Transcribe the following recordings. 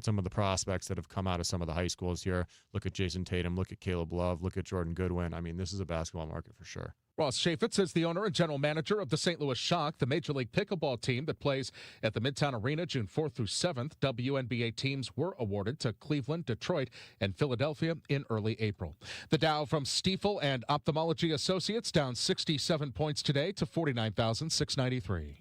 at some of the prospects that have come out of some of the high schools here. Look at Jason Tatum, look at Caleb Love, look at Jordan Goodwin. I mean, this is a basketball market for sure. Ross Chaffetz is the owner and general manager of the St. Louis Shock, the Major League Pickleball team that plays at the Midtown Arena June 4th through 7th. WNBA teams were awarded to Cleveland, Detroit, and Philadelphia in early April. The Dow from Stiefel and Ophthalmology Associates down 67 points today to 49,693.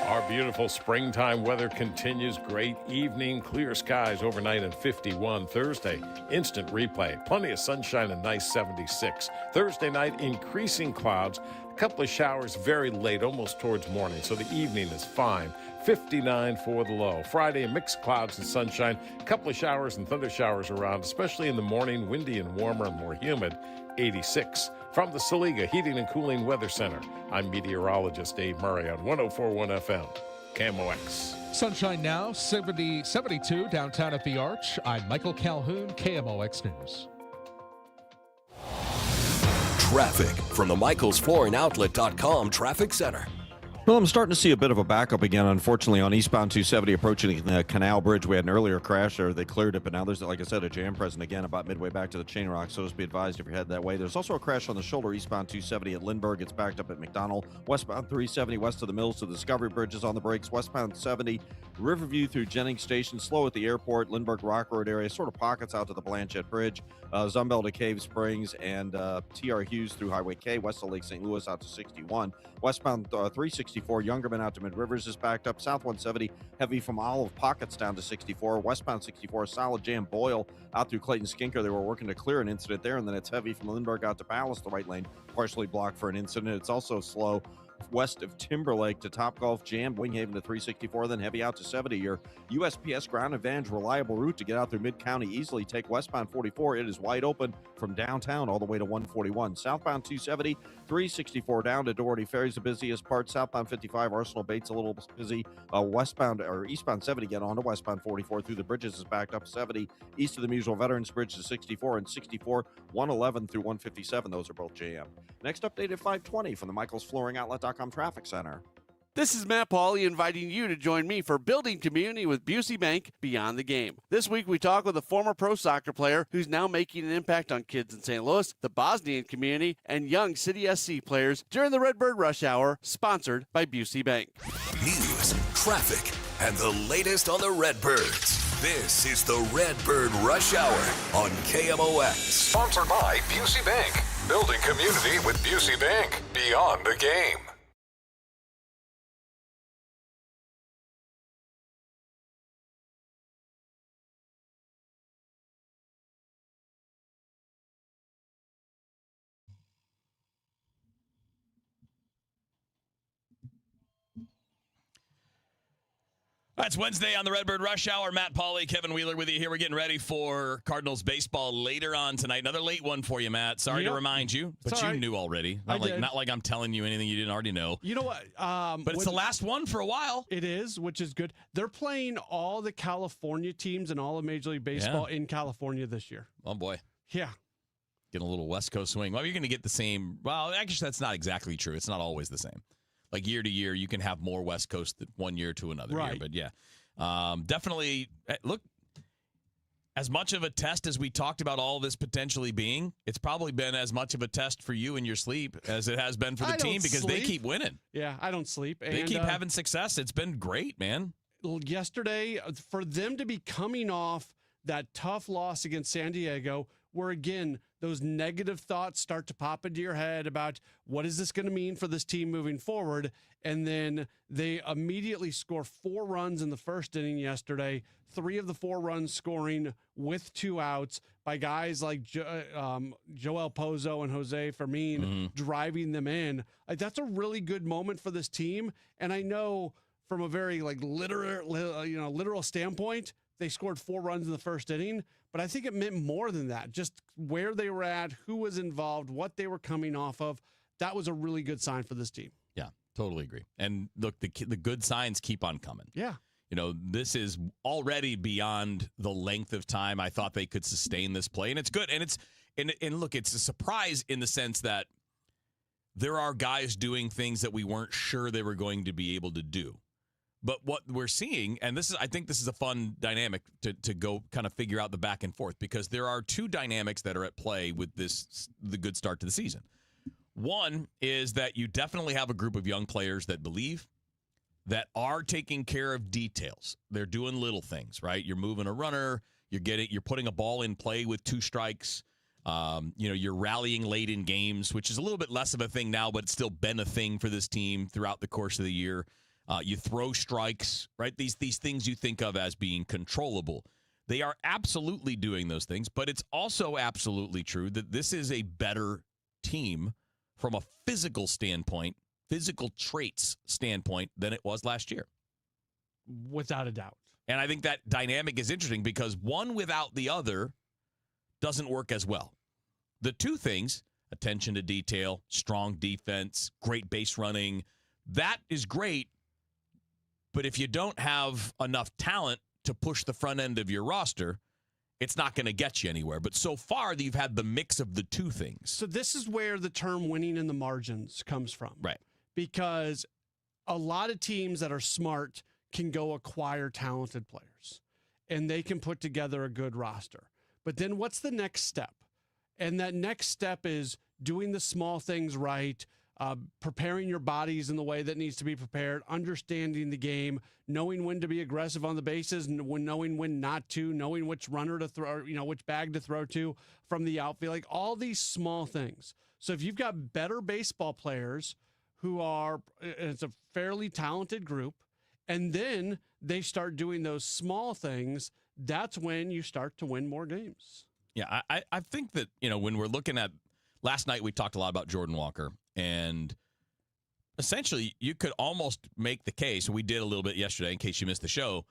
Our beautiful springtime weather continues. Great evening, clear skies overnight and 51. Thursday, instant replay. Plenty of sunshine and nice 76. Thursday night, increasing clouds. A couple of showers very late, almost towards morning, so the evening is fine. 59 for the low. Friday, mixed clouds and sunshine. A couple of showers and thunder showers around, especially in the morning. Windy and warmer and more humid. 86. From the Saliga Heating and Cooling Weather Center, I'm meteorologist Dave Murray on 104.1 FM, KMOX. Sunshine now, 72 downtown at the Arch. I'm Michael Calhoun, KMOX News. Traffic from the MichaelsFlooringOutlet.com Traffic Center. Well, I'm starting to see a bit of a backup again, unfortunately, on eastbound 270 approaching the Canal Bridge. We had an earlier crash there. They cleared it, but now there's, like I said, a jam present again about midway back to the Chain Rock, so just be advised if you're headed that way. There's also a crash on the shoulder eastbound 270 at Lindbergh. It's backed up at McDonald. Westbound 370 west of the Mills to the Discovery Bridge is on the brakes. Westbound 70, Riverview through Jennings Station, slow at the airport, Lindbergh Rock Road area, sort of pockets out to the Blanchette Bridge. Zumbell to Cave Springs and T.R. Hughes through Highway K, west of Lake St. Louis out to 61. Westbound 364, Youngerman out to Mid Rivers is backed up. South 170, heavy from Olive Pockets down to 64. Westbound 64, solid jam Boyle out through Clayton Skinker. They were working to clear an incident there, and then it's heavy from Lindbergh out to Palace, the right lane, partially blocked for an incident. It's also slow west of Timberlake to Topgolf Jam, Winghaven to 364, then heavy out to 70. Your USPS Ground Advantage reliable route to get out through Mid-County easily. Take westbound 44. It is wide open from downtown all the way to 141. Southbound 270, 364 down to Doherty Ferry's the busiest part. Southbound 55, Arsenal Bates a little busy. Westbound or eastbound 70 get on to westbound 44 through the bridges is backed up 70. East of the Musel Veterans Bridge to 64 and 64, 111 through 157. Those are both JM. Next update at 520 from the MichaelsFlooringOutlet.com Traffic Center. This is Matt Pauley inviting you to join me for Building Community with Busey Bank Beyond the Game. This week we talk with a former pro soccer player who's now making an impact on kids in St. Louis, the Bosnian community, and young City SC players during the Redbird Rush Hour, sponsored by Busey Bank. News, traffic, and the latest on the Redbirds. This is the Redbird Rush Hour on KMOX. Sponsored by Busey Bank. Building community with Busey Bank. Beyond the Game. It's Wednesday on the Redbird Rush Hour. Matt Pauley, Kevin Wheeler with you here. We're getting ready for Cardinals baseball later on tonight. Another late one for you, Matt. Sorry to remind you, but you knew already. Not like I'm telling you anything you didn't already know. You know what? But it's the last one for a while. It is, which is good. They're playing all the California teams and all of Major League Baseball in California this year. Oh, boy. Yeah. Getting a little West Coast swing. Well, you're going to get the same. Well, actually, that's not exactly true. It's not always the same. Like year to year, you can have more West Coast than one year to another year. But yeah, definitely. Look, as much of a test as we talked about all this potentially being, it's probably been as much of a test for you in your sleep as it has been for the team because they keep winning. Yeah, I don't sleep. They keep having success. It's been great, man. Yesterday, for them to be coming off that tough loss against San Diego, where, again, those negative thoughts start to pop into your head about what is this going to mean for this team moving forward, and then they immediately score 4 runs in the first inning yesterday, 3 of the 4 runs scoring with 2 outs by guys like Joel Pozo and Jose Fermin driving them in. That's a really good moment for this team, and I know from a very literal standpoint, they scored 4 runs in the first inning, but I think it meant more than that. Just where they were at, who was involved, what they were coming off of. That was a really good sign for this team. Yeah, totally agree. And look, the good signs keep on coming. Yeah. You know, this is already beyond the length of time I thought they could sustain this play. And it's good. And look, it's a surprise in the sense that there are guys doing things that we weren't sure they were going to be able to do. But what we're seeing, and I think this is a fun dynamic to go kind of figure out the back and forth, because there are two dynamics that are at play with the good start to the season. One is that you definitely have a group of young players that believe, that are taking care of details. They're doing little things, right? You're moving a runner, you're putting a ball in play with 2 strikes. You're rallying late in games, which is a little bit less of a thing now, but it's still been a thing for this team throughout the course of the year. You throw strikes, right? These things you think of as being controllable. They are absolutely doing those things, but it's also absolutely true that this is a better team from a physical standpoint, physical traits standpoint, than it was last year. Without a doubt. And I think that dynamic is interesting because one without the other doesn't work as well. The two things, attention to detail, strong defense, great base running, that is great. But if you don't have enough talent to push the front end of your roster, it's not going to get you anywhere. But so far, you've had the mix of the two things. So this is where the term winning in the margins comes from. Right. Because a lot of teams that are smart can go acquire talented players, and they can put together a good roster. But then what's the next step? And that next step is doing the small things right, preparing your bodies in the way that needs to be prepared, understanding the game, knowing when to be aggressive on the bases, and knowing when not to, knowing which runner to throw, which bag to throw to from the outfield, like all these small things. So if you've got better baseball players who are, it's a fairly talented group, and then they start doing those small things, that's when you start to win more games. Yeah, I think that, when we're looking at, last night we talked a lot about Jordan Walker, and essentially you could almost make the case, we did a little bit yesterday in case you missed the show,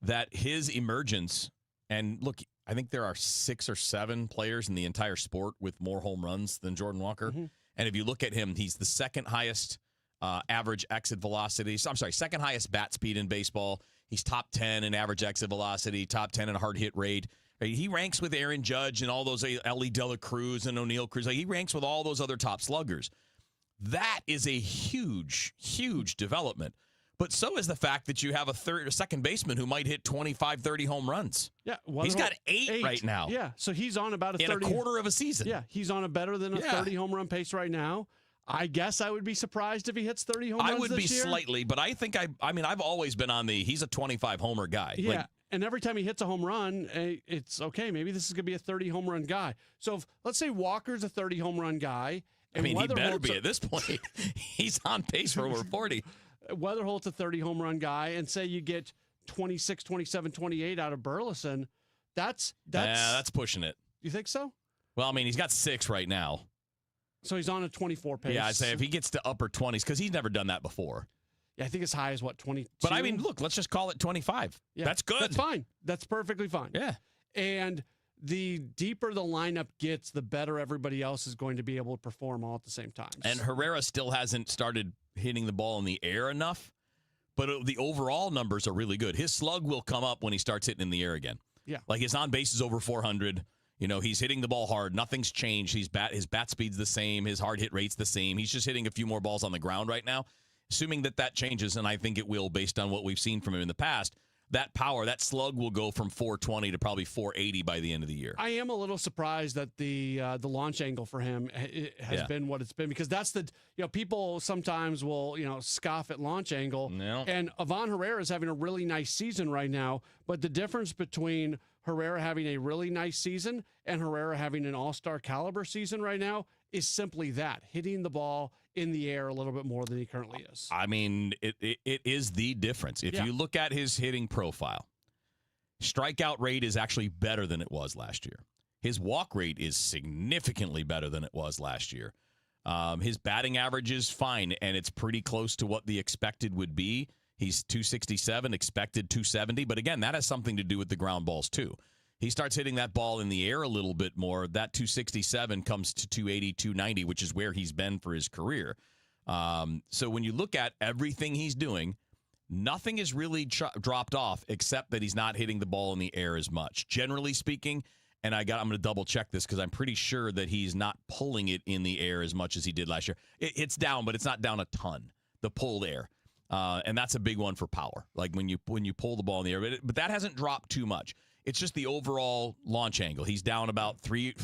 that his emergence, and look, I think there are 6 or 7 players in the entire sport with more home runs than Jordan Walker. Mm-hmm. And if you look at him, he's the second highest average exit velocity. Second highest bat speed in baseball. He's top 10 in average exit velocity, top 10 in hard hit rate. He ranks with Aaron Judge and all those Ellie De La Cruz and O'Neill Cruz. He ranks with all those other top sluggers. That is a huge, huge development. But so is the fact that you have a second baseman who might hit 25, 30 home runs. Yeah, he's got 8 right now. Yeah, so he's on about a 30. In a quarter of a season. Yeah, he's on a better than a 30 home run pace right now. I guess I would be surprised if he hits 30 home runs I would this be year. Slightly, but I think I've always been on he's a 25 homer guy. Yeah, and every time he hits a home run, it's okay. Maybe this is going to be a 30 home run guy. So let's say Walker's a 30 home run guy. And he better be at this point. He's on pace for over 40. Weatherholt's a 30 home run guy, and say you get 26, 27, 28 out of Burleson. That's pushing it. You think so? Well, he's got 6 right now. So he's on a 24 pace. Yeah, I'd say if he gets to upper 20s, because he's never done that before. Yeah, I think as high as 22? But look, let's just call it 25. Yeah, that's good. That's fine. That's perfectly fine. Yeah. And the deeper the lineup gets, the better everybody else is going to be able to perform all at the same time. And Herrera still hasn't started hitting the ball in the air enough, but the overall numbers are really good. His slug will come up when he starts hitting in the air again. Yeah. Like his on base is over 400. He's hitting the ball hard. Nothing's changed. His bat speed's the same. His hard hit rate's the same. He's just hitting a few more balls on the ground right now. Assuming that changes, and I think it will based on what we've seen from him in the past, that power, that slug will go from 420 to probably 480 by the end of the year. I am a little surprised that the launch angle for him has been what it's been, because that's people sometimes will scoff at launch angle. No. And Ivan Herrera is having a really nice season right now, but the difference between Herrera having a really nice season and Herrera having an all-star caliber season right now is simply that, hitting the ball in the air a little bit more than he currently is. It is the difference. If you look at his hitting profile, strikeout rate is actually better than it was last year. His walk rate is significantly better than it was last year. His batting average is fine, and it's pretty close to what the expected would be. He's 267, expected 270. But again, that has something to do with the ground balls, too. He starts hitting that ball in the air a little bit more. That 267 comes to 280, 290, which is where he's been for his career. So when you look at everything he's doing, nothing is really dropped off except that he's not hitting the ball in the air as much. Generally speaking, and I'm going to double check this because I'm pretty sure that he's not pulling it in the air as much as he did last year. It's down, but it's not down a ton, the pulled air. And that's a big one for power. Like when you pull the ball in the air, but that hasn't dropped too much. It's just the overall launch angle. He's down about 3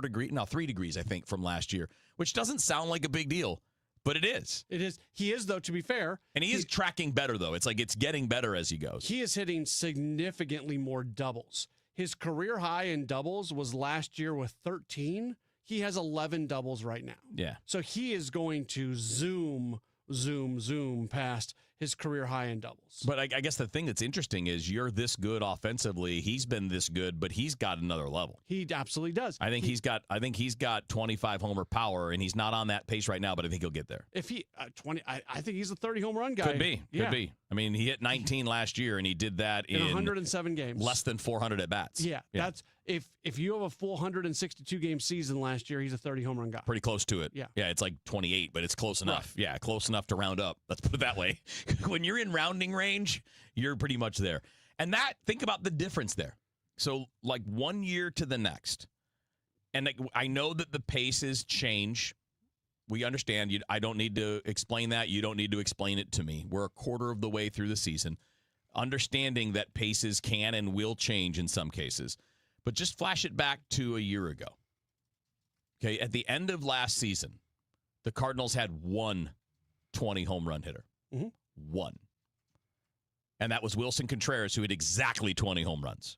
degrees, I think, from last year, which doesn't sound like a big deal, but it is. It is. He is, though, to be fair. And he is tracking better, though. It's like it's getting better as he goes. He is hitting significantly more doubles. His career high in doubles was last year with 13. He has 11 doubles right now. Yeah. So he is going to zoom past his career high in doubles. But I guess the thing that's interesting is you're this good offensively. He's been this good, but he's got another level. He absolutely does. I think he's got 25 homer power, and he's not on that pace right now, but I think he'll get there. If he 20, I think he's a 30 home run guy. Could be. I mean, he hit 19 last year, and he did that in 107 games, less than 400 at bats. Yeah, that's if you have a full 162 game season last year, he's a 30 home run guy. Pretty close to it. Yeah, it's like 28, but it's close enough. Right. Yeah, close enough to round up. Let's put it that way. When you're in rounding range, you're pretty much there. And think about the difference there. So, like 1 year to the next, and I know that the paces change. We understand. I don't need to explain that. You don't need to explain it to me. We're a quarter of the way through the season, understanding that paces can and will change in some cases. But just flash it back to a year ago. Okay, at the end of last season, the Cardinals had one 20 home run hitter. Mm-hmm. One. And that was Wilson Contreras, who had exactly 20 home runs.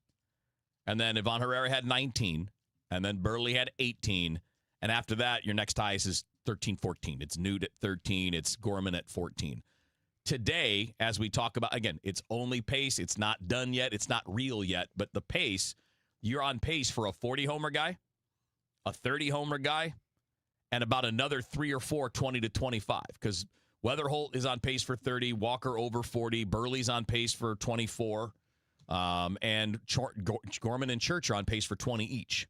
And then Ivan Herrera had 19, and then Burley had 18. And after that, your next highest is 13, 14. It's Newt at 13. It's Gorman at 14. Today, as we talk about, again, it's only pace. It's not done yet. It's not real yet. But the pace, you're on pace for a 40-homer guy, a 30-homer guy, and about another 3 or 4 20 to 25. Because Weatherholt is on pace for 30, Walker over 40, Burley's on pace for 24, and Gorman and Church are on pace for 20 each.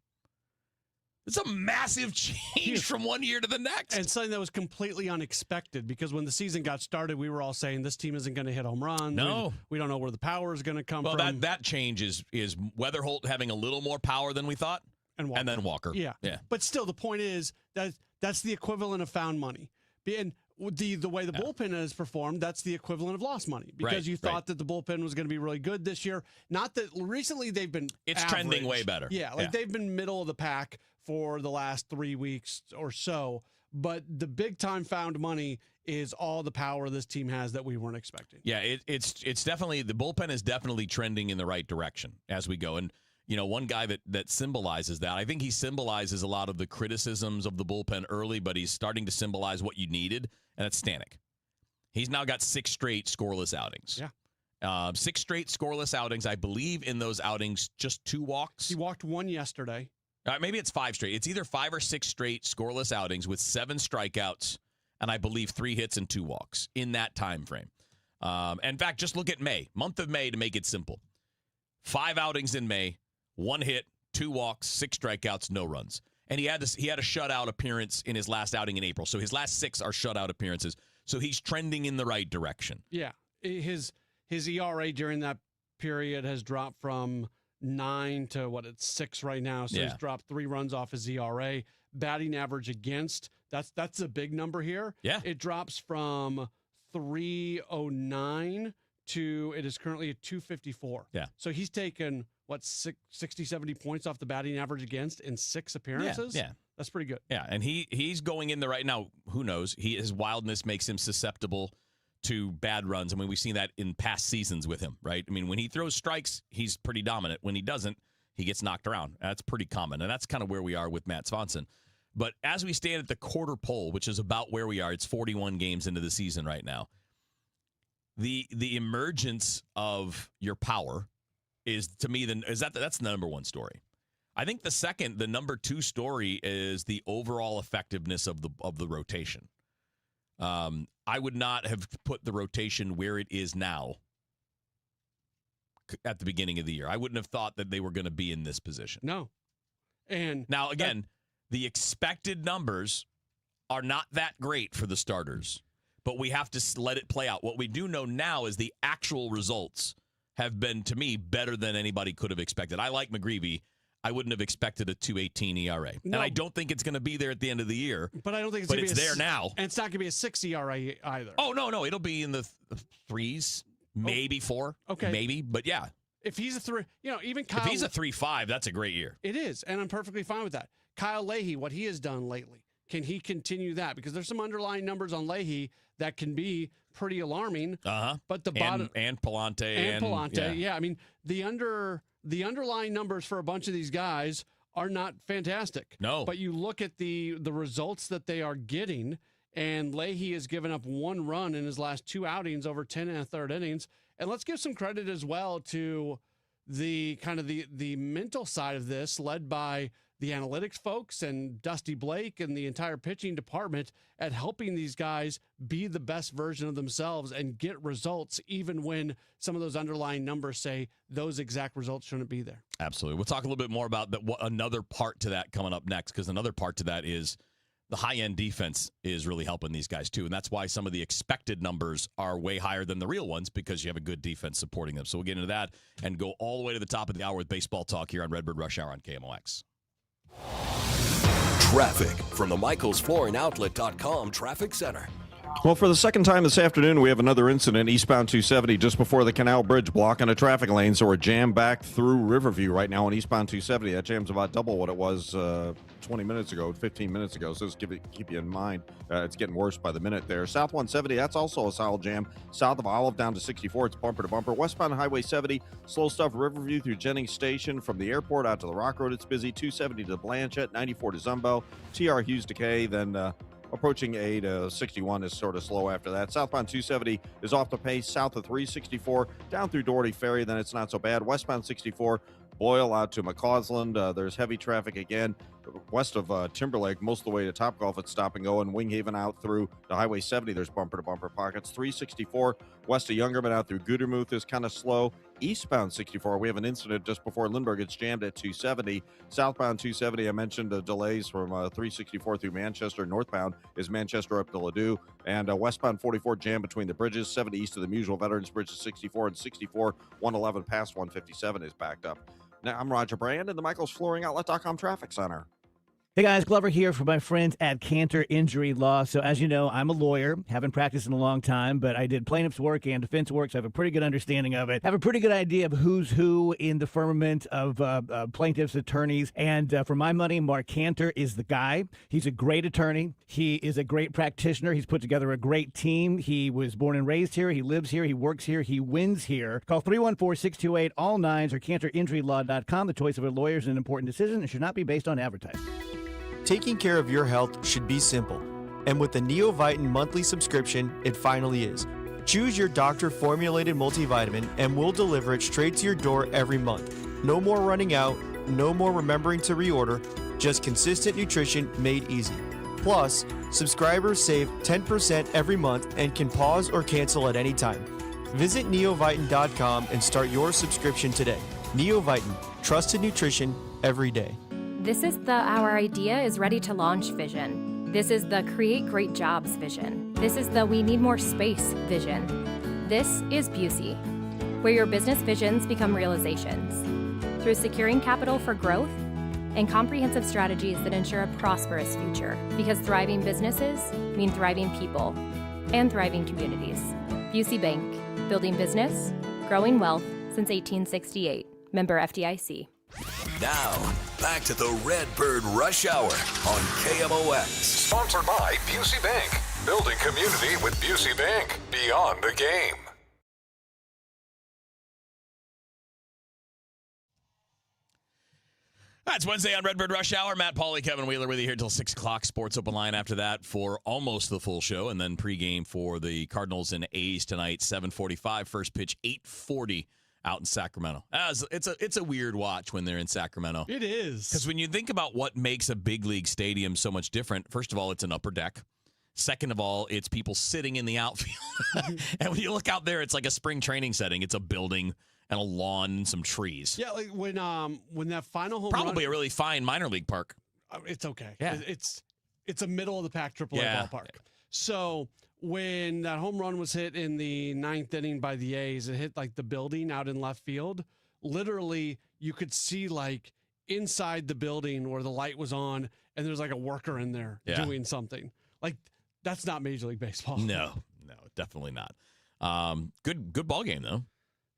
It's a massive change from 1 year to the next. And something that was completely unexpected, because when the season got started, we were all saying this team isn't going to hit home runs. No. We don't know where the power is going to come from. Well, that change is Weatherholt having a little more power than we thought, and then Walker. Yeah. But still, the point is that that's the equivalent of found money. And the way the bullpen has performed, that's the equivalent of lost money, because you thought that the bullpen was going to be really good this year. Not that recently they've been trending way better. Yeah, they've been middle of the pack for the last 3 weeks or so. But the big time found money is all the power this team has that we weren't expecting. Yeah, it's definitely, the bullpen is definitely trending in the right direction as we go. And one guy that symbolizes that, I think he symbolizes a lot of the criticisms of the bullpen early, but he's starting to symbolize what you needed, and that's Stanek. He's now got 6 straight scoreless outings. Yeah. 6 straight scoreless outings. I believe in those outings, just 2 walks. He walked 1 yesterday. Maybe it's 5 straight. It's either 5 or 6 straight scoreless outings with 7 strikeouts, and I believe 3 hits and 2 walks in that time frame. In fact, just look at May, month of May, to make it simple. 5 outings in May. 1 hit, 2 walks, 6 strikeouts, no runs. And he had a shutout appearance in his last outing in April. So his last 6 are shutout appearances. So he's trending in the right direction. Yeah. His ERA during that period has dropped from 9 to it's 6 right now. So he's dropped 3 runs off his ERA. Batting average against, that's a big number here. Yeah. It drops from 309 to, it is currently at 254. Yeah. So he's taken 60, 70 points off the batting average against in 6 appearances? Yeah. That's pretty good. Yeah, and he's going in the right, now, who knows? His wildness makes him susceptible to bad runs. I mean, we've seen that in past seasons with him, right? I mean, when he throws strikes, he's pretty dominant. When he doesn't, he gets knocked around. That's pretty common, and that's kind of where we are with Matt Swanson. But as we stand at the quarter pole, which is about where we are, it's 41 games into the season right now, the emergence of your power is, to me, that's the number one story. I think the number 2 story is the overall effectiveness of the rotation. I would not have put the rotation where it is now at the beginning of the year. I wouldn't have thought that they were going to be in this position. No. And now, again, the expected numbers are not that great for the starters, but we have to let it play out. What we do know now is the actual results have been, to me, better than anybody could have expected. I like McGreevy. I wouldn't have expected a 2.18 ERA. No. And I don't think it's going to be there at the end of the year. But I don't think it's But gonna it's be there now. And it's not going to be a 6 ERA either. Oh, no. It'll be in the threes, maybe 4. Okay. Maybe. But yeah. If he's a 3, even Kyle. If he's a 3.5, that's a great year. It is, and I'm perfectly fine with that. Kyle Leahy, what he has done lately, can he continue that? Because there's some underlying numbers on Leahy that can be pretty alarming. But the bottom and Palante and Palante, yeah. I mean, the underlying numbers for a bunch of these guys are not fantastic. No. But you look at the results that they are getting, and Leahy has given up 1 run in his last 2 outings over 10 1/3 innings. And let's give some credit as well to the kind of the mental side of this, led by the analytics folks and Dusty Blake and the entire pitching department at helping these guys be the best version of themselves and get results, even when some of those underlying numbers say those exact results shouldn't be there. Absolutely. We'll talk a little bit more about another part to that coming up next, because another part to that is the high-end defense is really helping these guys too, and that's why some of the expected numbers are way higher than the real ones, because you have a good defense supporting them. So we'll get into that and go all the way to the top of the hour with baseball talk here on Redbird Rush Hour on KMOX. Traffic from the MichaelsFlooringOutlet.com Traffic Center. Well, for the second time this afternoon, we have another incident eastbound 270 just before the Canal Bridge, blocking a traffic lane. So we're jammed back through Riverview right now on eastbound 270. That jam's about double what it was 20 minutes ago, 15 minutes ago. So just keep you in mind. It's getting worse by the minute there. South 170, that's also a solid jam. South of Olive down to 64, it's bumper to bumper. Westbound Highway 70, slow stuff Riverview through Jennings Station. From the airport out to the Rock Road, it's busy. 270 to Blanchette, 94 to Zumbo, TR Hughes Decay, then approaching 61 is sort of slow after that. Southbound 270 is off the pace. South of 364, down through Doherty Ferry, then it's not so bad. Westbound 64, Boyle out to McCausland. There's heavy traffic again. West of Timberlake, most of the way to Topgolf, it's stop and go. And Winghaven out through the Highway 70, there's bumper-to-bumper pockets. 364 west of Youngerman out through Gudermuth is kind of slow. Eastbound 64, we have an incident just before Lindbergh. It's jammed at 270. Southbound 270, I mentioned the delays from 364 through Manchester. Northbound is Manchester up to Ladue. And westbound 44 jam between the bridges. 70 east of the Muswell Veterans Bridge is 64. And 64, 111 past 157 is backed up. Now, I'm Roger Brand in the MichaelsFlooringOutlet.com Traffic Center. Hey guys, Glover here for my friends at Cantor Injury Law. So as you know, I'm a lawyer, haven't practiced in a long time, but I did plaintiff's work and defense work, so I have a pretty good understanding of it. I have a pretty good idea of who's who in the firmament of plaintiffs' attorneys. And for my money, Mark Cantor is the guy. He's a great attorney. He is a great practitioner. He's put together a great team. He was born and raised here. He lives here. He works here. He wins here. Call 314-628-ALL-9s or CantorInjuryLaw.com. The choice of a lawyer is an important decision and should not be based on advertising. Taking care of your health should be simple. And with the NeoVitan monthly subscription, it finally is. Choose your doctor-formulated multivitamin and we'll deliver it straight to your door every month. No more running out, no more remembering to reorder, just consistent nutrition made easy. Plus, subscribers save 10% every month and can pause or cancel at any time. Visit neovitan.com and start your subscription today. NeoVitan, trusted nutrition every day. This is the Our Idea is Ready to Launch vision. This is the Create Great Jobs vision. This is the We Need More Space vision. This is Busey, where your business visions become realizations. Through securing capital for growth and comprehensive strategies that ensure a prosperous future. Because thriving businesses mean thriving people and thriving communities. Busey Bank, building business, growing wealth since 1868. Member FDIC. Now, back to the Redbird Rush Hour on KMOX. Sponsored by Busey Bank. Building community with Busey Bank. Beyond the game. It's Wednesday on Redbird Rush Hour. Matt, Pauley, Kevin Wheeler with you here until 6 o'clock. Sports Open Line after that for almost the full show. And then pregame for the Cardinals and A's tonight, 7:45. First pitch, 8:40. Out in Sacramento. It's a weird watch when they're in Sacramento. It is. Because when you think about what makes a big league stadium so much different, first of all, it's an upper deck. Second of all, it's people sitting in the outfield. And when you look out there, it's like a spring training setting. It's a building and a lawn and some trees. Yeah, like when that final home Probably run, a really fine minor league park. It's okay. Yeah. It's a middle of the pack AAA ballpark. So when that home run was hit in the 9th inning by the A's, it hit like the building out in left field. Literally, you could see like inside the building where the light was on and there's like a worker in there doing something. Like, that's not Major League Baseball. No, definitely not. Good ball game though.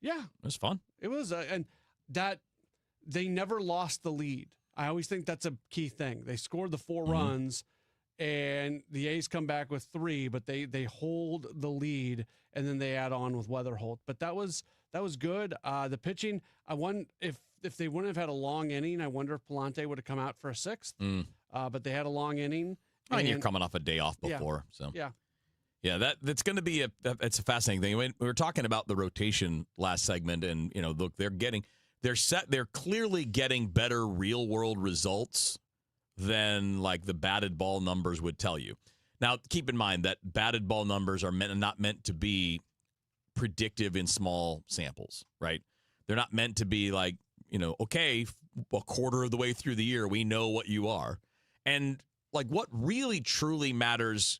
Yeah, it was fun. It was, and that they never lost the lead. I always think that's a key thing. They scored the 4 runs, and the A's come back with 3, but they hold the lead, and then they add on with Weatherholt. But that was good. The pitching, I wonder if they wouldn't have had a long inning, I wonder if Palante would have come out for a 6th. But they had a long inning. I mean, you're coming off a day off before, so yeah. That's going to be it's a fascinating thing. We were talking about the rotation last segment, and look, they're clearly getting better real world results than like the batted ball numbers would tell you. Now, keep in mind that batted ball numbers are not meant to be predictive in small samples, right? They're not meant to be like, okay, a quarter of the way through the year, we know what you are. And like what really truly matters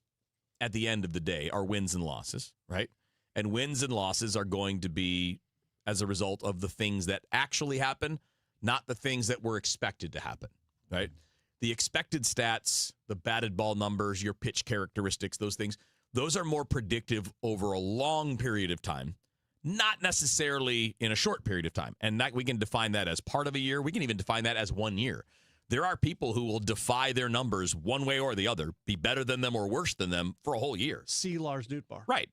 at the end of the day are wins and losses, right? And wins and losses are going to be as a result of the things that actually happen, not the things that were expected to happen, right? The expected stats, the batted ball numbers, your pitch characteristics, those things, those are more predictive over a long period of time, not necessarily in a short period of time. And that we can define that as part of a year. We can even define that as 1 year. There are people who will defy their numbers one way or the other, be better than them or worse than them for a whole year. See Lars Nootbaar. Right.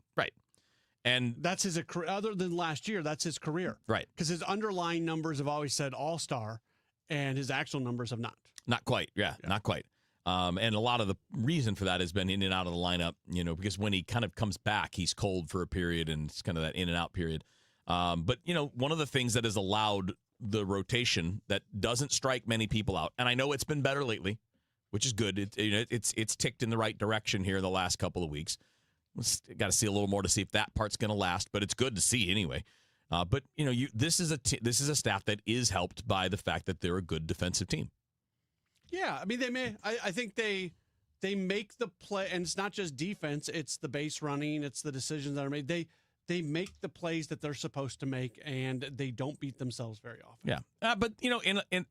And that's his, other than last year, that's his career. Right. Because his underlying numbers have always said all-star, and his actual numbers have not. Not quite. Yeah. Not quite. And a lot of the reason for that has been in and out of the lineup, because when he kind of comes back, he's cold for a period, and it's kind of that in and out period. But, one of the things that has allowed the rotation that doesn't strike many people out, and I know it's been better lately, which is good. It's ticked in the right direction here the last couple of weeks. Got to see a little more to see if that part's going to last, but it's good to see anyway. But this is a staff that is helped by the fact that they're a good defensive team. Yeah, I mean I think they make the play, and it's not just defense; it's the base running, it's the decisions that are made. They make the plays that they're supposed to make, and they don't beat themselves very often. Yeah, but in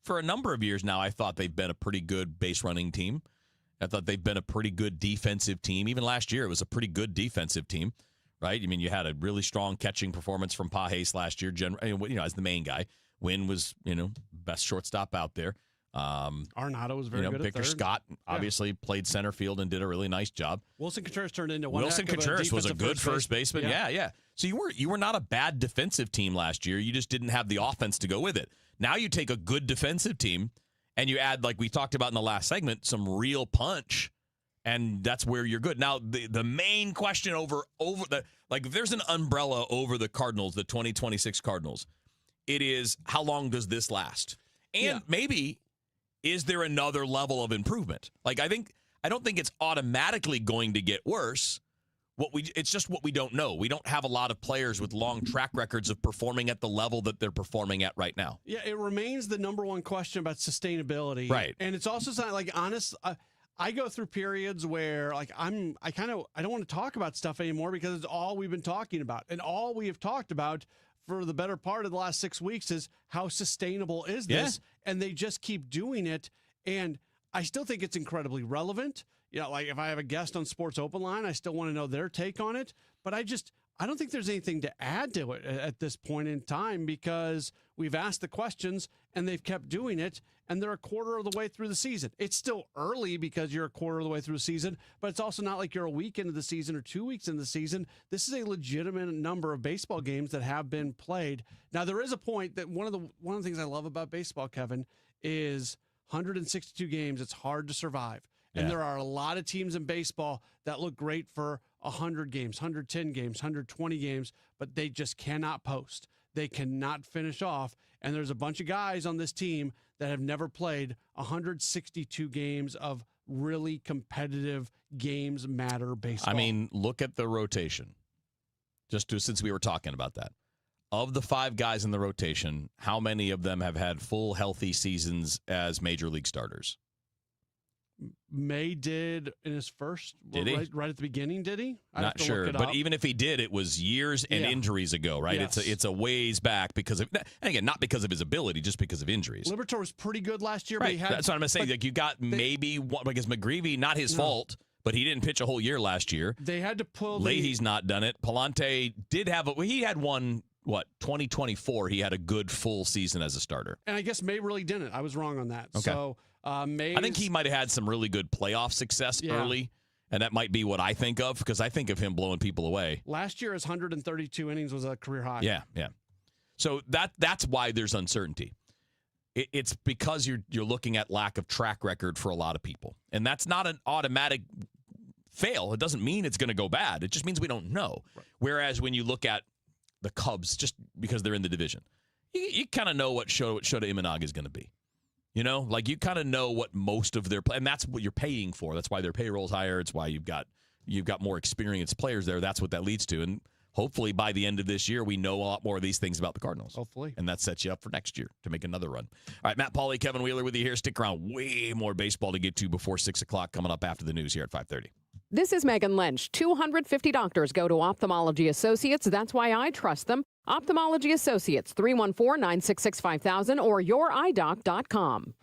for a number of years now, I thought they've been a pretty good base running team. I thought they've been a pretty good defensive team. Even last year, it was a pretty good defensive team, right? I mean, you had a really strong catching performance from Pajes last year, as the main guy. Wynn was, best shortstop out there. Arnado was very good Victor at third. Scott obviously played center field and did a really nice job. Wilson Contreras turned into one. Wilson Contreras was a good first baseman. Yeah. So you were not a bad defensive team last year. You just didn't have the offense to go with it. Now you take a good defensive team and you add, like we talked about in the last segment, some real punch, and that's where you're good. Now the main question over the, like, if there's an umbrella over the Cardinals, the 2026 Cardinals, it is how long does this last? And maybe, is there another level of improvement? Like, I don't think it's automatically going to get worse. It's just what we don't know. We don't have a lot of players with long track records of performing at the level that they're performing at right now. Yeah, it remains the number one question about sustainability. Right. And it's also something like, I go through periods where like I don't want to talk about stuff anymore because it's all we've been talking about. And all we have talked about for the better part of the last 6 weeks is how sustainable is this? And they just keep doing it. And I still think it's incredibly relevant. Like if I have a guest on Sports Open Line, I still want to know their take on it. But I don't think there's anything to add to it at this point in time because we've asked the questions and they've kept doing it. And they're a quarter of the way through the season. It's still early because you're a quarter of the way through the season, but it's also not like you're a week into the season or 2 weeks into the season. This is a legitimate number of baseball games that have been played. Now, there is a point that one of the things I love about baseball, Kevin, is 162 games. It's hard to survive. And there are a lot of teams in baseball that look great for 100 games, 110 games, 120 games, but they just cannot post. They cannot finish off. And there's a bunch of guys on this team that have never played 162 games of really competitive games matter baseball. I mean, look at the rotation. Since we were talking about that. Of the 5 guys in the rotation, how many of them have had full healthy seasons as major league starters? May did in his first. Did he? Right at the beginning, did he? Not sure. But even if he did, it was years and injuries ago, right? Yes. It's a ways back because of, and again, not because of his ability, just because of injuries. Liberatore was pretty good last year, Right. but he had. That's what I'm saying. Like you got maybe one, because McGreevy, not his fault, but he didn't pitch a whole year last year. They had to pull. Leahy's not done it. Palante did have he had one. 2024? He had a good full season as a starter. And I guess May really didn't. I was wrong on that. Okay. So May. I think he might have had some really good playoff success early, and that might be what I think of because I think of him blowing people away. Last year, his 132 innings was a career high. Yeah. So that's why there's uncertainty. It's because you're looking at lack of track record for a lot of people, and that's not an automatic fail. It doesn't mean it's going to go bad. It just means we don't know. Right. Whereas when you look at the Cubs, just because they're in the division, you kind of know what Shota Imanaga is going to be. You know, like you kind of know what most of their and that's what you're paying for. That's why their payroll's higher. It's why you've got more experienced players there. That's what that leads to. And hopefully by the end of this year, we know a lot more of these things about the Cardinals. Hopefully. And that sets you up for next year to make another run. All right, Matt Pauley, Kevin Wheeler with you here. Stick around. Way more baseball to get to before 6 o'clock coming up after the news here at 5:30. This is Megan Lynch. 250 doctors go to Ophthalmology Associates. That's why I trust them. Ophthalmology Associates, 314-966-5000 or youridoc.com.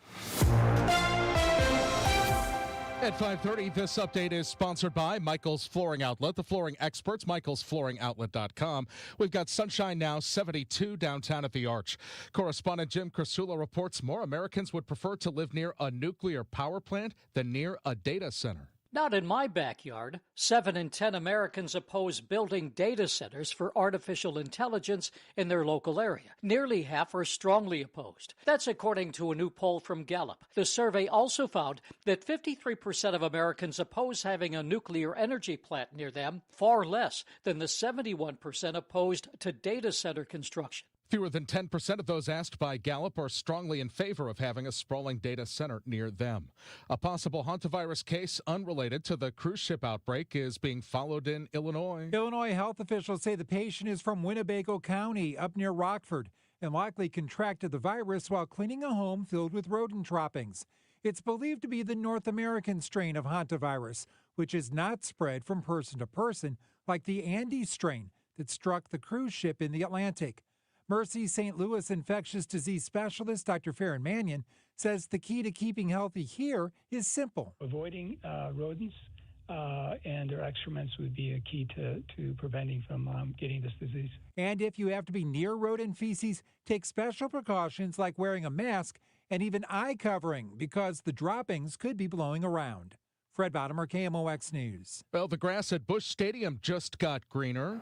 At 5:30, this update is sponsored by Michael's Flooring Outlet, the flooring experts, michaelsflooringoutlet.com. We've got sunshine now, 72 downtown at the Arch. Correspondent Jim Crisula reports more Americans would prefer to live near a nuclear power plant than near a data center. Not in my backyard. 7 in 10 Americans oppose building data centers for artificial intelligence in their local area. Nearly half are strongly opposed. That's according to a new poll from Gallup. The survey also found that 53% of Americans oppose having a nuclear energy plant near them, far less than the 71% opposed to data center construction. Fewer than 10% of those asked by Gallup are strongly in favor of having a sprawling data center near them. A possible hantavirus case unrelated to the cruise ship outbreak is being followed in Illinois. Illinois health officials say the patient is from Winnebago County, up near Rockford, and likely contracted the virus while cleaning a home filled with rodent droppings. It's believed to be the North American strain of hantavirus, which is not spread from person to person like the Andes strain that struck the cruise ship in the Atlantic. Mercy St. Louis infectious disease specialist Dr. Farron Mannion says the key to keeping healthy here is simple. Avoiding rodents and their excrements would be a key to preventing from getting this disease. And if you have to be near rodent feces, take special precautions like wearing a mask and even eye covering because the droppings could be blowing around. Fred Bottomer, KMOX News. Well, the grass at Busch Stadium just got greener.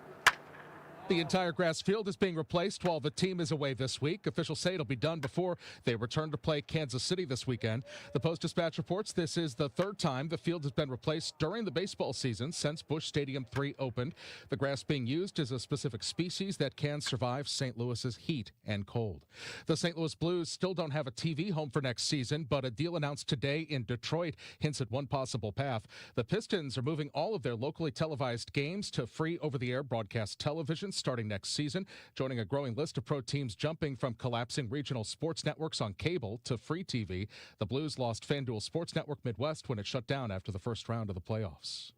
The entire grass field is being replaced while the team is away this week. Officials say it'll be done before they return to play Kansas City this weekend. The Post-Dispatch reports this is the third time the field has been replaced during the baseball season since Busch Stadium 3 opened. The grass being used is a specific species that can survive St. Louis's heat and cold. The St. Louis Blues still don't have a TV home for next season, but a deal announced today in Detroit hints at one possible path. The Pistons are moving all of their locally televised games to free over-the-air broadcast television starting next season, joining a growing list of pro teams jumping from collapsing regional sports networks on cable to free TV. The Blues lost FanDuel Sports Network Midwest when it shut down after the first round of the playoffs.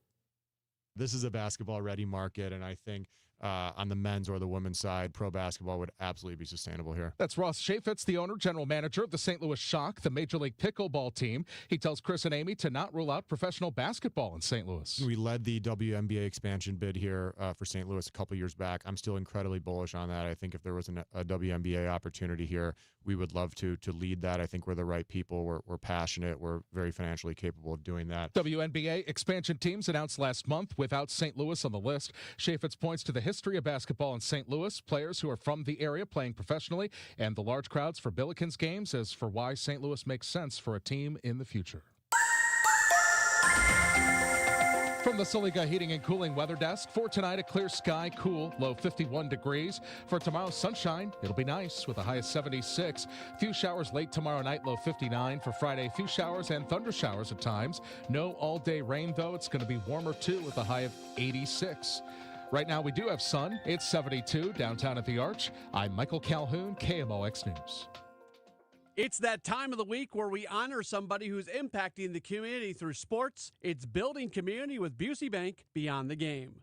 This is a basketball-ready market, and I think on the men's or the women's side, pro basketball would absolutely be sustainable here. That's Ross Chaffetz, the owner, general manager of the St. Louis Shock, the Major League Pickleball team. He tells Chris and Amy to not rule out professional basketball in St. Louis. We led the WNBA expansion bid here for St. Louis a couple years back. I'm still incredibly bullish on that. I think if there was a WNBA opportunity here, we would love to lead that. I think we're the right people. We're passionate. We're very financially capable of doing that. WNBA expansion teams announced last month without St. Louis on the list. Chaffetz points to the history of basketball in St. Louis, players who are from the area playing professionally, and the large crowds for Billikens games as for why St. Louis makes sense for a team in the future. From the Soliga Heating and Cooling Weather Desk, for tonight, a clear sky, cool, low 51 degrees. For tomorrow, sunshine, it'll be nice with a high of 76. Few showers late tomorrow night, low 59. For Friday, few showers and thunder showers at times. No all-day rain, though. It's going to be warmer, too, with a high of 86. Right now, we do have sun. It's 72 downtown at the Arch. I'm Michael Calhoun, KMOX News. It's that time of the week where we honor somebody who's impacting the community through sports. It's building community with Busey Bank beyond the game.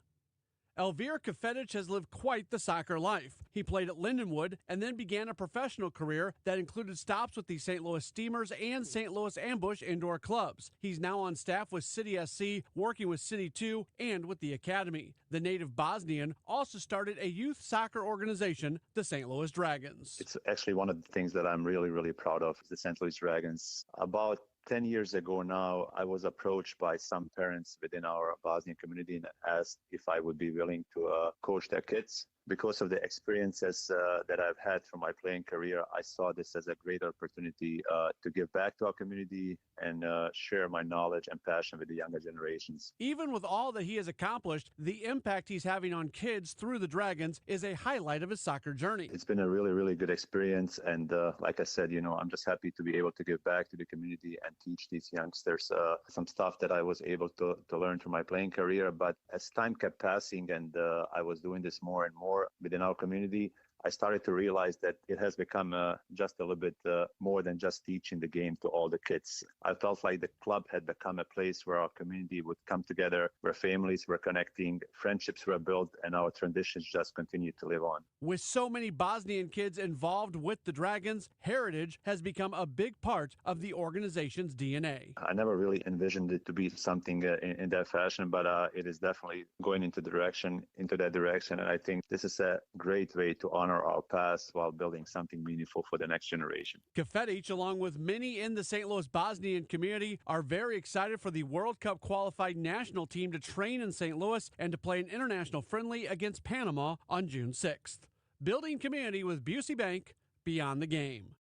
Elvir Kefetic has lived quite the soccer life. He played at Lindenwood and then began a professional career that included stops with the St. Louis Steamers and St. Louis Ambush indoor clubs. He's now on staff with City SC, working with City 2 and with the Academy. The native Bosnian also started a youth soccer organization, the St. Louis Dragons. It's actually one of the things that I'm really, really proud of, the St. Louis Dragons. About 10 years ago now, I was approached by some parents within our Bosnian community and asked if I would be willing to coach their kids. Because of the experiences that I've had from my playing career, I saw this as a great opportunity to give back to our community and share my knowledge and passion with the younger generations. Even with all that he has accomplished, the impact he's having on kids through the Dragons is a highlight of his soccer journey. It's been a really, really good experience. And like I said, I'm just happy to be able to give back to the community and teach these youngsters some stuff that I was able to learn through my playing career. But as time kept passing and I was doing this more and more within our community, I started to realize that it has become just a little bit more than just teaching the game to all the kids. I felt like the club had become a place where our community would come together, where families were connecting, friendships were built, and our traditions just continued to live on. With so many Bosnian kids involved with the Dragons, heritage has become a big part of the organization's DNA. I never really envisioned it to be something in that fashion, but it is definitely going into that direction. And I think this is a great way to honor our past while building something meaningful for the next generation. Kefetic, along with many in the St. Louis Bosnian community, are very excited for the World Cup qualified national team to train in St. Louis and to play an international friendly against Panama on June 6th. Building community with Busey Bank beyond the game.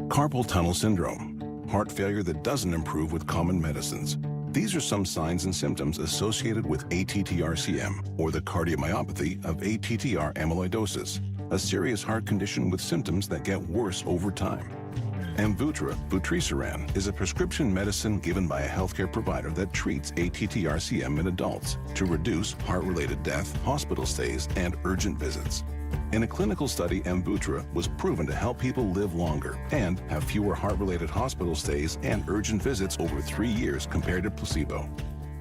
Carpal tunnel syndrome, heart failure that doesn't improve with common medicines. These are some signs and symptoms associated with ATTR-CM, or the cardiomyopathy of ATTR amyloidosis, a serious heart condition with symptoms that get worse over time. Amvuttra, vutrisiran, is a prescription medicine given by a healthcare provider that treats ATTR-CM in adults to reduce heart-related death, hospital stays, and urgent visits. In a clinical study, Amvuttra was proven to help people live longer and have fewer heart-related hospital stays and urgent visits over 3 years compared to placebo.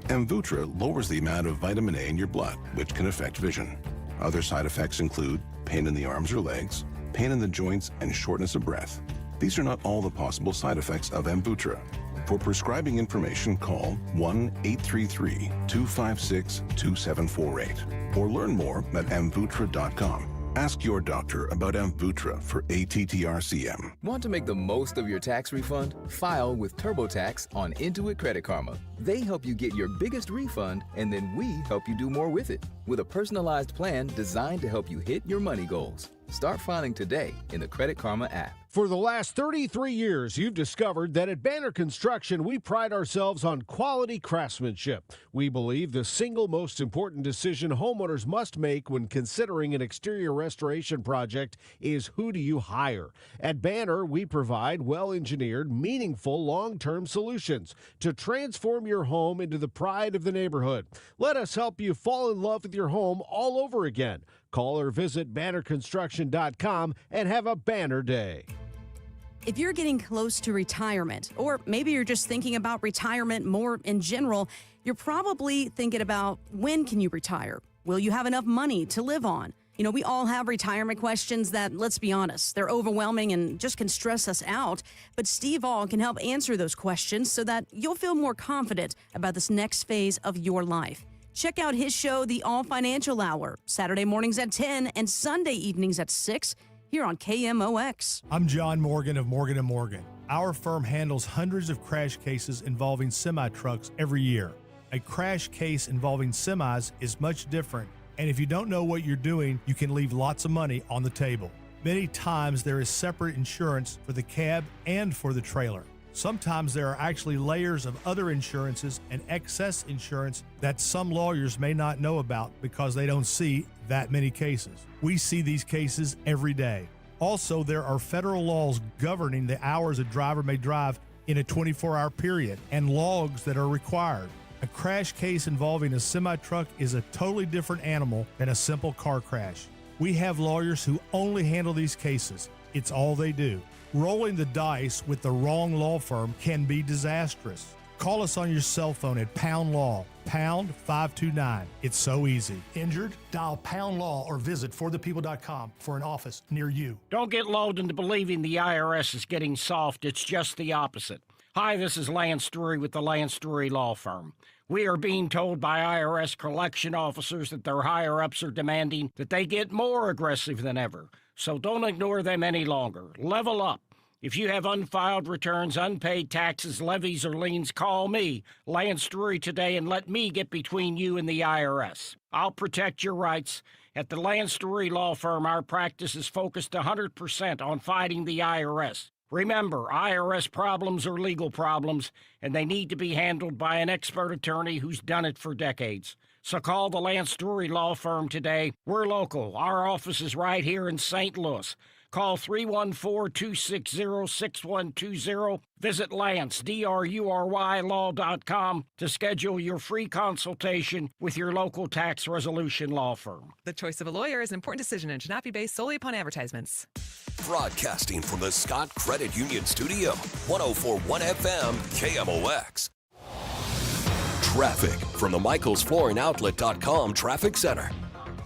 Amvuttra lowers the amount of vitamin A in your blood, which can affect vision. Other side effects include pain in the arms or legs, pain in the joints, and shortness of breath. These are not all the possible side effects of Amvuttra. For prescribing information, call 1-833-256-2748 or learn more at amvuttra.com. Ask your doctor about Amvuttra for ATTR-CM. Want to make the most of your tax refund? File with TurboTax on Intuit Credit Karma. They help you get your biggest refund, and then we help you do more with it with a personalized plan designed to help you hit your money goals. Start filing today in the Credit Karma app. For the last 33 years, you've discovered that at Banner Construction, we pride ourselves on quality craftsmanship. We believe the single most important decision homeowners must make when considering an exterior restoration project is who do you hire. At Banner, we provide well-engineered, meaningful, long-term solutions to transform your home into the pride of the neighborhood. Let us help you fall in love with your home all over again. Call or visit bannerconstruction.com and have a banner day. If you're getting close to retirement, or maybe you're just thinking about retirement more in general, you're probably thinking about when can you retire? Will you have enough money to live on? You know, we all have retirement questions that, let's be honest, they're overwhelming and just can stress us out. But Steve Aul can help answer those questions so that you'll feel more confident about this next phase of your life. Check out his show, The All Financial Hour, Saturday mornings at 10 and Sunday evenings at 6 here on KMOX. I'm John Morgan of Morgan & Morgan. Our firm handles hundreds of crash cases involving semi-trucks every year. A crash case involving semis is much different, and if you don't know what you're doing, you can leave lots of money on the table. Many times there is separate insurance for the cab and for the trailer. Sometimes there are actually layers of other insurances and excess insurance that some lawyers may not know about because they don't see that many cases. We see these cases every day. Also, there are federal laws governing the hours a driver may drive in a 24-hour period and logs that are required. A crash case involving a semi-truck is a totally different animal than a simple car crash. We have lawyers who only handle these cases. It's all they do. Rolling the dice with the wrong law firm can be disastrous. Call us on your cell phone at Pound Law, pound 529. It's so easy. Injured? Dial Pound Law or visit forthepeople.com for an office near you. Don't get lulled into believing the IRS is getting soft. It's just the opposite. Hi, this is Lance Drury with the Lance Drury Law Firm. We are being told by IRS collection officers that their higher-ups are demanding that they get more aggressive than ever. So don't ignore them any longer. Level up. If you have unfiled returns, unpaid taxes, levies, or liens, call me, Lance Drury, today and let me get between you and the IRS. I'll protect your rights. At the Lance Drury Law Firm, our practice is focused 100% on fighting the IRS. Remember, IRS problems are legal problems, and they need to be handled by an expert attorney who's done it for decades. So call the Lance Drury Law Firm today. We're local. Our office is right here in St. Louis. Call 314-260-6120. Visit Lance, D-R-U-R-Y, law.com to schedule your free consultation with your local tax resolution law firm. The choice of a lawyer is an important decision and should not be based solely upon advertisements. Broadcasting from the Scott Credit Union Studio, 104.1 FM, KMOX. Traffic from the MichaelsFlooringOutlet.com Traffic Center.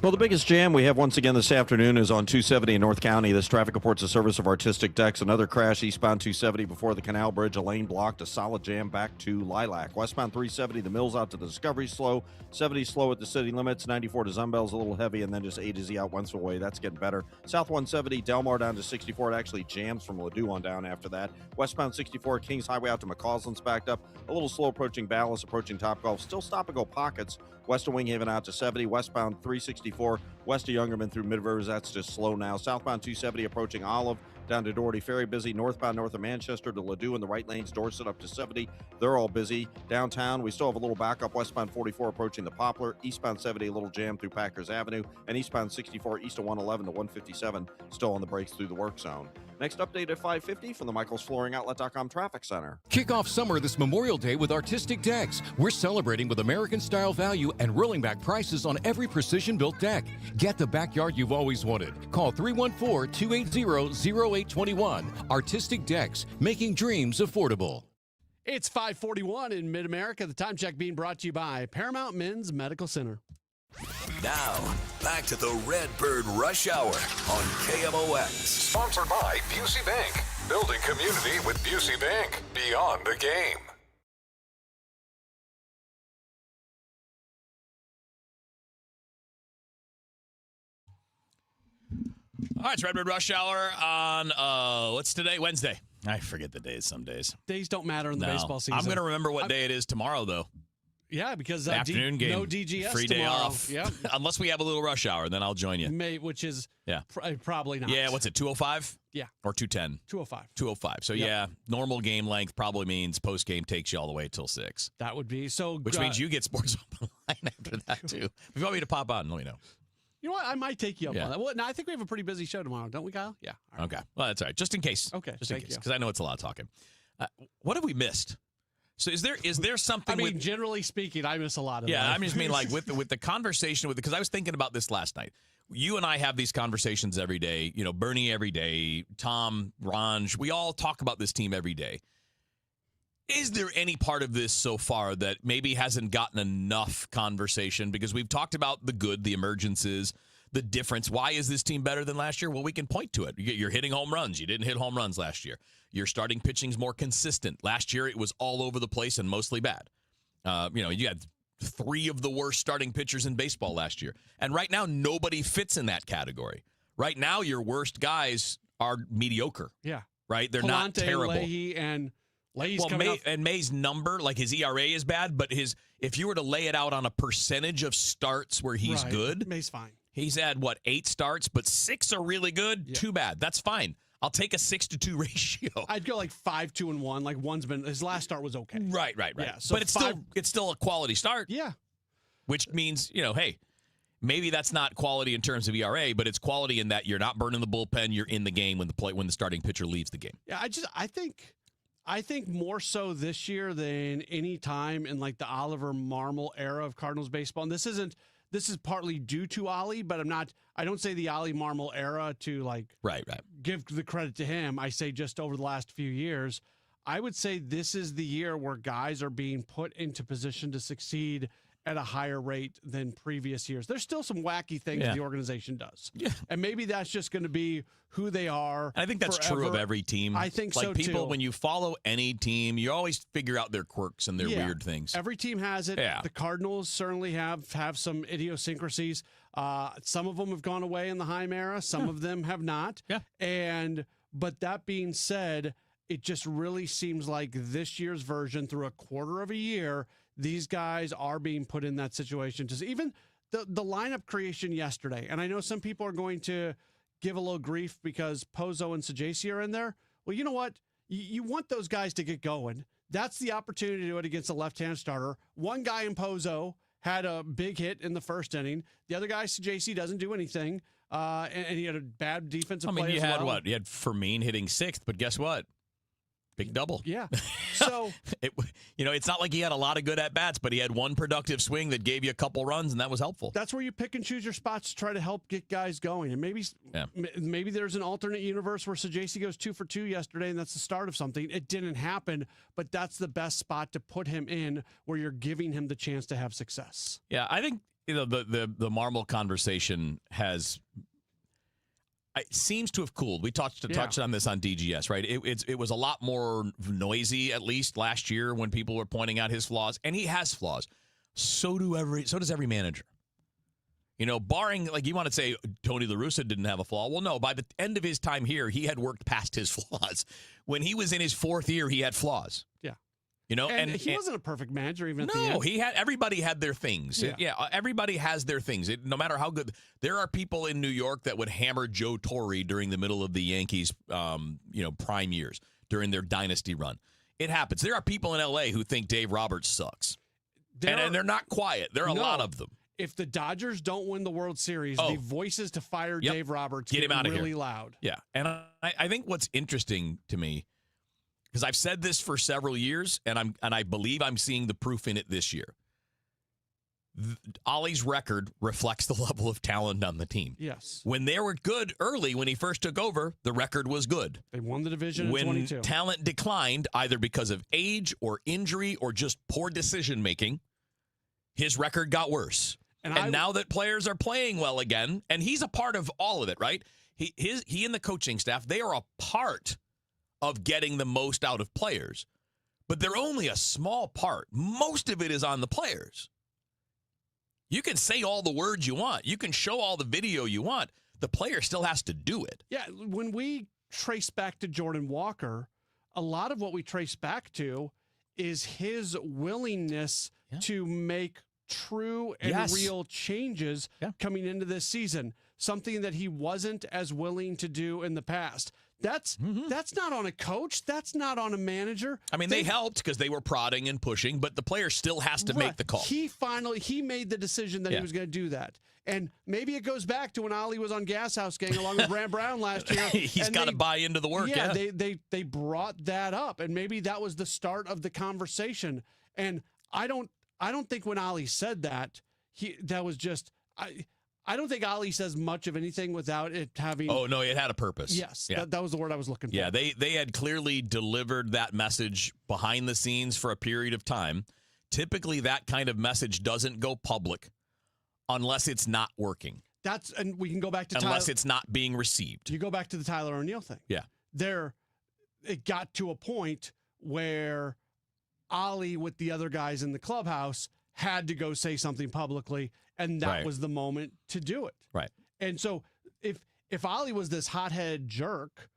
Well, the biggest jam we have once again this afternoon is on 270 in North County. This traffic reports a service of Artistic Decks. Another crash eastbound 270 before the Canal Bridge. A lane blocked, a solid jam back to Lilac. Westbound 370, the Mills out to the Discovery slow. 70 slow at the city limits. 94 to Zumbell's a little heavy, and then just A to Z out Wentzville way. That's getting better. South 170, Delmar down to 64. It actually jams from Ladue on down after that. Westbound 64, Kings Highway out to McCausland's backed up. A little slow approaching Ballas, approaching Topgolf. Still stop and go pockets. West of Winghaven out to 70. Westbound 364, west of Youngerman through Mid-Rivers. That's just slow now. Southbound 270 approaching Olive down to Doherty Ferry busy. Northbound north of Manchester to Ladue in the right lanes. Dorset up to 70. They're all busy. Downtown, we still have a little backup. Westbound 44 approaching the Poplar. Eastbound 70, a little jam through Packers Avenue. And eastbound 64 east of 111 to 157 still on the brakes through the work zone. Next update at 5:50 from the MichaelsFlooringOutlet.com Traffic Center. Kick off summer this Memorial Day with Artistic Decks. We're celebrating with American-style value and rolling back prices on every precision-built deck. Get the backyard you've always wanted. Call 314-280-0821. Artistic Decks, making dreams affordable. It's 5:41 in Mid-America. The time check being brought to you by Paramount Men's Medical Center. Now, back to the Redbird Rush Hour on KMOX. Sponsored by Busey Bank. Building community with Busey Bank. Beyond the game. All right, it's Redbird Rush Hour on, what's today? Wednesday. I forget the days some days. Days don't matter in the baseball season. I'm going to remember what day it is tomorrow, though. Yeah, because afternoon game, no DGS free tomorrow. Day off. Yeah, unless we have a little rush hour, then I'll join you. Which is probably not. Yeah, what's it? 2:05? Yeah, or 2:10? 2:05. 2:05. So yeah, normal game length probably means post game takes you all the way till 6. That would be so. Which means you get Sports Open Line after that too. If you want me to pop on, let me know. You know what? I might take you up on that. Well, no, I think we have a pretty busy show tomorrow, don't we, Kyle? Yeah. Right. Okay. Well, that's all right. Just in case. Okay. Just in case, because I know it's a lot of talking. What have we missed? So is there something? I mean, generally speaking, I miss a lot of that. Yeah, I just mean like with the conversation because I was thinking about this last night. You and I have these conversations every day. You know, Bernie every day, Tom, Ranj. We all talk about this team every day. Is there any part of this so far that maybe hasn't gotten enough conversation? Because we've talked about the good, the emergences, the difference. Why is this team better than last year? Well, we can point to it. You're hitting home runs. You didn't hit home runs last year. Your starting pitching's more consistent. Last year, it was all over the place and mostly bad. You had 3 of the worst starting pitchers in baseball last year. And right now, nobody fits in that category. Right now, your worst guys are mediocre. Yeah. Right? They're Palante, not terrible. Leahy, and Leahy's coming off. And May's number, like his ERA is bad, but if you were to lay it out on a percentage of starts where he's good. May's fine. He's had, 8 starts, but 6 are really good? Yeah. Too bad. That's fine. I'll take a 6-2 ratio. I'd go like 5-2-1. Like his last start was okay. Right. Yeah, so but it's still a quality start. Yeah. Which means, hey, maybe that's not quality in terms of ERA, but it's quality in that you're not burning the bullpen. You're in the game when the starting pitcher leaves the game. Yeah, I think more so this year than any time in like the Oliver Marmol era of Cardinals baseball. And this isn't this is partly due to Ollie, but I don't say the Ollie Marmol era to right. give the credit to him. I say just over the last few years, I would say this is the year where guys are being put into position to succeed at a higher rate than previous years. There's still some wacky things the organization does. Yeah. And maybe that's just going to be who they are. I think that's true of every team. I think like so, people, too. when you follow any team, you always figure out their quirks and their weird things. Every team has it. Yeah. The Cardinals certainly have some idiosyncrasies. Some of them have gone away in the Heim era. Some of them have not. Yeah. But that being said, it just really seems like this year's version, through a quarter of a year, these guys are being put in that situation. Just even the lineup creation yesterday, and I know some people are going to give a little grief because Pozo and Sajasi are in there. Well, you know what? You want those guys to get going. That's the opportunity to do it against a left-hand starter. One guy in Pozo had a big hit in the first inning. The other guy, Sajasi, doesn't do anything, and he had a bad defensive play you as had well. what? You had Fermin hitting sixth, but guess what? Big double. Yeah. So, it's not like he had a lot of good at-bats, but he had one productive swing that gave you a couple runs, and that was helpful. That's where you pick and choose your spots to try to help get guys going. And maybe there's an alternate universe where Sajasi goes 2 for 2 yesterday, and that's the start of something. It didn't happen, but that's the best spot to put him in where you're giving him the chance to have success. Yeah, I think the Marmol conversation has... It seems to have cooled. We touched on this on DGS, right? It was a lot more noisy, at least last year, when people were pointing out his flaws, and he has flaws. So does every manager. Barring, like, you want to say Tony La Russa didn't have a flaw. Well, no, by the end of his time here, he had worked past his flaws. When he was in his 4th year, he had flaws. Yeah. And he wasn't a perfect manager even at the end. No, everybody had their things. Yeah. Everybody has their things. No matter how good. There are people in New York that would hammer Joe Torre during the middle of the Yankees, prime years, during their dynasty run. It happens. There are people in L.A. who think Dave Roberts sucks. And they're not quiet. There are a lot of them. If the Dodgers don't win the World Series, the voices to fire Dave Roberts get him out of really here. loud. Yeah. And I think what's interesting to me, because I've said this for several years, and I believe I'm seeing the proof in it this year. Ollie's record reflects the level of talent on the team. Yes. When they were good early, when he first took over, the record was good. They won the division when in 22. Talent declined, either because of age or injury or just poor decision-making, his record got worse. And now that players are playing well again, and he's a part of all of it, right? He and the coaching staff, they are a part of getting the most out of players. But they're only a small part. Most of it is on the players. You can say all the words you want. You can show all the video you want. The player still has to do it. Yeah, when we trace back to Jordan Walker, a lot of what we trace back to is his willingness to make true and real changes coming into this season, something that he wasn't as willing to do in the past. That's not on a coach. That's not on a manager. I mean, they helped because they were prodding and pushing, but the player still has to make the call. He made the decision that he was going to do that. And maybe it goes back to when Ollie was on Gas House Gang along with Brand Brown last year. He's got to buy into the work. Yeah, they brought that up, and maybe that was the start of the conversation. And I don't think when Ollie said that, that was just I don't think Ollie says much of anything without it having... Oh, no, it had a purpose. Yes, yeah. that was the word I was looking for. Yeah, they had clearly delivered that message behind the scenes for a period of time. Typically, that kind of message doesn't go public unless it's not working. And we can go back to unless it's not being received. You go back to the Tyler O'Neill thing. Yeah. It got to a point where Ollie, with the other guys in the clubhouse, had to go say something publicly, and that was the moment to do it. Right. And so if Ollie was this hothead jerk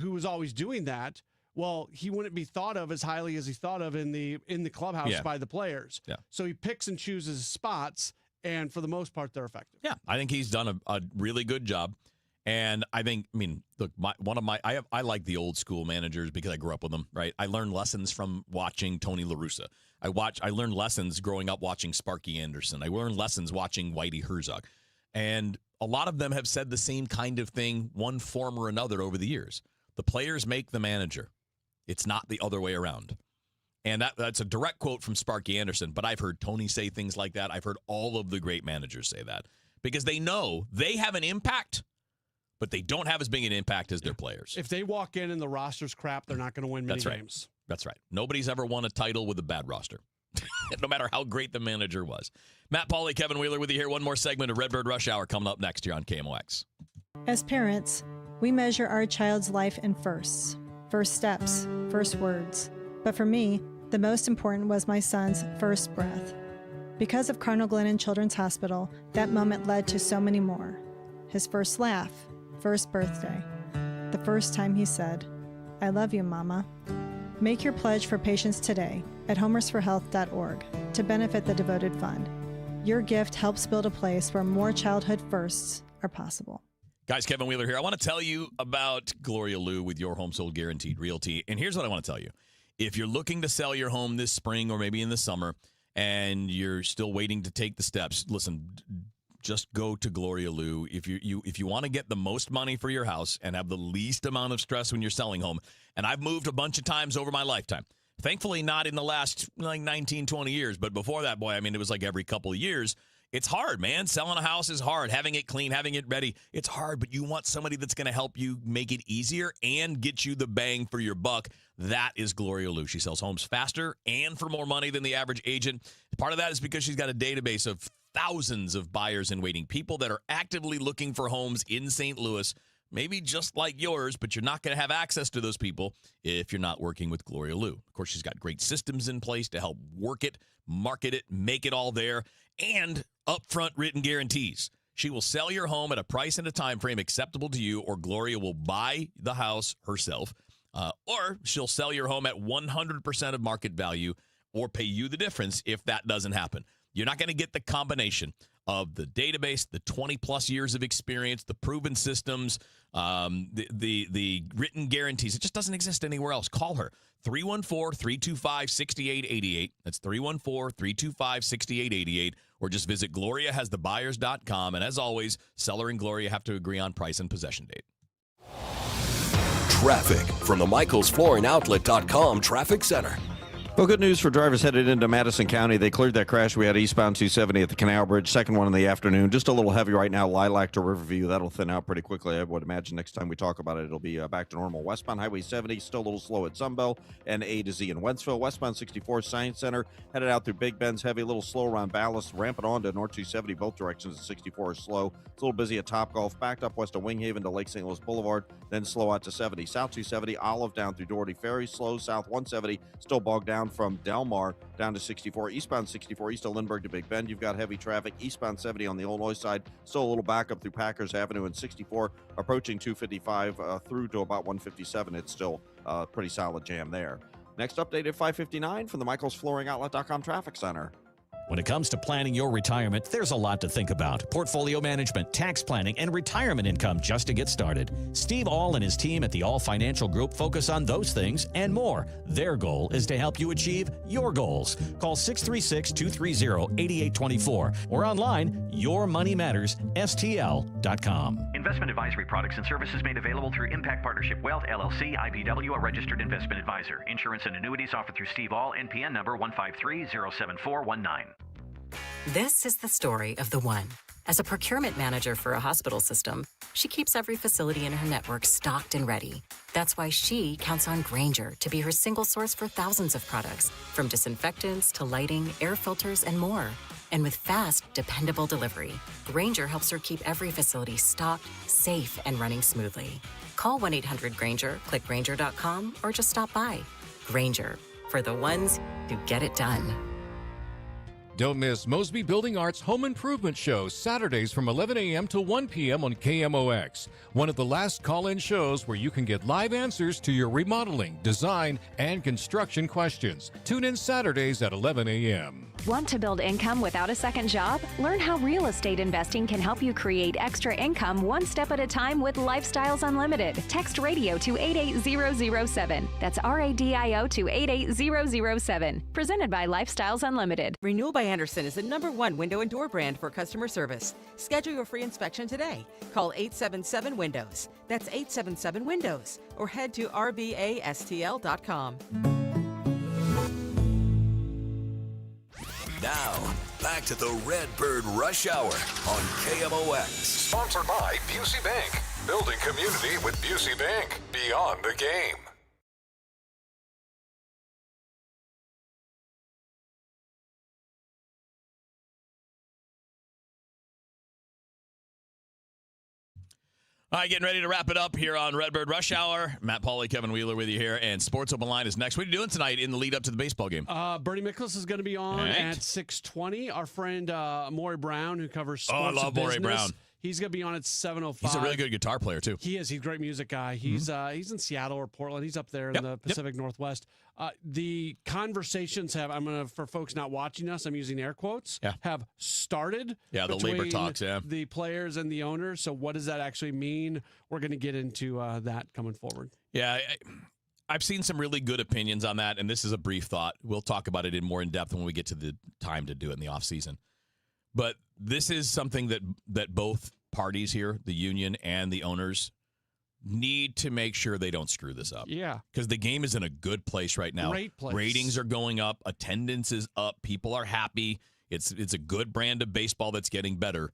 who was always doing that, well, he wouldn't be thought of as highly as he thought of in the clubhouse by the players. Yeah. So he picks and chooses spots, and for the most part, they're effective. Yeah, I think he's done a really good job. And I mean, look, I like the old school managers because I grew up with them, right? I learned lessons from watching Tony La Russa. I learned lessons growing up watching Sparky Anderson. I learned lessons watching Whitey Herzog. And a lot of them have said the same kind of thing, one form or another, over the years. The players make the manager. It's not the other way around. And that's a direct quote from Sparky Anderson, but I've heard Tony say things like that. I've heard all of the great managers say that because they know they have an impact, but they don't have as big an impact as their players. If they walk in and the roster's crap, they're not going to win many games. That's right. Nobody's ever won a title with a bad roster, no matter how great the manager was. Matt Pauley, Kevin Wheeler with you here. One more segment of Redbird Rush Hour coming up next here on KMOX. As parents, we measure our child's life in firsts, first steps, first words. But for me, the most important was my son's first breath. Because of Cardinal Glennon Children's Hospital, that moment led to so many more. His first laugh, first birthday, the first time he said, "I love you, Mama." Make your pledge for patients today at homersforhealth.org to benefit the devoted fund. Your gift helps build a place where more childhood firsts are possible. Guys, Kevin Wheeler here. I want to tell you about Gloria Lou with Your Home Sold Guaranteed Realty. And here's what I want to tell you. If you're looking to sell your home this spring or maybe in the summer and you're still waiting to take the steps, listen, just go to Gloria Lou. If you want to get the most money for your house and have the least amount of stress when you're selling home, and I've moved a bunch of times over my lifetime. Thankfully, not in the last 19, 20 years, but before that, boy, I mean, it was like every couple of years. It's hard, man. Selling a house is hard. Having it clean, having it ready, it's hard, but you want somebody that's going to help you make it easier and get you the bang for your buck. That is Gloria Lou. She sells homes faster and for more money than the average agent. Part of that is because she's got a database of thousands of buyers in waiting, people that are actively looking for homes in St. Louis, maybe just like yours, but you're not going to have access to those people if you're not working with Gloria Lou. Of course, she's got great systems in place to help work it, market it, make it all there, and upfront written guarantees. She will sell your home at a price and a time frame acceptable to you, or Gloria will buy the house herself, or she'll sell your home at 100% of market value or pay you the difference if that doesn't happen. You're not going to get the combination of the database, the 20-plus years of experience, the proven systems, the written guarantees. It just doesn't exist anywhere else. Call her, 314-325-6888. That's 314-325-6888. Or just visit GloriaHasTheBuyers.com. And as always, seller and Gloria have to agree on price and possession date. Traffic from the MichaelsFlooringOutlet.com Traffic Center. Well, good news for drivers headed into Madison County. They cleared that crash we had eastbound 270 at the Canal Bridge, second one in the afternoon. Just a little heavy right now, Lilac to Riverview. That'll thin out pretty quickly. I would imagine next time we talk about it, it'll be back to normal. Westbound Highway 70, still a little slow at Sunbelt and A to Z in Wentzville. Westbound 64 Science Center, headed out through Big Bend's heavy, a little slow around Ballast, ramping on to North 270. Both directions at 64 is slow. It's a little busy at Topgolf, backed up west of Winghaven to Lake St. Louis Boulevard, then slow out to 70. South 270, Olive down through Doherty Ferry, slow. South 170, still bogged down from Delmar down to 64. Eastbound 64, east of Lindbergh to Big Bend. You've got heavy traffic. Eastbound 70 on the Illinois side, still a little backup through Packers Avenue, and 64 approaching 255 through to about 157. It's still a pretty solid jam there. Next update at 5:59 from the MichaelsFlooringOutlet.com Traffic Center. When it comes to planning your retirement, there's a lot to think about. Portfolio management, tax planning, and retirement income just to get started. Steve All and his team at the All Financial Group focus on those things and more. Their goal is to help you achieve your goals. Call 636-230-8824 or online, yourmoneymattersstl.com. Investment advisory products and services made available through Impact Partnership Wealth, LLC, IBW, a registered investment advisor. Insurance and annuities offered through Steve All, NPN number 153-07419. This is the story of the one. As a procurement manager for a hospital system, she keeps every facility in her network stocked and ready. That's why she counts on Grainger to be her single source for thousands of products, from disinfectants to lighting, air filters, and more. And with fast, dependable delivery, Grainger helps her keep every facility stocked, safe, and running smoothly. Call 1-800-GRAINGER, click Grainger.com, or just stop by. Grainger, for the ones who get it done. Don't miss Mosby Building Arts Home Improvement Show, Saturdays from 11 a.m. to 1 p.m. on KMOX. One of the last call-in shows where you can get live answers to your remodeling, design, and construction questions. Tune in Saturdays at 11 a.m. Want to build income without a second job? Learn how real estate investing can help you create extra income one step at a time with Lifestyles Unlimited. Text radio to 88007. That's RADIO to 88007. Presented by Lifestyles Unlimited. Renewal by Andersen is the #1 window and door brand for customer service. Schedule your free inspection today. Call 877-WINDOWS. That's 877-WINDOWS. Or head to rbastl.com. back to the Redbird Rush Hour on KMOX. Sponsored by Busey Bank. Building community with Busey Bank. Beyond the game. All right, getting ready to wrap it up here on Redbird Rush Hour. Matt Pauley, Kevin Wheeler with you here, and Sports Open Line is next. What are you doing tonight in the lead up to the baseball game? Bernie Miklasz is going to be on at 6:20. Our friend Maury Brown, who covers sports I love and Maury business, Brown. he's going to be on at 7:05. He's a really good guitar player, too. He is. He's a great music guy. He's in Seattle or Portland. He's up there in the Pacific Northwest. The conversations for folks not watching us, I'm using air quotes, have started. Yeah, the labor between talks, the players and the owners. So what does that actually mean? We're going to get into that coming forward. Yeah, I've seen some really good opinions on that, and this is a brief thought. We'll talk about it in more in depth when we get to the time to do it in the offseason. But this is something that both parties here, the union and the owners, need to make sure they don't screw this up. Yeah. Because the game is in a good place right now. Great place. Ratings are going up. Attendance is up. People are happy. It's a good brand of baseball that's getting better.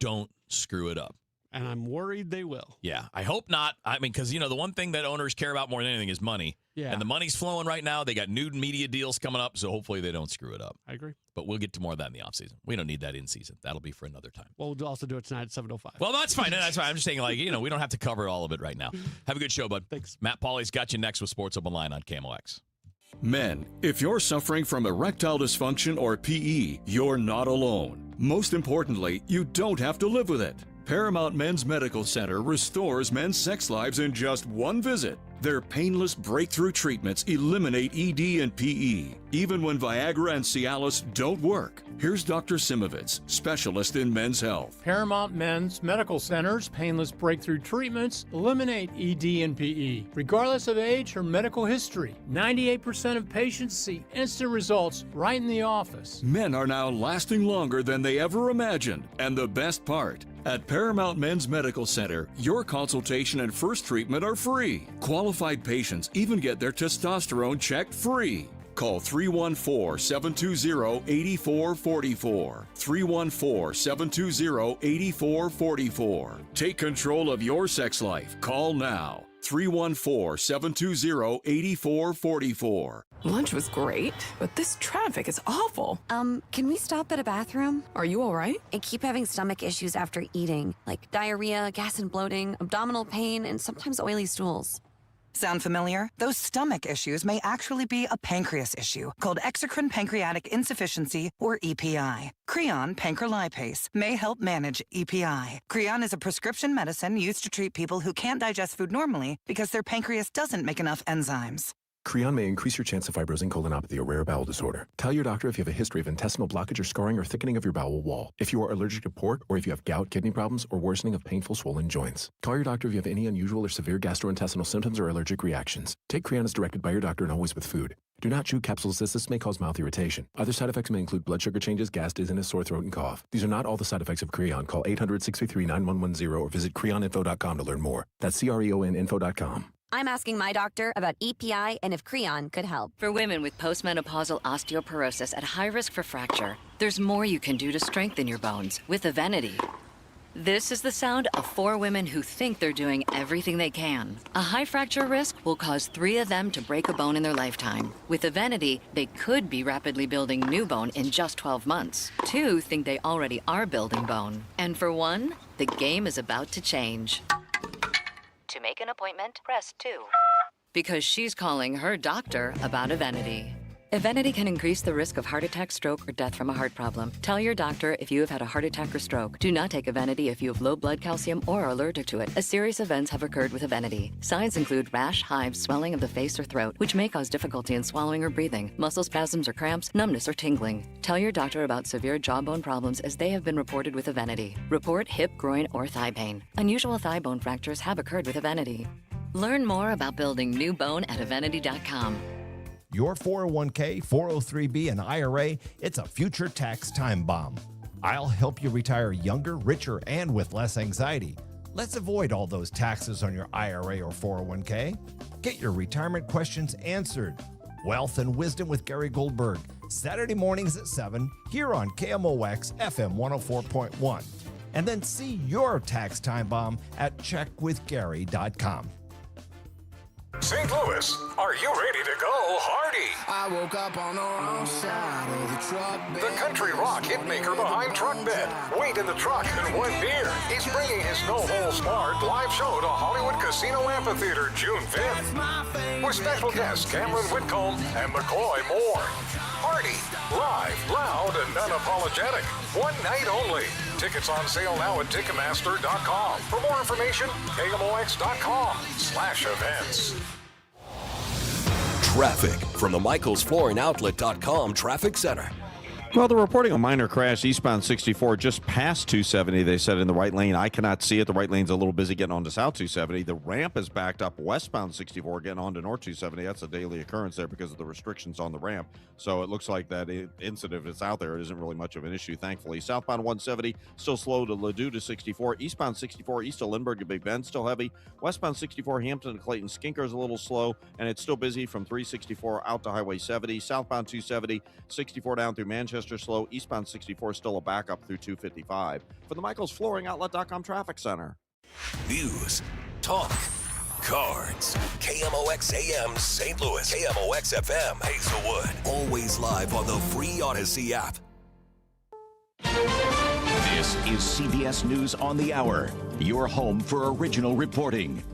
Don't screw it up. And I'm worried they will. Yeah, I hope not. I mean, because, the one thing that owners care about more than anything is money. Yeah. And the money's flowing right now. They got new media deals coming up, so hopefully they don't screw it up. I agree. But we'll get to more of that in the offseason. We don't need that in season. That'll be for another time. Well, we'll also do it tonight at 7:05. Well, that's fine. That's fine. I'm just saying, we don't have to cover all of it right now. Have a good show, bud. Thanks. Matt Pauley's got you next with Sports Open Line on KMOX. Men, if you're suffering from erectile dysfunction or PE, you're not alone. Most importantly, you don't have to live with it. Paramount Men's Medical Center restores men's sex lives in just one visit. Their painless breakthrough treatments eliminate ED and PE, even when Viagra and Cialis don't work. Here's Dr. Simovitz, specialist in men's health. Paramount Men's Medical Center's painless breakthrough treatments eliminate ED and PE, regardless of age or medical history. 98% of patients see instant results right in the office. Men are now lasting longer than they ever imagined. And the best part, at Paramount Men's Medical Center, your consultation and first treatment are free. Qualified patients even get their testosterone checked free. Call 314-720-8444. 314-720-8444. Take control of your sex life. Call now. 314-720-8444. Lunch was great, but this traffic is awful. Can we stop at a bathroom? Are you all right? I keep having stomach issues after eating, like diarrhea, gas and bloating, abdominal pain, and sometimes oily stools. Sound familiar? Those stomach issues may actually be a pancreas issue called exocrine pancreatic insufficiency, or EPI. Creon pancrelipase may help manage EPI. Creon is a prescription medicine used to treat people who can't digest food normally because their pancreas doesn't make enough enzymes. Creon may increase your chance of fibrosing colonopathy, a rare bowel disorder. Tell your doctor if you have a history of intestinal blockage or scarring or thickening of your bowel wall, if you are allergic to pork, or if you have gout, kidney problems, or worsening of painful swollen joints. Call your doctor if you have any unusual or severe gastrointestinal symptoms or allergic reactions. Take Creon as directed by your doctor and always with food. Do not chew capsules as this may cause mouth irritation. Other side effects may include blood sugar changes, gas, dizziness, sore throat, and cough. These are not all the side effects of Creon. Call 800-633-9110 or visit creoninfo.com to learn more. That's creoninfo.com. I'm asking my doctor about EPI and if Creon could help. For women with postmenopausal osteoporosis at high risk for fracture, there's more you can do to strengthen your bones with Evenity. This is the sound of 4 women who think they're doing everything they can. A high fracture risk will cause 3 of them to break a bone in their lifetime. With Evenity, they could be rapidly building new bone in just 12 months. 2 think they already are building bone. And for 1, the game is about to change. To make an appointment, press 2. Because she's calling her doctor about Evenity. Evenity can increase the risk of heart attack, stroke, or death from a heart problem. Tell your doctor if you have had a heart attack or stroke. Do not take Evenity if you have low blood calcium or are allergic to it. A serious events have occurred with Evenity. Signs include rash, hives, swelling of the face or throat, which may cause difficulty in swallowing or breathing, muscle spasms or cramps, numbness or tingling. Tell your doctor about severe jawbone problems as they have been reported with Evenity. Report hip, groin, or thigh pain. Unusual thigh bone fractures have occurred with Evenity. Learn more about building new bone at Evenity.com. Your 401k, 403b, and IRA, it's a future tax time bomb. I'll help you retire younger, richer, and with less anxiety. Let's avoid all those taxes on your IRA or 401k. Get your retirement questions answered. Wealth and Wisdom with Gary Goldberg, Saturday mornings at 7 here on KMOX FM 104.1. And then see your tax time bomb at checkwithgary.com. St. Louis, are you ready to go Hardy? I woke up on the wrong side of the truck bed. The country rock hitmaker behind Truck Bed. Wait in the truck and one beer. He's bringing his No Holds Barred live show to Hollywood Casino Amphitheater June 5th. With special guests Cameron Whitcomb and McCoy Moore. Hardy, live, loud, and unapologetic. One night only. Tickets on sale now at Ticketmaster.com. For more information, KMOX.com/events. Traffic from the MichaelsFlooringOutlet.com Traffic Center. Well, they're reporting a minor crash eastbound 64 just past 270. They said in the right lane. I cannot see it. The right lane's a little busy getting onto South 270. The ramp is backed up westbound 64 getting onto North 270. That's a daily occurrence there because of the restrictions on the ramp. So it looks like that incident, if it's out there, it isn't really much of an issue, thankfully. Southbound 170 still slow to Ladue to 64. Eastbound 64 east of Lindbergh to Big Bend still heavy. Westbound 64 Hampton to Clayton Skinker is a little slow, and it's still busy from 364 out to Highway 70. Southbound 270, 64 down through Manchester slow. Eastbound 64 still a backup through 255. For the MichaelsFlooringOutlet.com Traffic Center. News, talk, cards. KMOX AM St. Louis. KMOX FM Hazelwood. Always live on the free Odyssey app. This is CBS News on the Hour, your home for original reporting.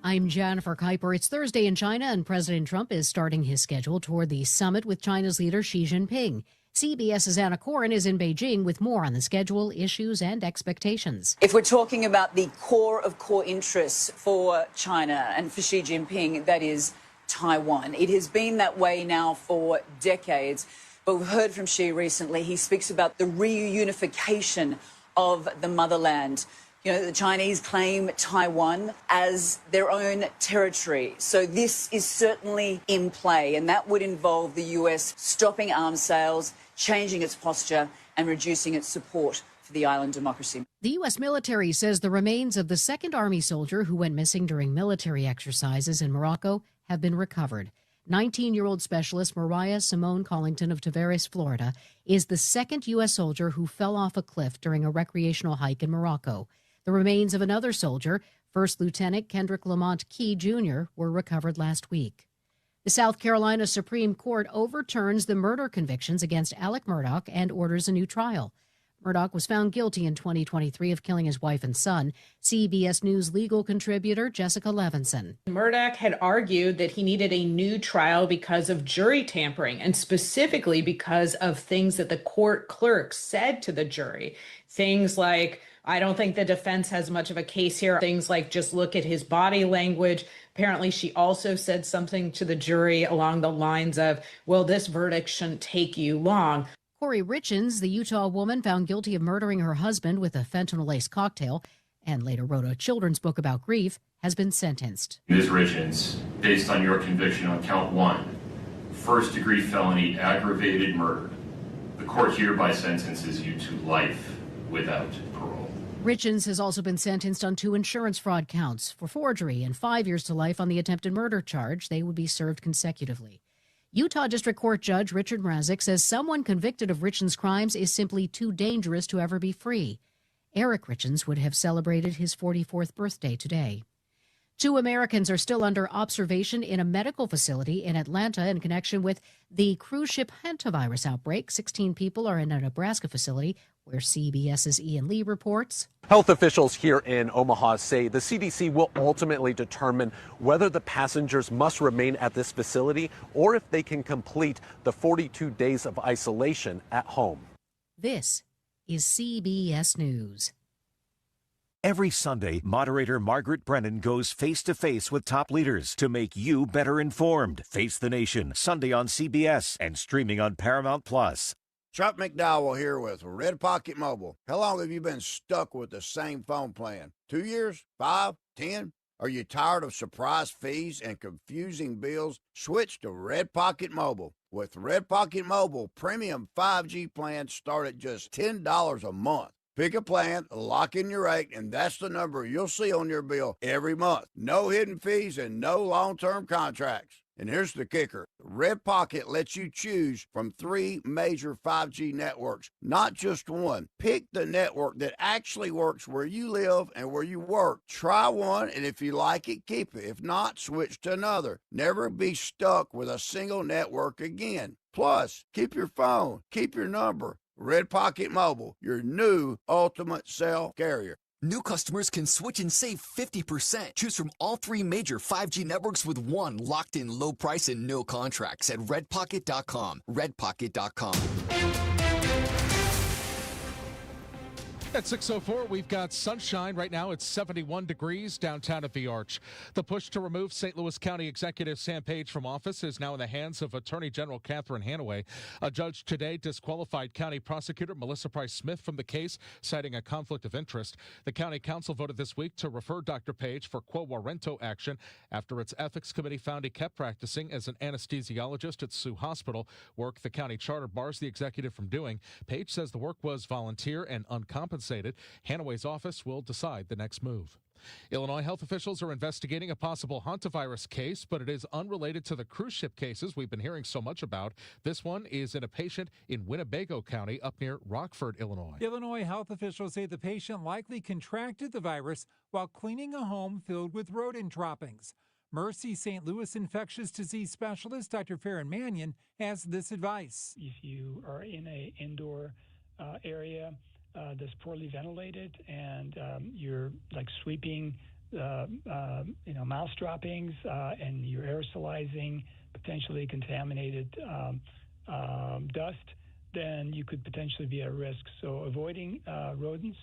I'm Jennifer Kuiper. It's Thursday in China, and President Trump is starting his schedule toward the summit with China's leader Xi Jinping. CBS's Anna Corin is in Beijing with more on the schedule, issues, and expectations. If we're talking about the core of core interests for China and for Xi Jinping, that is Taiwan. It has been that way now for decades. But we've heard from Xi recently. He speaks about the reunification of the motherland. You know, the Chinese claim Taiwan as their own territory. So this is certainly in play, and that would involve the U.S. stopping arms sales, changing its posture, and reducing its support for the island democracy. The U.S. military says the remains of the second Army soldier who went missing during military exercises in Morocco have been recovered. 19-year-old specialist Mariah Simone Collington of Tavares, Florida, is the second U.S. soldier who fell off a cliff during a recreational hike in Morocco. The remains of another soldier, First Lieutenant Kendrick Lamont Key Jr., were recovered last week. The South Carolina Supreme Court overturns the murder convictions against Alec Murdaugh and orders a new trial. Murdaugh was found guilty in 2023 of killing his wife and son. CBS News legal contributor Jessica Levinson. Murdaugh had argued that he needed a new trial because of jury tampering, and specifically because of things that the court clerk said to the jury. Things like, I don't think the defense has much of a case here. Things like, just look at his body language. Apparently, she also said something to the jury along the lines of, well, this verdict shouldn't take you long. Corey Richins, the Utah woman found guilty of murdering her husband with a fentanyl-laced cocktail and later wrote a children's book about grief, has been sentenced. Ms. Richins, based on your conviction on count 1, first-degree felony aggravated murder, the court hereby sentences you to life without parole. Richins has also been sentenced on 2 insurance fraud counts for forgery and 5 years to life on the attempted murder charge. They would be served consecutively. Utah District Court Judge Richard Mrazek says someone convicted of Richins' crimes is simply too dangerous to ever be free. Eric Richins would have celebrated his 44th birthday today. 2 Americans are still under observation in a medical facility in Atlanta in connection with the cruise ship hantavirus outbreak. 16 people are in a Nebraska facility where CBS's Ian Lee reports. Health officials here in Omaha say the CDC will ultimately determine whether the passengers must remain at this facility or if they can complete the 42 days of isolation at home. This is CBS News. Every Sunday, moderator Margaret Brennan goes face-to-face with top leaders to make you better informed. Face the Nation, Sunday on CBS and streaming on Paramount+. Chuck McDowell here with Red Pocket Mobile. How long have you been stuck with the same phone plan? 2 years? 5? 10? Are you tired of surprise fees and confusing bills? Switch to Red Pocket Mobile. With Red Pocket Mobile, premium 5G plans start at just $10 a month. Pick a plan, lock in your rate, and that's the number you'll see on your bill every month. No hidden fees and no long-term contracts. And here's the kicker. Red Pocket lets you choose from 3 major 5G networks, not just one. Pick the network that actually works where you live and where you work. Try one, and if you like it, keep it. If not, switch to another. Never be stuck with a single network again. Plus, keep your phone, keep your number. Red Pocket Mobile, your new ultimate cell carrier. New customers can switch and save 50%. Choose from all 3 major 5G networks with one locked-in low price and no contracts at redpocket.com. Redpocket.com. At 6:04, we've got sunshine. Right now, it's 71 degrees downtown at the Arch. The push to remove St. Louis County Executive Sam Page from office is now in the hands of Attorney General Catherine Hanaway. A judge today disqualified County Prosecutor Melissa Price Smith from the case, citing a conflict of interest. The County Council voted this week to refer Dr. Page for quo warranto action after its ethics committee found he kept practicing as an anesthesiologist at Sioux Hospital, work the county charter bars the executive from doing. Page says the work was volunteer and uncompensated. Hanaway's office will decide the next move. Illinois health officials are investigating a possible hantavirus case, but it is unrelated to the cruise ship cases we've been hearing so much about. This one is in a patient in Winnebago County up near Rockford, Illinois. Illinois health officials say the patient likely contracted the virus while cleaning a home filled with rodent droppings. Mercy St. Louis infectious disease specialist Dr. Farron Mannion has this advice. If you are in an indoor area that's poorly ventilated and you're like sweeping mouse droppings and you're aerosolizing potentially contaminated dust, then you could potentially be at risk. So avoiding rodents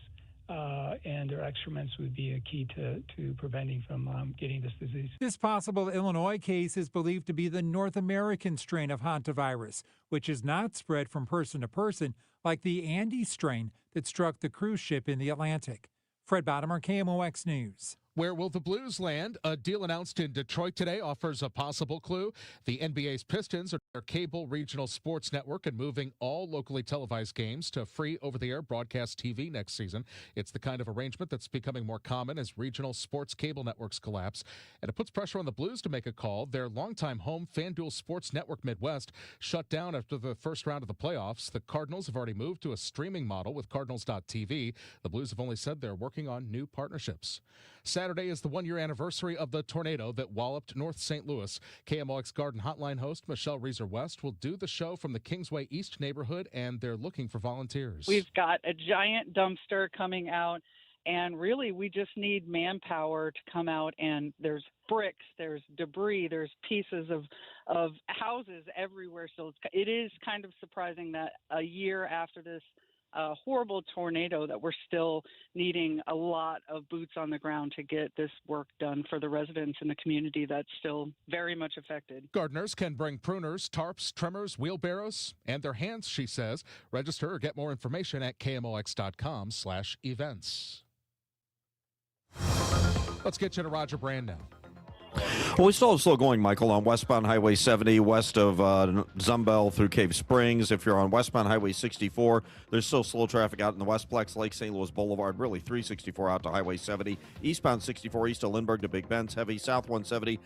and their excrements would be a key to preventing from getting this disease. This possible Illinois case is believed to be the North American strain of hantavirus, which is not spread from person to person like the Andes strain that struck the cruise ship in the Atlantic. Fred Bottomer, KMOX News. Where will the Blues land? A deal announced in Detroit today offers a possible clue. The NBA's Pistons are their cable regional sports network and moving all locally televised games to free over-the-air broadcast TV next season. It's the kind of arrangement that's becoming more common as regional sports cable networks collapse. And it puts pressure on the Blues to make a call. Their longtime home, FanDuel Sports Network Midwest, shut down after the first round of the playoffs. The Cardinals have already moved to a streaming model with Cardinals.tv. The Blues have only said they're working on new partnerships. Saturday is the one-year anniversary of the tornado that walloped North St. Louis. KMOX Garden Hotline host Michelle Reeser-West will do the show from the Kingsway East neighborhood, and they're looking for volunteers. We've got a giant dumpster coming out, and really we just need manpower to come out, and there's bricks, there's debris, there's pieces of houses everywhere. So it is kind of surprising that a year after this horrible tornado that we're still needing a lot of boots on the ground to get this work done for the residents in the community that's still very much affected. Gardeners can bring pruners, tarps, trimmers, wheelbarrows, and their hands, she says. Register or get more information at KMOX.com/events. Let's get you to Roger Brand now. Well, we still have slow going, Michael, on westbound Highway 70 west of Zumbel through Cave Springs. If you're on westbound Highway 64, there's still slow traffic out in the Westplex, Lake St. Louis Boulevard, really 364 out to Highway 70. Eastbound 64 east of Lindbergh to Big Bend's heavy. South 170,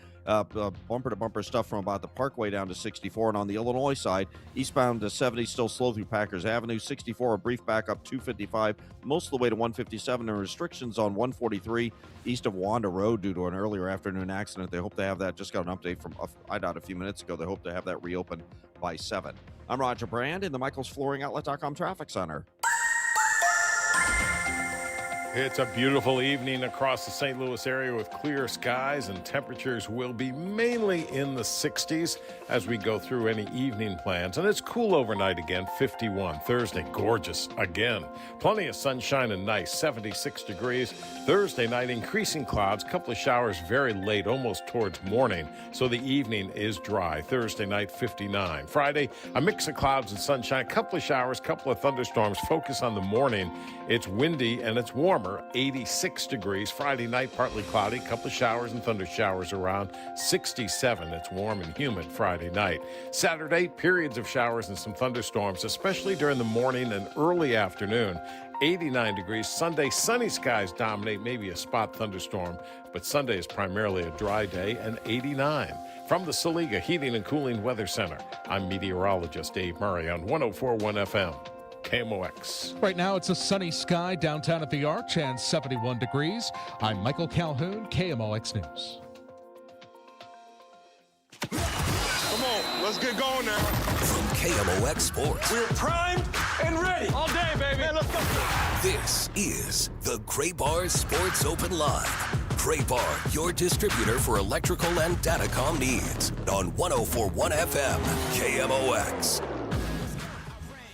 bumper-to-bumper stuff from about the Parkway down to 64. And on the Illinois side, eastbound to 70 still slow through Packers Avenue. 64, a brief backup, 255, most of the way to 157. And restrictions on 143 east of Wanda Road due to an earlier afternoon accident. They hope to have that. Just got an update from IDOT a few minutes ago. They hope to have that reopened by 7. I'm Roger Brand in the MichaelsFlooringOutlet.com Traffic Center. It's a beautiful evening across the St. Louis area with clear skies, and temperatures will be mainly in the 60s as we go through any evening plans. And it's cool overnight again, 51. Thursday, gorgeous again. Plenty of sunshine and nice, 76 degrees. Thursday night, increasing clouds, couple of showers very late, almost towards morning. So the evening is dry. Thursday night, 59. Friday, a mix of clouds and sunshine, couple of showers, couple of thunderstorms. Focus on the morning. It's windy and it's warmer, 86 degrees. Friday night, partly cloudy, couple of showers and thunder showers around, 67. It's warm and humid Friday night. Saturday, periods of showers and some thunderstorms, especially during the morning and early afternoon. 89 degrees. Sunday, sunny skies dominate, maybe a spot thunderstorm, but Sunday is primarily a dry day and 89. From the Saliga Heating and Cooling Weather Center, I'm meteorologist Dave Murray on 104.1 FM. KMOX. Right now, it's a sunny sky downtown at the Arch and 71 degrees. I'm Michael Calhoun, KMOX News. Come on, let's get going now. From KMOX Sports. We're primed and ready. All day, baby. Man, let's go. This is the Gray Bar Sports Open Line. Gray Bar, your distributor for electrical and datacom needs. On 104.1 FM, KMOX.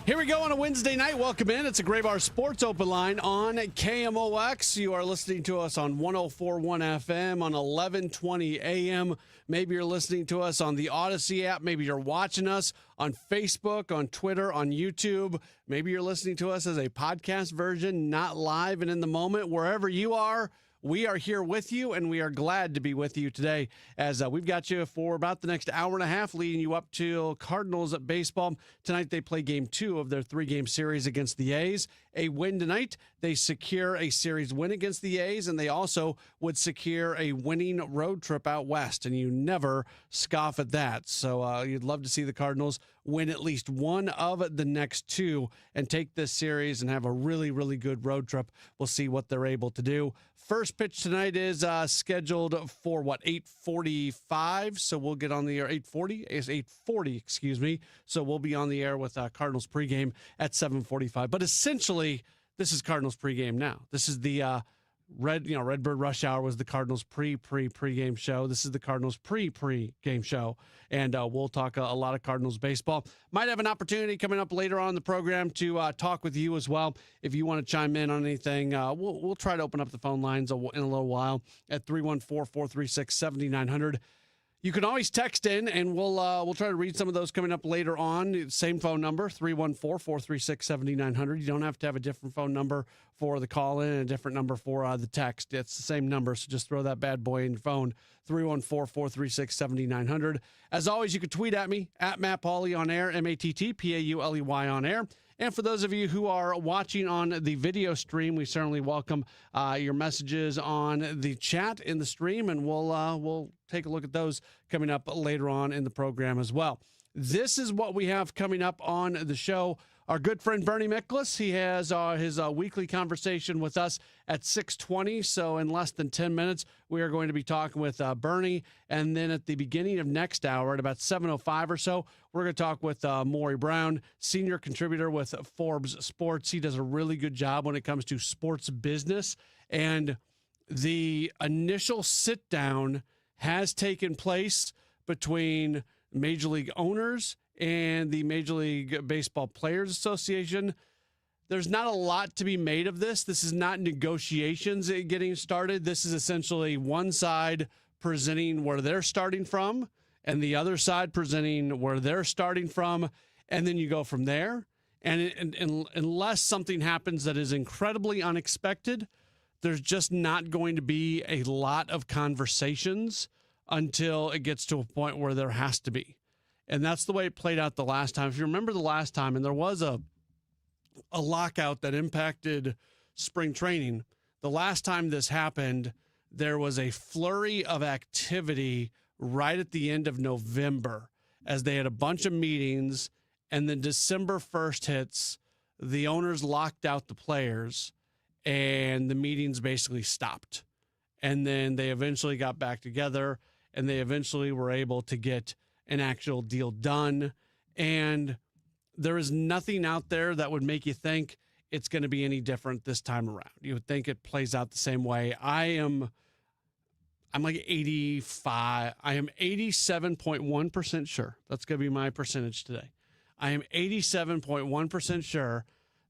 Here we go on a Wednesday night. Welcome in. It's a Gray Bar Sports Open Line on KMOX. You are listening to us on 104.1 FM on 11:20 a.m. Maybe you're listening to us on the Odyssey app. Maybe you're watching us on Facebook, on Twitter, on YouTube. Maybe you're listening to us as a podcast version, not live and in the moment. Wherever you are, we are here with you, and we are glad to be with you today as we've got you for about the next hour and a half, leading you up to Cardinals at baseball. Tonight, they play game 2 of their 3-game series against the A's. A win tonight, they secure a series win against the A's, and they also would secure a winning road trip out west, and you never scoff at that. So you'd love to see the Cardinals win at least one of the next 2 and take this series and have a really, really good road trip. We'll see what they're able to do. First pitch tonight is scheduled for 8:45. So we'll get on the air 8:40, excuse me. So we'll be on the air with Cardinals pregame at 7:45. But essentially, this is Cardinals pregame now. This is the Redbird Rush Hour was the Cardinals pregame show. This is the Cardinals pregame show, and we'll talk a lot of Cardinals baseball. Might have an opportunity coming up later on in the program to talk with you as well. If you want to chime in on anything, we'll try to open up the phone lines in a little while at 314-436-7900. You can always text in, and we'll try to read some of those coming up later on. Same phone number, 314-436-7900. You don't have to have a different phone number for the call-in and a different number for the text. It's the same number, so just throw that bad boy in your phone, 314-436-7900. As always, you can tweet at me, at Matt Pauley on air, MattPauley on air. And for those of you who are watching on the video stream, we certainly welcome your messages on the chat in the stream, and we'll take a look at those coming up later on in the program as well. This is what we have coming up on the show. Our good friend Bernie Miklas, he has his weekly conversation with us at 6:20. So in less than 10 minutes, we are going to be talking with Bernie. And then at the beginning of next hour, at about 7:05 or so, we're going to talk with Maury Brown, senior contributor with Forbes Sports. He does a really good job when it comes to sports business. And the initial sit down has taken place between Major League owners and the Major League Baseball Players Association. There's not a lot to be made of this. This is not negotiations getting started. This is essentially one side presenting where they're starting from and the other side presenting where they're starting from, and then you go from there. And unless something happens that is incredibly unexpected, there's just not going to be a lot of conversations until it gets to a point where there has to be. And that's the way it played out the last time. If you remember the last time, and there was a lockout that impacted spring training, the last time this happened, there was a flurry of activity right at the end of November as they had a bunch of meetings, and then December 1st hits, the owners locked out the players, and the meetings basically stopped. And then they eventually got back together, and they eventually were able to get an actual deal done. And there is nothing out there that would make you think it's going to be any different this time around. You would think it plays out the same way. I'm like 85. I am 87.1% sure. That's going to be my percentage today. I am 87.1% sure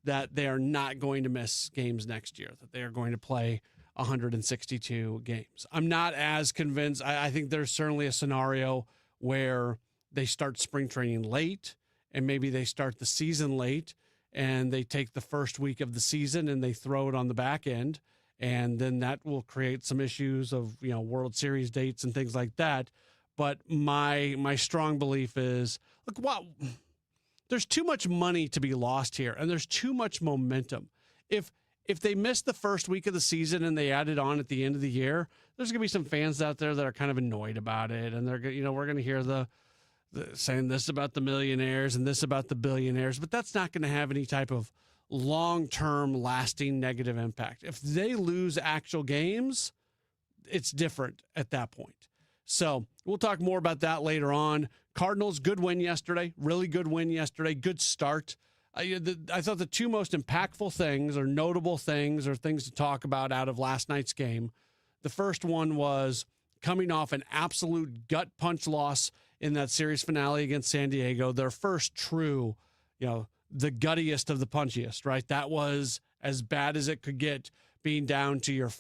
that they are not going to miss games next year, that they are going to play 162 games. I'm not as convinced. I think there's certainly a scenario where they start spring training late, and maybe they start the season late, and they take the first week of the season and they throw it on the back end, and then that will create some issues of World Series dates and things like that. But my strong belief is, look, there's too much money to be lost here, and there's too much momentum. if they missed the first week of the season and they added on at the end of the year, there's going to be some fans out there that are kind of annoyed about it. And they're, we're going to hear the saying this about the millionaires and this about the billionaires, but that's not going to have any type of long-term lasting negative impact. If they lose actual games, it's different at that point. So we'll talk more about that later on. Cardinals, good win yesterday, really good win yesterday, good start. I thought the two most impactful things or notable things or things to talk about out of last night's game. The first one was coming off an absolute gut punch loss in that series finale against San Diego. Their first true, the guttiest of the punchiest, right? That was as bad as it could get, being down to your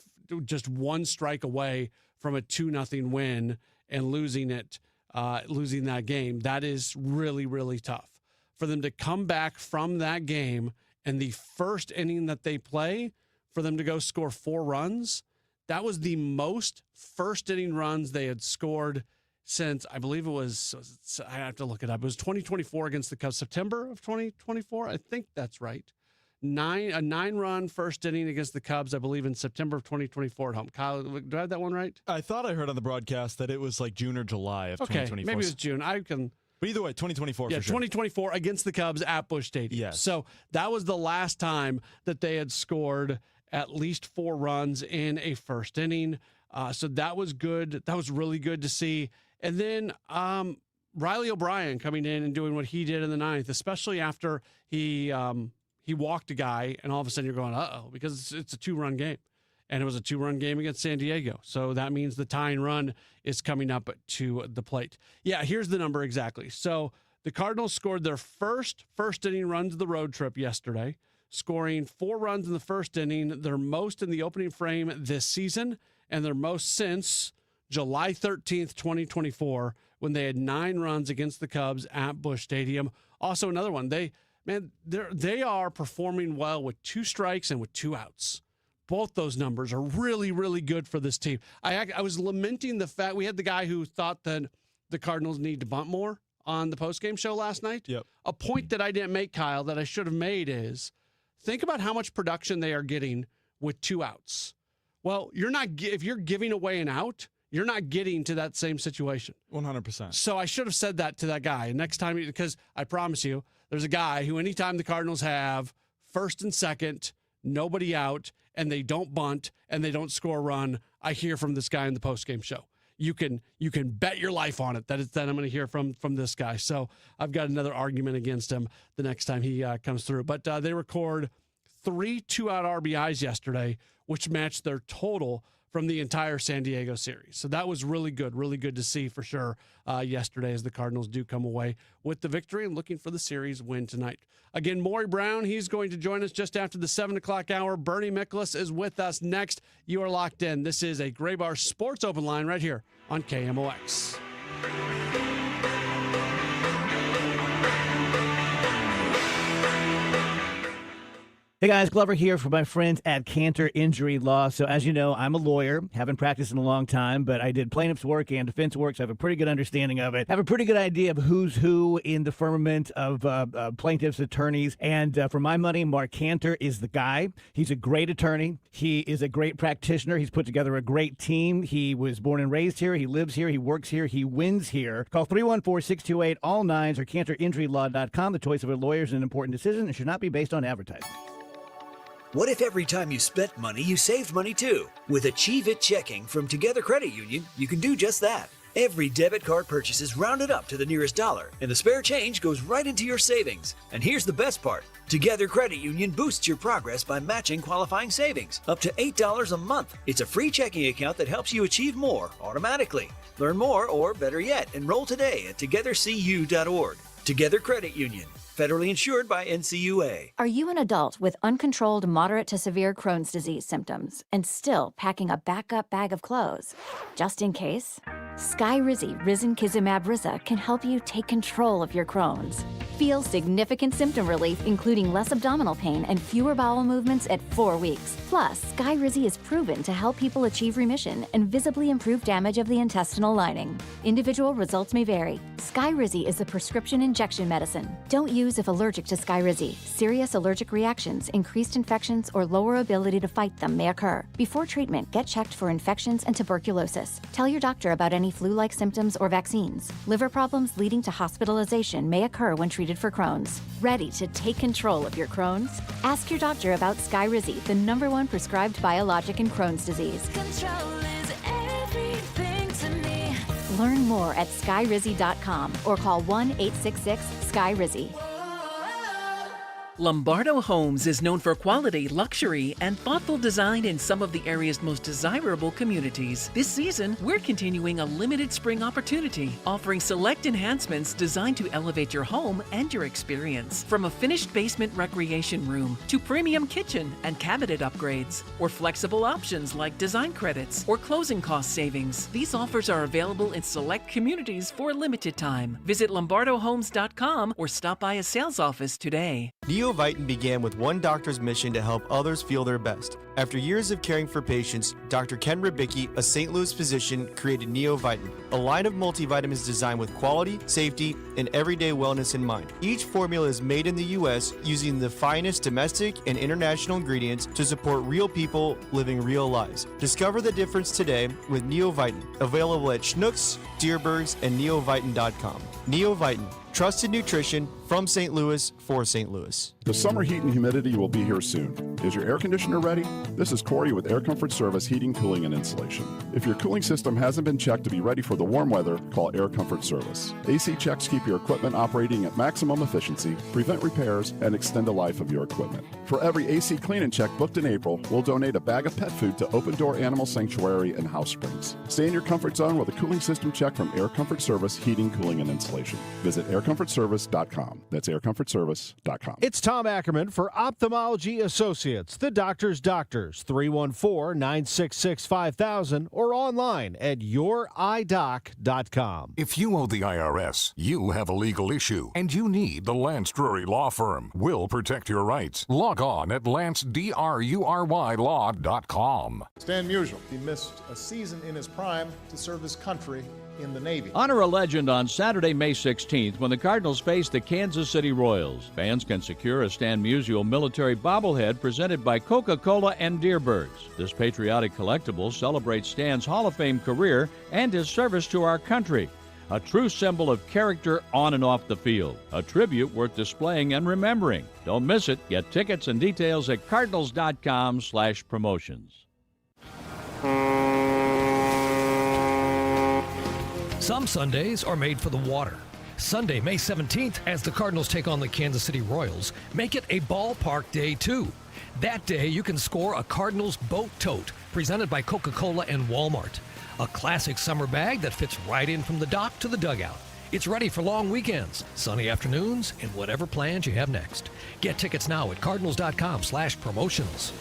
just one strike away from a 2-0 win and losing that game. That is really, really tough. For them to come back from that game and the first inning that they play, for them to go score 4 runs, that was the most first inning runs they had scored since, I believe it was, I have to look it up. It was 2024 against the Cubs, September of 2024. I think that's right. A 9-run first inning against the Cubs, I believe, in September of 2024 at home. Kyle, do I have that one right? I thought I heard on the broadcast that it was like June or July of 2024. Maybe it was June. But either way, 2024 for sure. 2024 against the Cubs at Busch Stadium. Yes. So that was the last time that they had scored at least 4 runs in a first inning. So that was good. That was really good to see. And then Riley O'Brien coming in and doing what he did in the 9th, especially after he walked a guy, and all of a sudden you're going, uh-oh, because it's a 2-run game. And it was a 2-run game against San Diego. So that means the tying run is coming up to the plate. Yeah, here's the number exactly. So the Cardinals scored their first inning run to the road trip yesterday, scoring 4 runs in the first inning, their most in the opening frame this season, and their most since July 13th, 2024, when they had 9 runs against the Cubs at Busch Stadium. Also another one. They are performing well with 2 strikes and with 2 outs. Both those numbers are really, really good for this team. I was lamenting the fact we had the guy who thought that the Cardinals need to bunt more on the postgame show last night. Yep. A point that I didn't make, Kyle, that I should have made is think about how much production they are getting with 2 outs. Well, if you're giving away an out, you're not getting to that same situation. 100%. So I should have said that to that guy. Next time, because I promise you, there's a guy who anytime the Cardinals have first and second, nobody out, and they don't bunt and they don't score a run, I hear from this guy in the postgame show. You can bet your life on it that I'm going to hear from this guy. So I've got another argument against him the next time he comes through. But they record 3 2-out RBIs yesterday, which matched their total from the entire San Diego series. So that was really good to see for sure yesterday as the Cardinals do come away with the victory and looking for the series win tonight. Again, Maury Brown, he's going to join us just after the 7 o'clock hour. Bernie Miklasz is with us next. You are locked in. This is a Gray Bar Sports Open Line right here on KMOX. Hey guys, Glover here for my friends at Cantor Injury Law. So as you know, I'm a lawyer, haven't practiced in a long time, but I did plaintiff's work and defense work, so I have a pretty good understanding of it. I have a pretty good idea of who's who in the firmament of plaintiffs' attorneys. And for my money, Mark Cantor is the guy. He's a great attorney. He is a great practitioner. He's put together a great team. He was born and raised here. He lives here. He works here. He wins here. Call 314-628-ALL-9s or CantorInjuryLaw.com. The choice of a lawyer is an important decision and should not be based on advertising. What if every time you spent money, you saved money too? With Achieve It Checking from Together Credit Union, you can do just that. Every debit card purchase is rounded up to the nearest dollar, and the spare change goes right into your savings. And here's the best part. Together Credit Union boosts your progress by matching qualifying savings, up to $8 a month. It's a free checking account that helps you achieve more automatically. Learn more, or better yet, enroll today at togethercu.org. Together Credit Union. Federally insured by NCUA. Are you an adult with uncontrolled moderate to severe Crohn's disease symptoms and still packing a backup bag of clothes? Just in case? Skyrizi Risankizumab Riza can help you take control of your Crohn's. Feel significant symptom relief, including less abdominal pain and fewer bowel movements at 4 weeks. Plus, Skyrizi is proven to help people achieve remission and visibly improve damage of the intestinal lining. Individual results may vary. Skyrizi is a prescription injection medicine. Don't use if allergic to Skyrizi. Serious allergic reactions, increased infections, or lower ability to fight them may occur. Before treatment, get checked for infections and tuberculosis. Tell your doctor about any flu-like symptoms or vaccines. Liver problems leading to hospitalization may occur when treated for Crohn's. Ready to take control of your Crohn's? Ask your doctor about Skyrizi, the #1 prescribed biologic in Crohn's disease. Control is everything to me. Learn more at skyrizi.com or call 1-866-SKYRIZI. Lombardo Homes is known for quality, luxury, and thoughtful design in some of the area's most desirable communities. This season, we're continuing a limited spring opportunity, offering select enhancements designed to elevate your home and your experience. From a finished basement recreation room to premium kitchen and cabinet upgrades, or flexible options like design credits or closing cost savings. These offers are available in select communities for a limited time. Visit lombardohomes.com or stop by a sales office today. Neovitin began with one doctor's mission to help others feel their best. After years of caring for patients, Dr. Ken Ribicki, a St. Louis physician, created Neovitin, a line of multivitamins designed with quality, safety, and everyday wellness in mind. Each formula is made in the U.S. using the finest domestic and international ingredients to support real people living real lives. Discover the difference today with Neovitin, available at Schnucks, Dierbergs, and neovitin.com. Neovitin, trusted nutrition from St. Louis for St. Louis. The summer heat and humidity will be here soon. Is your air conditioner ready? This is Corey with Air Comfort Service Heating, Cooling, and Insulation. If your cooling system hasn't been checked to be ready for the warm weather, call Air Comfort Service. AC checks keep your equipment operating at maximum efficiency, prevent repairs, and extend the life of your equipment. For every AC clean and check booked in April, we'll donate a bag of pet food to Open Door Animal Sanctuary in House Springs. Stay in your comfort zone with a cooling system check from Air Comfort Service Heating, Cooling, and Insulation. Visit aircomfortservice.com. That's aircomfortservice.com. It's Tom Ackerman for Ophthalmology Associates, the doctor's doctors, 314-966-5000 or online at youridoc.com. If you owe the IRS, you have a legal issue, and you need the Lance Drury Law Firm. We'll protect your rights. Log on at lancedrurylaw.com. Stan Musial, he missed a season in his prime to serve his country in the Navy. Honor a legend on Saturday, May 16th when the Cardinals face the Kansas City Royals. Fans can secure a Stan Musial military bobblehead presented by Coca-Cola and Deerbirds. This patriotic collectible celebrates Stan's Hall of Fame career and his service to our country. A true symbol of character on and off the field. A tribute worth displaying and remembering. Don't miss it. Get tickets and details at cardinals.com/promotions. Some Sundays are made for the water. Sunday, May 17th, as the Cardinals take on the Kansas City Royals, make it a ballpark day too. That day, you can score a Cardinals boat tote presented by Coca-Cola and Walmart. A classic summer bag that fits right in from the dock to the dugout. It's ready for long weekends, sunny afternoons, and whatever plans you have next. Get tickets now at cardinals.com/promotions.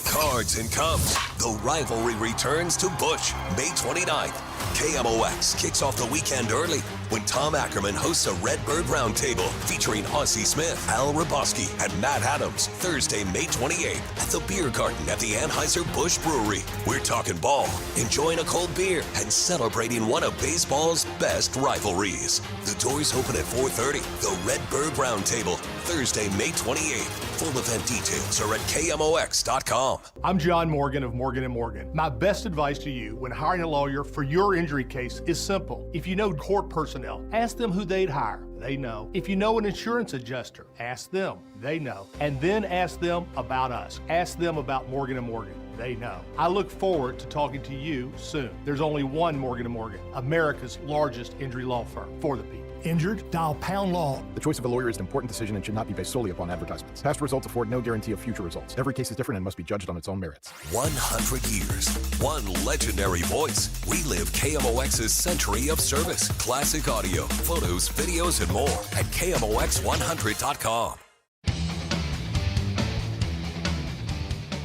Cards and Cubs. The rivalry returns to Busch May 29th. KMOX kicks off the weekend early when Tom Ackerman hosts a Redbird Roundtable featuring Aussie Smith, Al Raboski, and Matt Adams Thursday, May 28th at the Beer Garden at the Anheuser-Busch Brewery. We're talking ball, enjoying a cold beer, and celebrating one of baseball's best rivalries. The doors open at 4:30. The Redbird Roundtable, Thursday, May 28th. Full event details are at KMOX.com. I'm John Morgan of Morgan & Morgan. My best advice to you when hiring a lawyer for your injury case is simple. If you know court personnel, ask them who they'd hire. They know. If you know an insurance adjuster, ask them. They know. And then ask them about us. Ask them about Morgan & Morgan. They know. I look forward to talking to you soon. There's only one Morgan & Morgan, America's largest injury law firm for the people. Injured? Dial pound law. The choice of a lawyer is an important decision and should not be based solely upon advertisements. Past results afford no guarantee of future results. Every case is different and must be judged on its own merits. 100 years, one legendary voice. Relive KMOX's century of service. Classic audio, photos, videos, and more at KMOX100.com.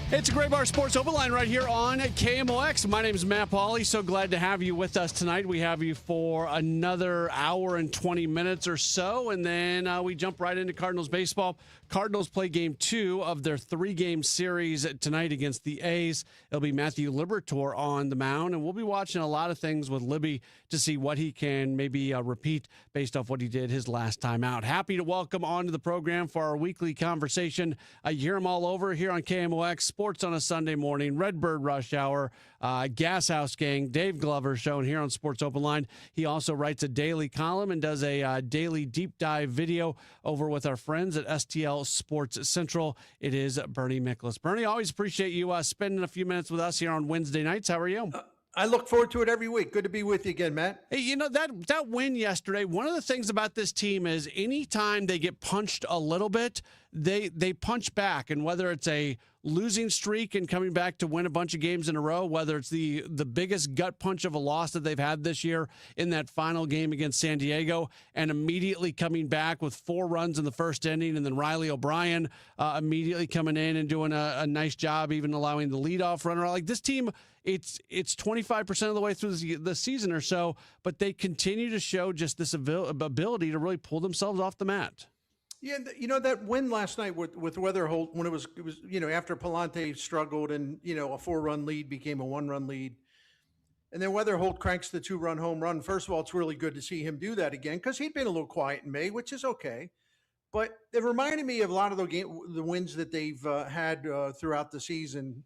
It's a Gray Bar Sports Open Line right here on KMOX. My name is Matt Pauley. So glad to have you with us tonight. We have you for another hour and 20 minutes or so, and then we jump right into Cardinals baseball. Cardinals play game 2 of their 3-game series tonight against the A's. It'll be Matthew Liberatore on the mound, and we'll be watching a lot of things with Libby to see what he can maybe repeat based off what he did his last time out. Happy to welcome onto the program for our weekly conversation. You hear them all over here on KMOX, Sports on a Sunday morning, Redbird Rush Hour, Gas House Gang, Dave Glover shown here on Sports Open Line. He also writes a daily column and does a daily deep dive video over with our friends at STL Sports Central. It is Bernie Miklasz. Bernie, always appreciate you spending a few minutes with us here on Wednesday nights. How are you? I look forward to it every week. Good to be with you again, Matt. Hey, you know, that win yesterday, one of the things about this team is anytime they get punched a little bit, they punch back. And whether it's a losing streak and coming back to win a bunch of games in a row, whether it's the biggest gut punch of a loss that they've had this year in that final game against San Diego, and immediately coming back with 4 runs in the first inning, and then Riley O'Brien immediately coming in and doing a nice job, even allowing the leadoff runner. Like this team, it's 25% of the way through the season or so, but they continue to show just this ability to really pull themselves off the mat. Yeah, you know, that win last night with Weatherholt, when it was you know, after Palante struggled and, you know, a 4-run lead became a 1-run lead. And then Weatherholt cranks the 2-run home run. First of all, it's really good to see him do that again because he'd been a little quiet in May, which is okay. But it reminded me of a lot of the wins that they've had throughout the season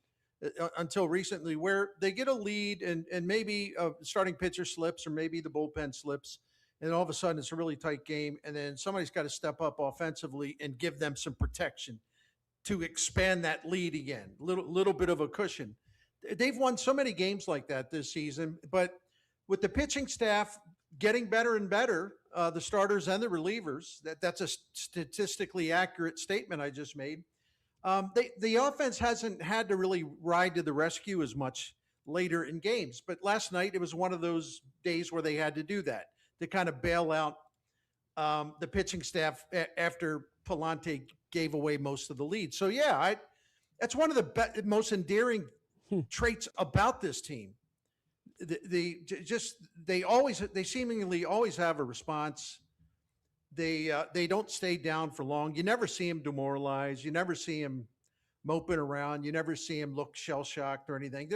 until recently, where they get a lead and maybe a starting pitcher slips or maybe the bullpen slips. And all of a sudden, it's a really tight game. And then somebody's got to step up offensively and give them some protection to expand that lead again. Little bit of a cushion. They've won so many games like that this season. But with the pitching staff getting better and better, the starters and the relievers, that's a statistically accurate statement I just made. The offense hasn't had to really ride to the rescue as much later in games. But last night, it was one of those days where they had to do that, to kind of bail out the pitching staff after Palante gave away most of the lead. So, yeah, that's one of the most endearing traits about this team. They seemingly always have a response. They don't stay down for long. You never see them demoralized. You never see them moping around. You never see them look shell-shocked or anything.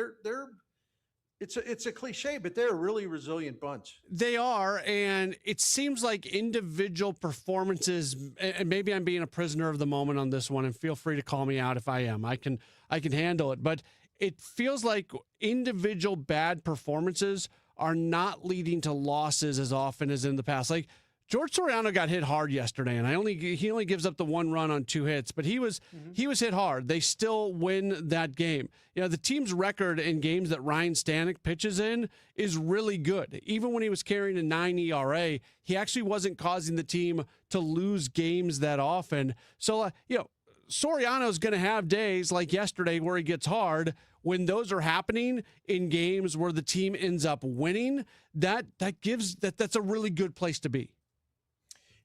It's a cliche, but they're a really resilient bunch. They are, and it seems like individual performances, and maybe I'm being a prisoner of the moment on this one, and feel free to call me out if I am. I can handle it, but it feels like individual bad performances are not leading to losses as often as in the past. Like George Soriano got hit hard yesterday, and he only gives up the 1 run on 2 hits, but he was hit hard. They still win that game. You know, the team's record in games that Ryan Stanek pitches in is really good. Even when he was carrying a 9 ERA, he actually wasn't causing the team to lose games that often. So, you know, Soriano's going to have days like yesterday where he gets hard. When those are happening in games where the team ends up winning, that's a really good place to be.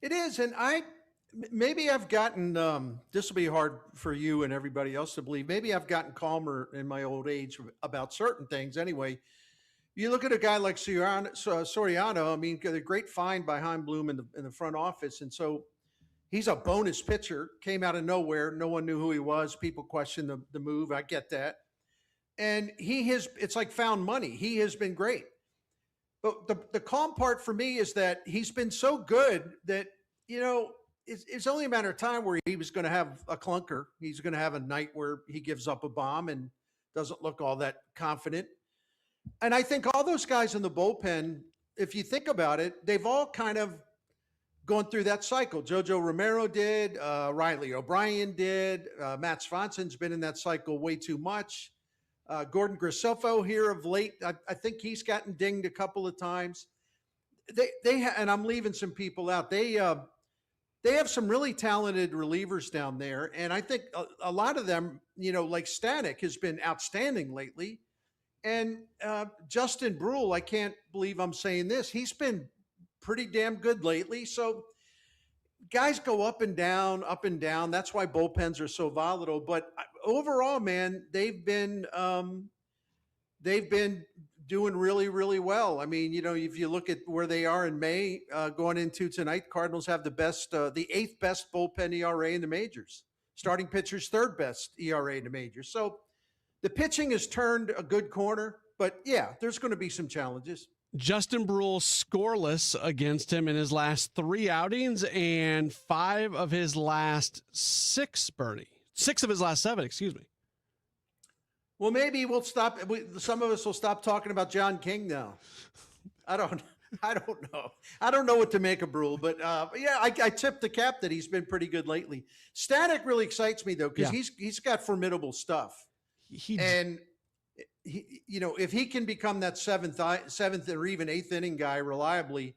It is, and maybe I've gotten, this will be hard for you and everybody else to believe, maybe I've gotten calmer in my old age about certain things. Anyway, you look at a guy like Soriano, I mean, a great find by Heimblum in the front office, and so he's a bonus pitcher, came out of nowhere, no one knew who he was, people questioned the move, I get that. And it's like found money. He has been great. But the calm part for me is that he's been so good that, you know, it's only a matter of time where he was going to have a clunker. He's going to have a night where he gives up a bomb and doesn't look all that confident. And I think all those guys in the bullpen, if you think about it, they've all kind of gone through that cycle. Jojo Romero did, Riley O'Brien did, Matt Swanson's been in that cycle way too much. Gordon Graceffo here of late, I think he's gotten dinged a couple of times. And I'm leaving some people out. They have some really talented relievers down there, and I think a lot of them, you know, like Stanek has been outstanding lately, and Justin Brule, I can't believe I'm saying this, he's been pretty damn good lately. So guys go up and down, up and down. That's why bullpens are so volatile. But overall, man, they've been doing really, really well. I mean, if you look at where they are in May, going into tonight, Cardinals have the eighth best bullpen ERA in the majors. Starting pitchers, third best ERA in the majors. So the pitching has turned a good corner, but yeah, there's going to be some challenges. Justin Brule scoreless against him in his last 3 outings and 5 of his last 6, Bernie. 6 of his last 7, excuse me. Well, maybe we'll stop. Some of us will stop talking about John King now. I don't know. I don't know what to make of Brule, but yeah, I tip the cap that he's been pretty good lately. Static really excites me though, because he's got formidable stuff. And if he can become that seventh or even 8th inning guy reliably,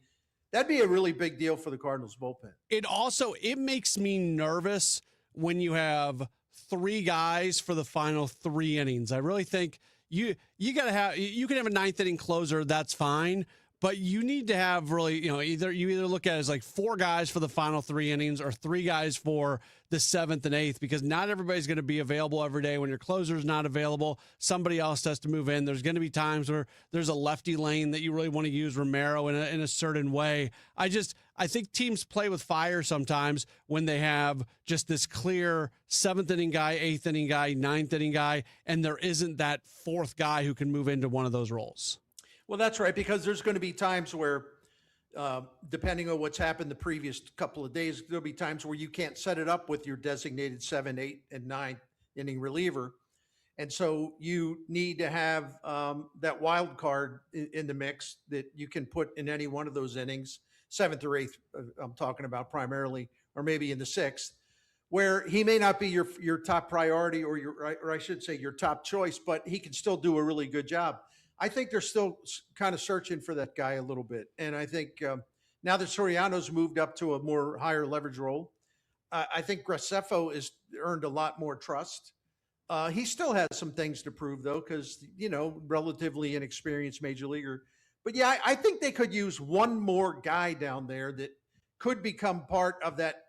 that'd be a really big deal for the Cardinals bullpen. It makes me nervous when you have 3 guys for the final 3 innings. I really think you can have a 9th inning closer. That's fine. But you need to have really, either look at it as like 4 guys for the final 3 innings or 3 guys for the 7th and 8th, because not everybody's going to be available every day. When your closer is not available, somebody else has to move in. There's going to be times where there's a lefty lane that you really want to use Romero in a certain way. I think teams play with fire sometimes when they have just this clear 7th inning guy, 8th inning guy, 9th inning guy, and there isn't that 4th guy who can move into one of those roles. Well, that's right, because there's going to be times where, depending on what's happened the previous couple of days, there'll be times where you can't set it up with your designated 7, 8, and 9 inning reliever. And so you need to have that wild card in the mix that you can put in any one of those innings, 7th or 8th, I'm talking about primarily, or maybe in the 6th, where he may not be your top priority or I should say your top choice, but he can still do a really good job. I think they're still kind of searching for that guy a little bit. And I think now that Soriano's moved up to a more higher leverage role, I think Graceffo has earned a lot more trust. He still has some things to prove, though, because, relatively inexperienced major leaguer. But, yeah, I think they could use one more guy down there that could become part of that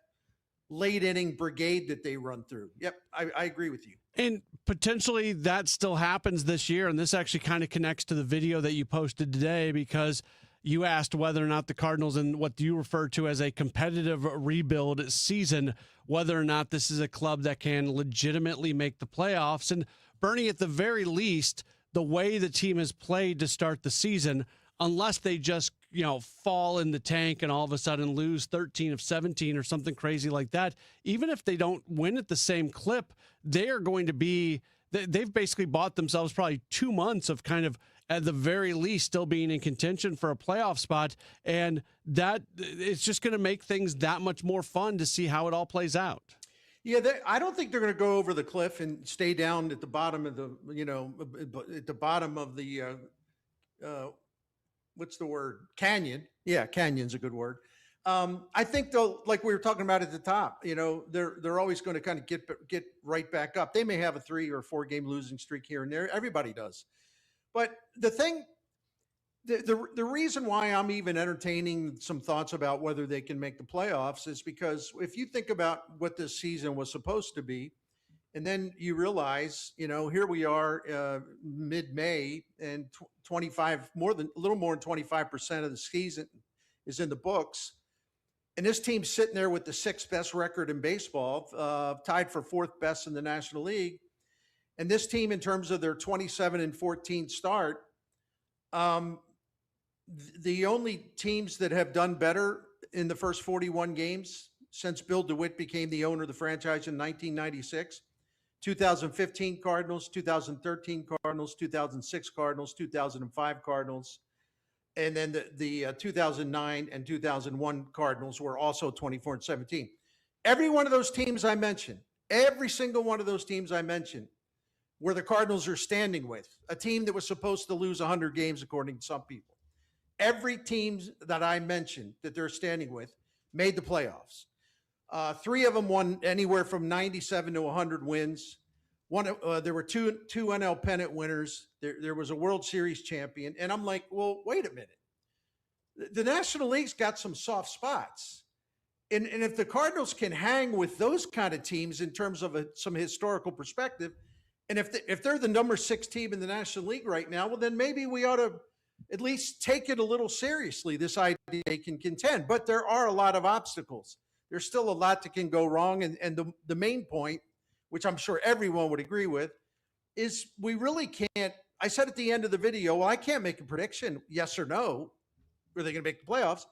late inning brigade that they run through. Yep, I agree with you. And potentially that still happens this year. And this actually kind of connects to the video that you posted today, because you asked whether or not the Cardinals, in what you refer to as a competitive rebuild season, whether or not this is a club that can legitimately make the playoffs. And Bernie, at the very least, the way the team has played to start the season, unless they just, fall in the tank and all of a sudden lose 13 of 17 or something crazy like that, even if they don't win at the same clip, they are going to be, they've basically bought themselves probably 2 months of kind of, at the very least, still being in contention for a playoff spot. And that it's just going to make things that much more fun to see how it all plays out. Yeah, I don't think they're going to go over the cliff and stay down at the bottom of at the bottom of the, what's the word? Canyon. Yeah, canyon's a good word. I think they'll, like we were talking about at the top, they're always going to kind of get right back up. They may have a 3 or 4 game losing streak here and there. Everybody does. But the reason why I'm even entertaining some thoughts about whether they can make the playoffs is because if you think about what this season was supposed to be, and then you realize, here we are mid-May, and a little more than 25% of the season is in the books. And this team's sitting there with the 6th best record in baseball, tied for 4th best in the National League. And this team, in terms of their 27-14 start, the only teams that have done better in the first 41 games since Bill DeWitt became the owner of the franchise in 1996, 2015 Cardinals, 2013 Cardinals, 2006 Cardinals, 2005 Cardinals, and then the 2009 and 2001 Cardinals were also 24-17. Every one of those teams I mentioned, every single one of those teams I mentioned, where the Cardinals are standing with, a team that was supposed to lose 100 games, according to some people. Every team that I mentioned that they're standing with made the playoffs. 3 of them won anywhere from 97 to 100 wins. There were two NL pennant winners. There was a World Series champion. And I'm like, well, wait a minute. The National League's got some soft spots. And if the Cardinals can hang with those kind of teams in terms of some historical perspective, and if they're the number 6 team in the National League right now, well, then maybe we ought to at least take it a little seriously, this idea they can contend. But there are a lot of obstacles. There's still a lot that can go wrong. And the main point, which I'm sure everyone would agree with, is we really can't. I said at the end of the video, well, I can't make a prediction, yes or no, are they going to make the playoffs?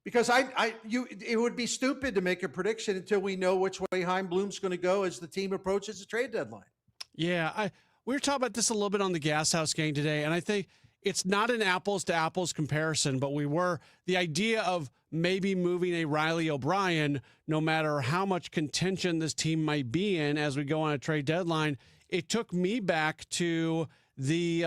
Because it would be stupid to make a prediction until we know which way Chaim Bloom's going to go as the team approaches the trade deadline. Yeah, we were talking about this a little bit on the Gas House game today, and I think it's not an apples to apples comparison, but the idea of maybe moving a Riley O'Brien, no matter how much contention this team might be in as we go on a trade deadline, it took me back to the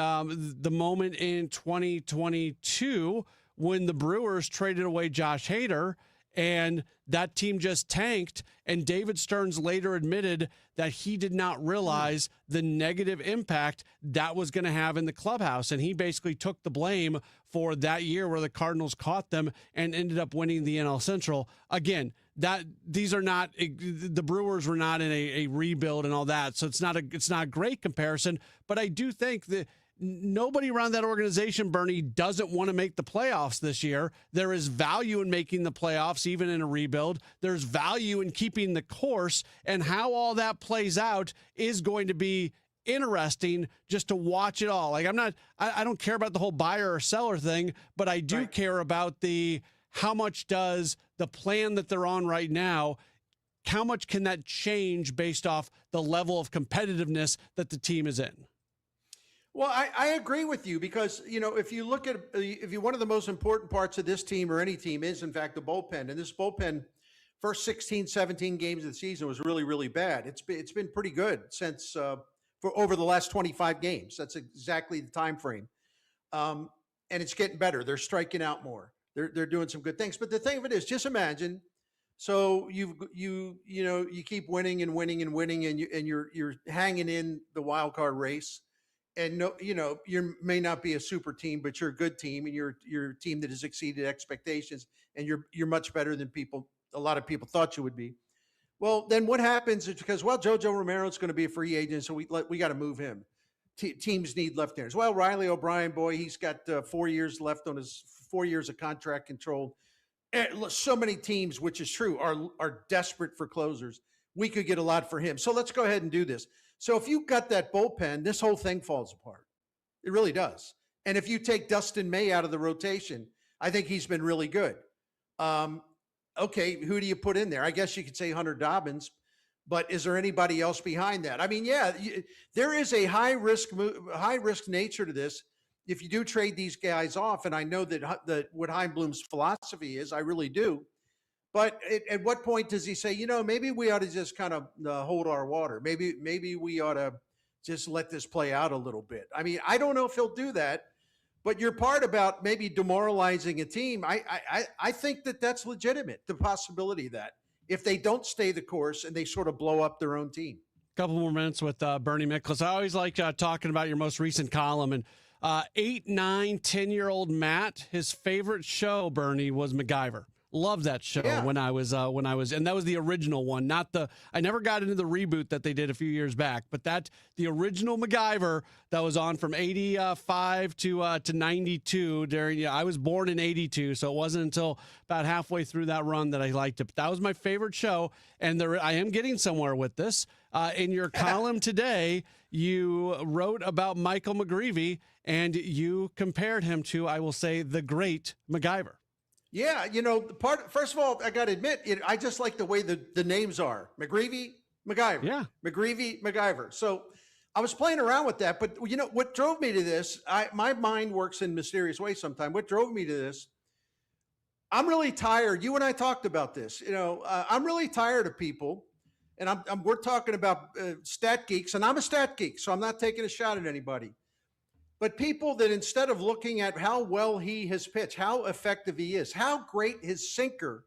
moment in 2022 when the Brewers traded away Josh Hader and that team just tanked. And David Stearns later admitted that he did not realize the negative impact that was going to have in the clubhouse. And he basically took the blame for that year where the Cardinals caught them and ended up winning the NL Central. Again, the Brewers were not in a rebuild and all that. So it's not a great comparison, but I do think that nobody around that organization, Bernie, doesn't want to make the playoffs this year. There is value in making the playoffs, even in a rebuild. There's value in keeping the course, and how all that plays out is going to be interesting just to watch it all. Like I don't care about the whole buyer or seller thing, but I do care about how much does the plan that they're on right now, how much can that change based off the level of competitiveness that the team is in? Well, I agree with you because, if you look at one of the most important parts of this team or any team is, in fact, the bullpen. And this bullpen, first 16, 17 games of the season was really, really bad. It's been pretty good since for over the last 25 games. That's exactly the time frame. And it's getting better. They're striking out more. They're doing some good things. But the thing of it is, just imagine. So you keep winning and winning and winning, and you're hanging in the wild card race. And you may not be a super team, but you're a good team, and you're a team that has exceeded expectations, and you're much better than a lot of people thought you would be. Well, then what happens is because Jojo Romero's going to be a free agent, so we got to move him. Teams need left-handers. Well, Riley O'Brien, boy, he's got 4 years left on his 4 years of contract control. And so many teams, which is true, are desperate for closers. We could get a lot for him. So let's go ahead and do this. So if you've got that bullpen, this whole thing falls apart. It really does. And if you take Dustin May out of the rotation, I think he's been really good. Okay, who do you put in there? I guess you could say Hunter Dobbins, but is there anybody else behind that? I mean, yeah, there is a high risk nature to this. If you do trade these guys off, and I know that what Chaim Bloom's philosophy is, I really do. But at what point does he say, maybe we ought to just kind of hold our water? Maybe we ought to just let this play out a little bit. I mean, I don't know if he'll do that. But your part about maybe demoralizing a team, I think that's legitimate, the possibility that if they don't stay the course and they sort of blow up their own team. Couple more minutes with Bernie Miklasz. I always like talking about your most recent column. And 8, 9, 10-year-old Matt, his favorite show, Bernie, was MacGyver. Loved that show when I was, and that was the original one, I never got into the reboot that they did a few years back, but the original MacGyver that was on from 85 to 92 I was born in 82, so it wasn't until about halfway through that run that I liked it. But that was my favorite show, and I am getting somewhere with this. In your column today, you wrote about Michael McGreevy, and you compared him to, I will say, the great MacGyver. Yeah, first of all, I got to admit, I just like the way the names are. McGreevy, MacGyver. Yeah. McGreevy, MacGyver. So I was playing around with that, but what drove me to this, my mind works in mysterious ways sometimes. What drove me to this, I'm really tired. You and I talked about this. I'm really tired of people, and we're talking about stat geeks, and I'm a stat geek, so I'm not taking a shot at anybody. But people that instead of looking at how well he has pitched, how effective he is, how great his sinker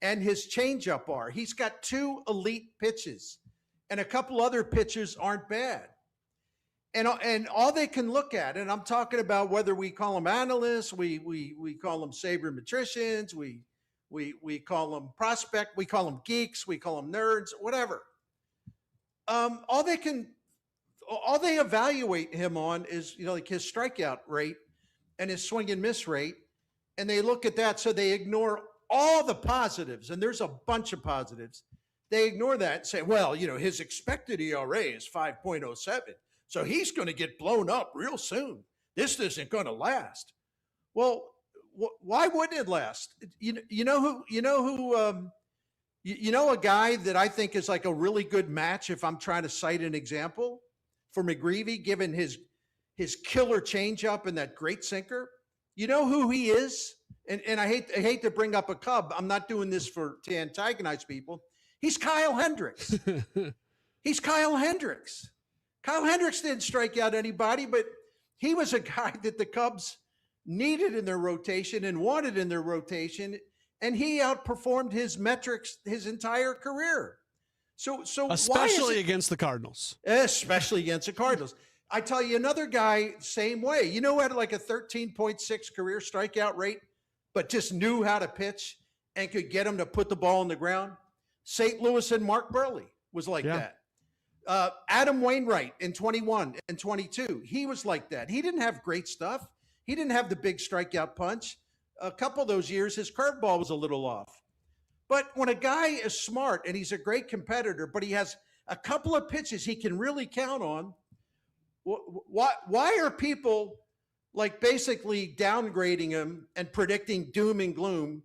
and his changeup are. He's got 2 elite pitches, and a couple other pitches aren't bad. And all they can look at, and I'm talking about whether we call them analysts, we call them sabermetricians, we We call them prospect. We call them geeks. We call them nerds. Whatever. All they evaluate him on is like his strikeout rate and his swing and miss rate, and they look at that. So they ignore all the positives, and there's a bunch of positives. They ignore that and say, well, his expected ERA is 5.07, so he's going to get blown up real soon. This isn't going to last. Well, why wouldn't it last? You know a guy that I think is like a really good match if I'm trying to cite an example for McGreevy, given his killer changeup and that great sinker. You know who he is? And I hate to bring up a Cub. I'm not doing this to antagonize people. He's Kyle Hendricks. He's Kyle Hendricks. Kyle Hendricks didn't strike out anybody, but he was a guy that the Cubs needed in their rotation and wanted in their rotation, and he outperformed his metrics his entire career. So especially against the Cardinals. Especially against the Cardinals. I tell you another guy, same way. Who had like a 13.6 career strikeout rate, but just knew how to pitch and could get him to put the ball on the ground? St. Louis and Mark Burley was like that. Adam Wainwright in 21 and 22, he was like that. He didn't have great stuff. He didn't have the big strikeout punch. A couple of those years, his curveball was a little off. But when a guy is smart and he's a great competitor, but he has a couple of pitches he can really count on, why are people like basically downgrading him and predicting doom and gloom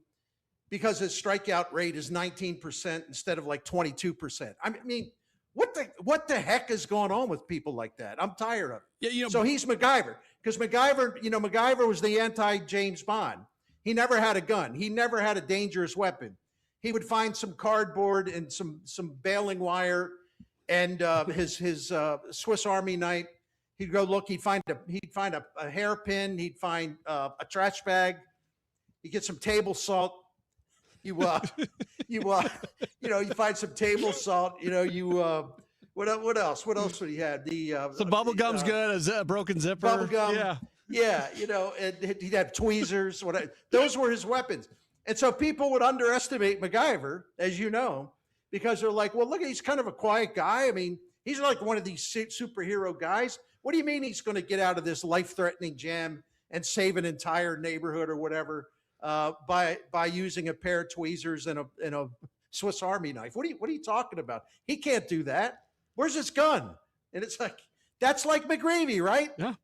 because his strikeout rate is 19% instead of like 22%? I mean, what the heck is going on with people like that? I'm tired of it. Yeah, so he's MacGyver, because MacGyver was the anti-James Bond. He never had a gun. He never had a dangerous weapon. He would find some cardboard and some baling wire and his Swiss Army knife. He'd go look. He'd find a hairpin. He'd find a trash bag. He'd get some table salt. You find some table salt. What else? What else would he have? Some bubble gum's good. A broken zipper. Bubble gum. Yeah. And he'd have tweezers. Those were his weapons. And so people would underestimate MacGyver, as you know, because they're like, well, look, he's kind of a quiet guy. I mean, he's like one of these superhero guys. What do you mean he's going to get out of this life-threatening jam and save an entire neighborhood or whatever by using a pair of tweezers and a Swiss Army knife? What are you talking about? He can't do that. Where's his gun? And it's like, that's like McGreevy, right? Yeah.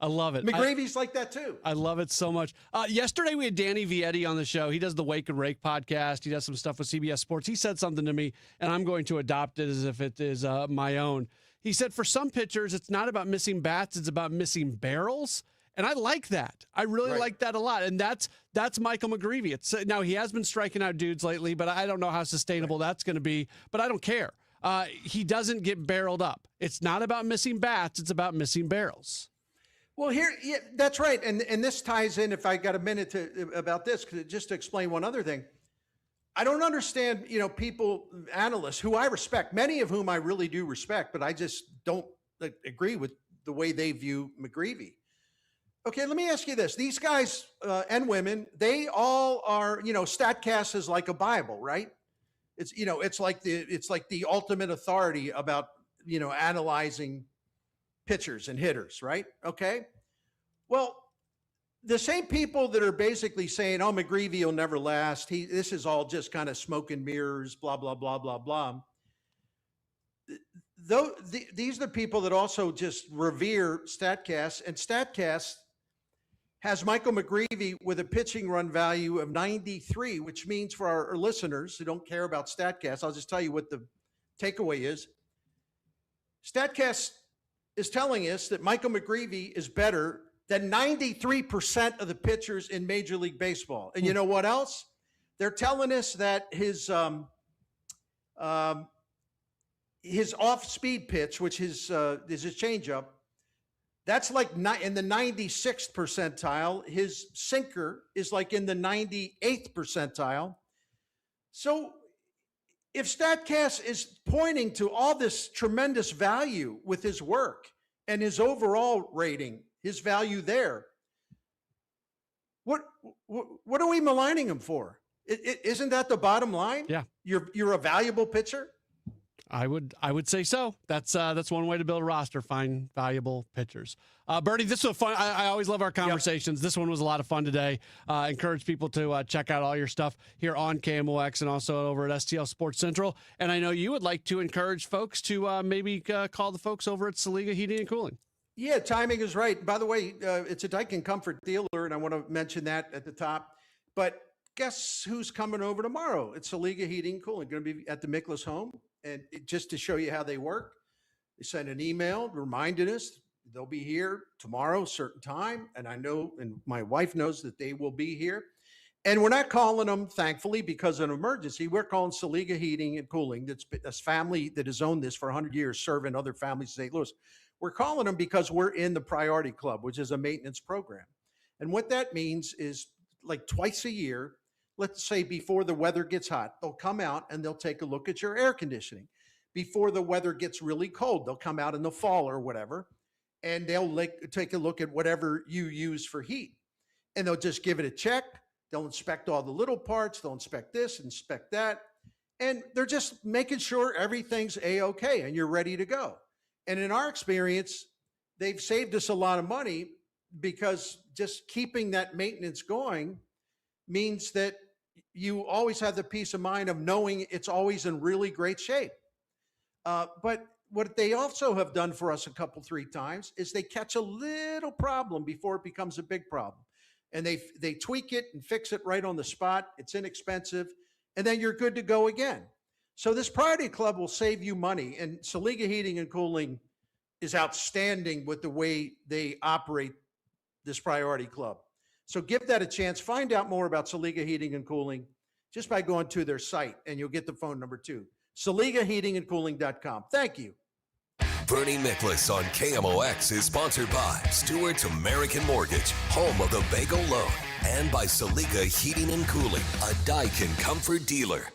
I love it. McGreevy's like that too. I love it so much. Yesterday we had Danny Vietti on the show. He does the Wake and Rake podcast. He does some stuff with CBS Sports. He said something to me, and I'm going to adopt it as if it is my own. He said, for some pitchers, it's not about missing bats, it's about missing barrels. And I like that. I really like that a lot. And that's Michael McGreevy. Now, he has been striking out dudes lately, but I don't know how sustainable that's going to be. But I don't care. He doesn't get barreled up. It's not about missing bats. It's about missing barrels. Well, that's right. And this ties in, if I got a minute about this, just to explain one other thing. I don't understand, people, analysts who I respect, many of whom I really do respect, but I just don't agree with the way they view McGreevy. Okay, let me ask you this. These guys and women, they all are, StatCast is like a Bible, right? It's like the ultimate authority about, analyzing pitchers and hitters, right? Okay. Well, the same people that are basically saying, oh, McGreevy will never last. This is all just kind of smoke and mirrors, blah, blah, blah, blah, blah. These are the people that also just revere StatCast, and StatCast has Michael McGreevy with a pitching run value of 93, which means for our listeners who don't care about StatCast, I'll just tell you what the takeaway is. StatCast is telling us that Michael McGreevy is better than 93% of the pitchers in Major League Baseball. And you know what else? They're telling us that his off-speed pitch, which is his changeup, that's like in the 96th percentile. His sinker is like in the 98th percentile. So if StatCast is pointing to all this tremendous value with his work and his overall rating, his value there, What are we maligning him for? Isn't that the bottom line? Yeah. You're a valuable pitcher. I would say so. That's one way to build a roster. Find valuable pitchers. Bernie, this was fun. I always love our conversations. Yep. This one was a lot of fun today. Encourage people to check out all your stuff here on KMOX and also over at STL Sports Central. And I know you would like to encourage folks to maybe call the folks over at Saliga Heating and Cooling. Yeah, timing is right. By the way, it's a Daikin Comfort dealer, and I want to mention that at the top. But guess who's coming over tomorrow? It's Saliga Heating and Cooling. Going to be at the Miklas home. And just to show you how they work, they sent an email reminding us they'll be here tomorrow, certain time. And I know, and my wife knows that they will be here. And we're not calling them, thankfully, because of an emergency. We're calling Saliga Heating and Cooling. That's a family that has owned this for 100 years, serving other families in St. Louis. We're calling them because we're in the Priority Club, which is a maintenance program. And what that means is like twice a year, let's say before the weather gets hot, they'll come out and they'll take a look at your air conditioning. Before the weather gets really cold, they'll come out in the fall or whatever, and they'll take a look at whatever you use for heat. And they'll just give it a check. They'll inspect all the little parts. They'll inspect this, inspect that. And they're just making sure everything's A-okay and you're ready to go. And in our experience, they've saved us a lot of money because just keeping that maintenance going means that you always have the peace of mind of knowing it's always in really great shape. But what they also have done for us 3 times is they catch a little problem before it becomes a big problem. And they tweak it and fix it right on the spot. It's inexpensive. And then you're good to go again. So this Priority Club will save you money. And Saliga Heating and Cooling is outstanding with the way they operate this Priority Club. So give that a chance. Find out more about Saliga Heating and Cooling just by going to their site, and you'll get the phone number too. SaligaHeatingandCooling.com. Thank you. Bernie Miklas on KMOX is sponsored by Stewart's American Mortgage, home of the Bagel Loan, and by Saliga Heating and Cooling, a Daikin Comfort dealer.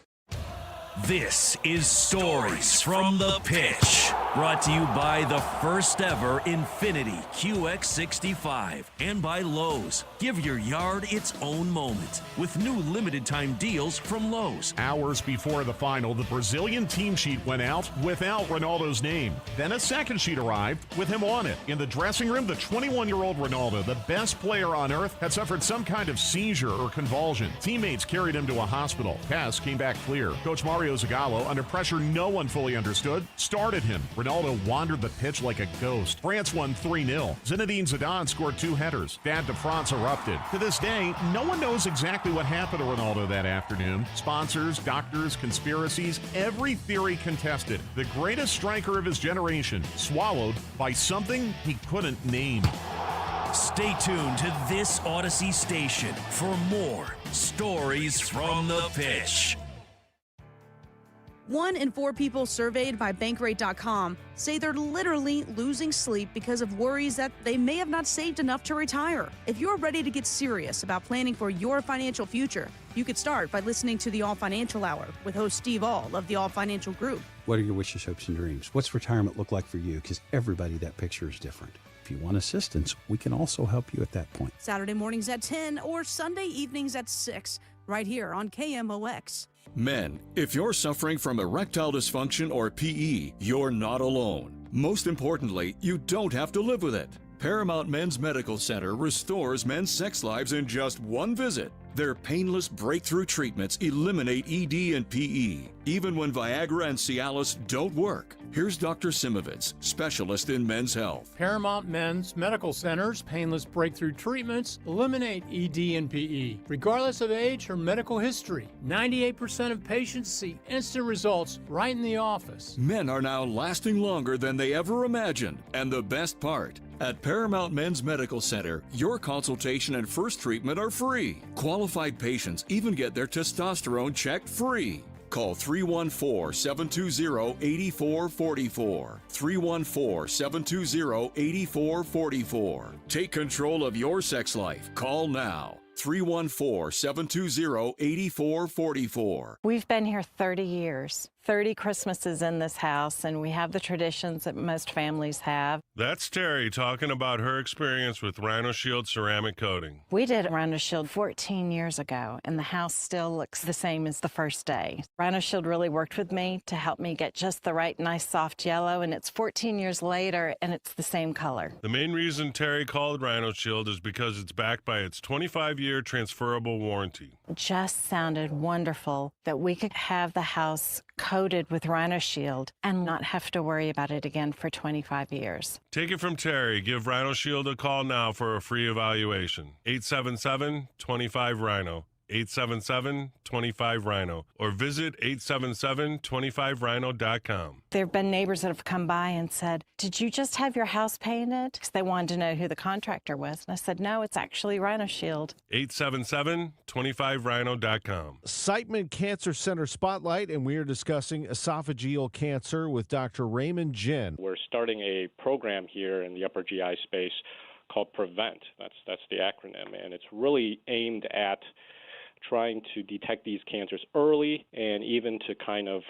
This is Stories from the Pitch, brought to you by the first ever Infinity QX65 and by Lowe's. Give your yard its own moment with new limited time deals from Lowe's. Hours before the final, the Brazilian team sheet went out without Ronaldo's name. Then a second sheet arrived with him on it. In the dressing room, the 21-year-old Ronaldo, the best player on earth, had suffered some kind of seizure or convulsion. Teammates carried him to a hospital. Tests came back clear. Coach Mario Zagallo, under pressure no one fully understood, started him. Ronaldo wandered the pitch like a ghost. France won 3-0. Zinedine Zidane scored 2 headers. Stade de France erupted. To this day, no one knows exactly what happened to Ronaldo that afternoon. Sponsors, doctors, conspiracies, every theory contested. The greatest striker of his generation, swallowed by something he couldn't name. Stay tuned to this Odyssey station for more Stories from the Pitch. 1 in 4 people surveyed by Bankrate.com say they're literally losing sleep because of worries that they may have not saved enough to retire. If you're ready to get serious about planning for your financial future, you could start by listening to the All Financial Hour with host Steve All of the All Financial Group. What are your wishes, hopes, and dreams? What's retirement look like for you? Because everybody, that picture is different. If you want assistance, we can also help you at that point. Saturday mornings at 10 or Sunday evenings at 6, right here on KMOX. Men, if you're suffering from erectile dysfunction or PE, you're not alone. Most importantly, you don't have to live with it. Paramount Men's Medical Center restores men's sex lives in just 1 visit. Their painless breakthrough treatments eliminate ED and PE, even when Viagra and Cialis don't work. Here's Dr. Simovitz, specialist in men's health. Paramount Men's Medical Center's painless breakthrough treatments eliminate ED and PE, regardless of age or medical history. 98% of patients see instant results right in the office. Men are now lasting longer than they ever imagined. And the best part, at Paramount Men's Medical Center, your consultation and first treatment are free. Qualified patients even get their testosterone checked free. Call 314-720-8444. 314-720-8444. Take control of your sex life. Call now. 314-720-8444. We've been here 30 years. 30 Christmases in this house, and we have the traditions that most families have. That's Terry talking about her experience with Rhino Shield ceramic coating. We did Rhino Shield 14 years ago, and the house still looks the same as the first day. Rhino Shield really worked with me to help me get just the right nice soft yellow, and it's 14 years later, and it's the same color. The main reason Terry called Rhino Shield is because it's backed by its 25-year transferable warranty. It just sounded wonderful that we could have the house coated with Rhino Shield and not have to worry about it again for 25 years. Take it from Terry. Give Rhino Shield a call now for a free evaluation. 877-25-RHINO. 877-25-RHINO. Or visit 877-25rhino.com. There have been neighbors that have come by and said, "Did you just have your house painted?" Because they wanted to know who the contractor was. And I said, "No, it's actually Rhino Shield." 877-25rhino.com. Siteman Cancer Center Spotlight, and we are discussing esophageal cancer with Dr. Raymond Jin. We're starting a program here in the upper GI space called PREVENT. That's the acronym, and it's really aimed at trying to detect these cancers early and even to kind of,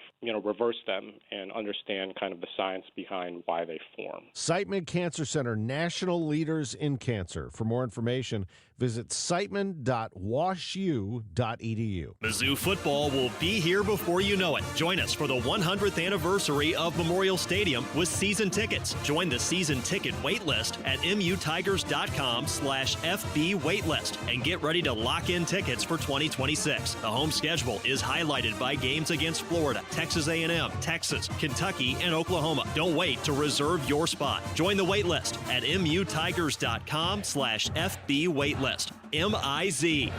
reverse them and understand kind of the science behind why they form. Siteman Cancer Center, national leaders in cancer. For more information, visit siteman.washu.edu. Mizzou football will be here before you know it. Join us for the 100th anniversary of Memorial Stadium with season tickets. Join the season ticket waitlist at mutigers.com/FB waitlist and get ready to lock in tickets for 2026. The home schedule is highlighted by games against Florida, Texas A&M, Texas, Kentucky, and Oklahoma. Don't wait to reserve your spot. Join the waitlist at mutigers.com/FB waitlist. MIZ.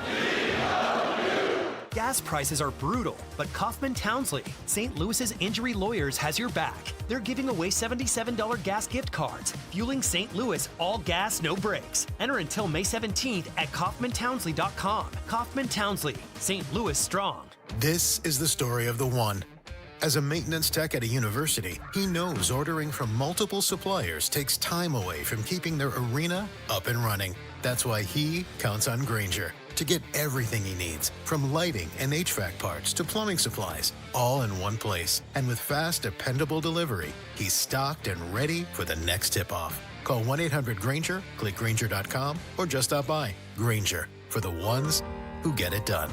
Gas prices are brutal, but Kaufman Townsley, St. Louis's injury lawyers, has your back. They're giving away $77 gas gift cards, fueling St. Louis all gas, no brakes. Enter until May 17th at KaufmanTownsley.com. Kaufman Townsley, St. Louis strong. This is the story of the one. As a maintenance tech at a university, he knows ordering from multiple suppliers takes time away from keeping their arena up and running. That's why he counts on Grainger to get everything he needs, from lighting and HVAC parts to plumbing supplies, all in one place. And with fast, dependable delivery, he's stocked and ready for the next tip-off. Call 1-800-GRAINGER, click Grainger.com, or just stop by. Grainger, for the ones who get it done.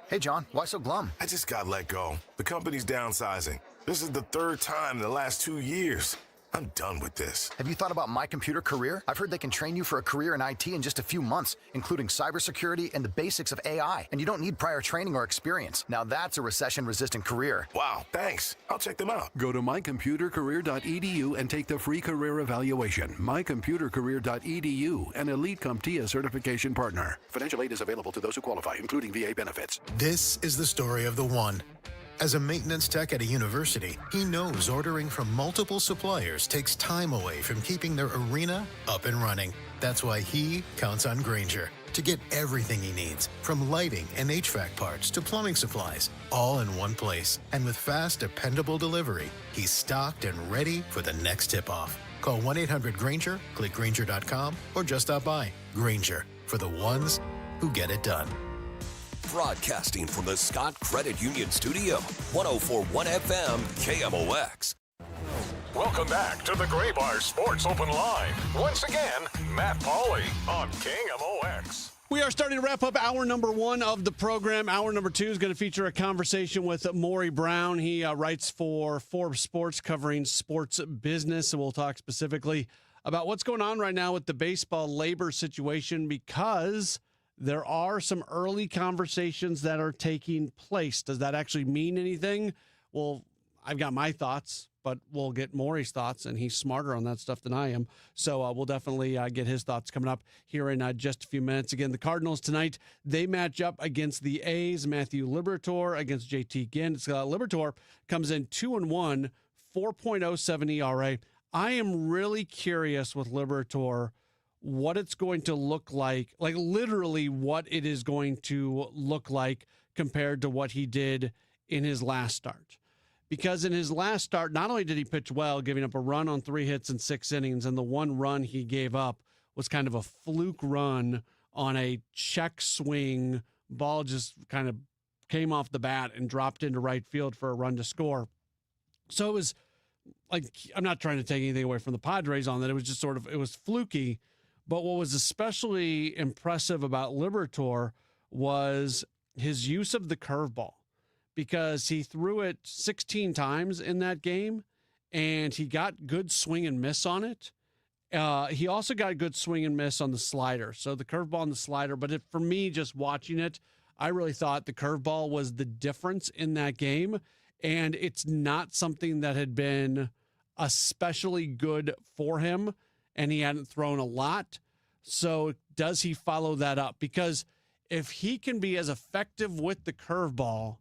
Hey, John, why so glum? I just got let go. The company's downsizing. This is the third time in the last 2 years. I'm done with this. Have you thought about My Computer Career? I've heard they can train you for a career in IT in just a few months, including cybersecurity and the basics of AI. And you don't need prior training or experience. Now that's a recession-resistant career. Wow, thanks. I'll check them out. Go to mycomputercareer.edu and take the free career evaluation. Mycomputercareer.edu, an Elite CompTIA certification partner. Financial aid is available to those who qualify, including VA benefits. This is the story of the one. As a maintenance tech at a university, he knows ordering from multiple suppliers takes time away from keeping their arena up and running. That's why he counts on Grainger to get everything he needs, from lighting and HVAC parts to plumbing supplies, all in one place. And with fast, dependable delivery, he's stocked and ready for the next tip-off. Call 1-800-GRAINGER, click Grainger.com, or just stop by. Grainger, for the ones who get it done. Broadcasting from the Scott Credit Union Studio, 104.1 FM, KMOX. Welcome back to the Gray Bar Sports Open Line. Once again, Matt Pauley on KMOX. We are starting to wrap up hour number one of the program. Hour number two is going to feature a conversation with Maury Brown. He writes for Forbes Sports, covering sports business, and we'll talk specifically about what's going on right now with the baseball labor situation, because there are some early conversations that are taking place. Does that actually mean anything? Well, I've got my thoughts, but we'll get Maury's thoughts, and he's smarter on that stuff than I am. So we'll definitely get his thoughts coming up here in just a few minutes. Again, the Cardinals tonight, they match up against the A's. Matthew Liberatore against JT Ginn. Liberatore comes in 2-1, 4.07 ERA. I am really curious with Liberatore what it's going to look like literally what it is going to look like compared to what he did in his last start. Because in his last start, not only did he pitch well, giving up a run on 3 hits in 6 innings, and the one run he gave up was kind of a fluke run on a check swing, ball just kind of came off the bat and dropped into right field for a run to score. So it was like, I'm not trying to take anything away from the Padres on that. It was just sort of, it was fluky. But what was especially impressive about Liberatore was his use of the curveball, because he threw it 16 times in that game and he got good swing and miss on it. He also got good swing and miss on the slider. So the curveball and the slider. But for me, just watching it, I really thought the curveball was the difference in that game. And it's not something that had been especially good for him, and he hadn't thrown a lot. So does he follow that up? Because if he can be as effective with the curveball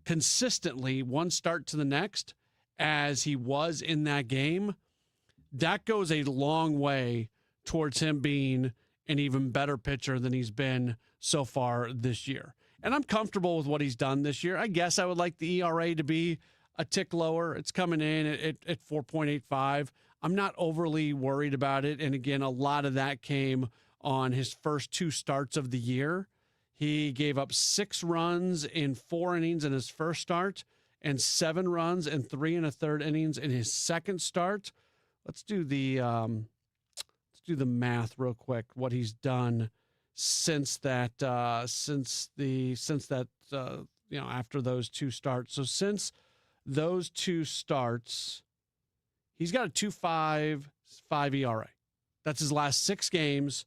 consistently one start to the next as he was in that game, that goes a long way towards him being an even better pitcher than he's been so far this year. And I'm comfortable with what he's done this year. I guess I would like the ERA to be a tick lower. It's coming in at 4.85. I'm not overly worried about it. And again, a lot of that came on his first 2 starts of the year. He gave up 6 runs in 4 innings in his first start and 7 runs in 3 1/3 innings in his second start. Let's do the math real quick. What he's done since that, after those 2 starts. So since those 2 starts, he's got a 2.55 ERA. That's his last 6 games.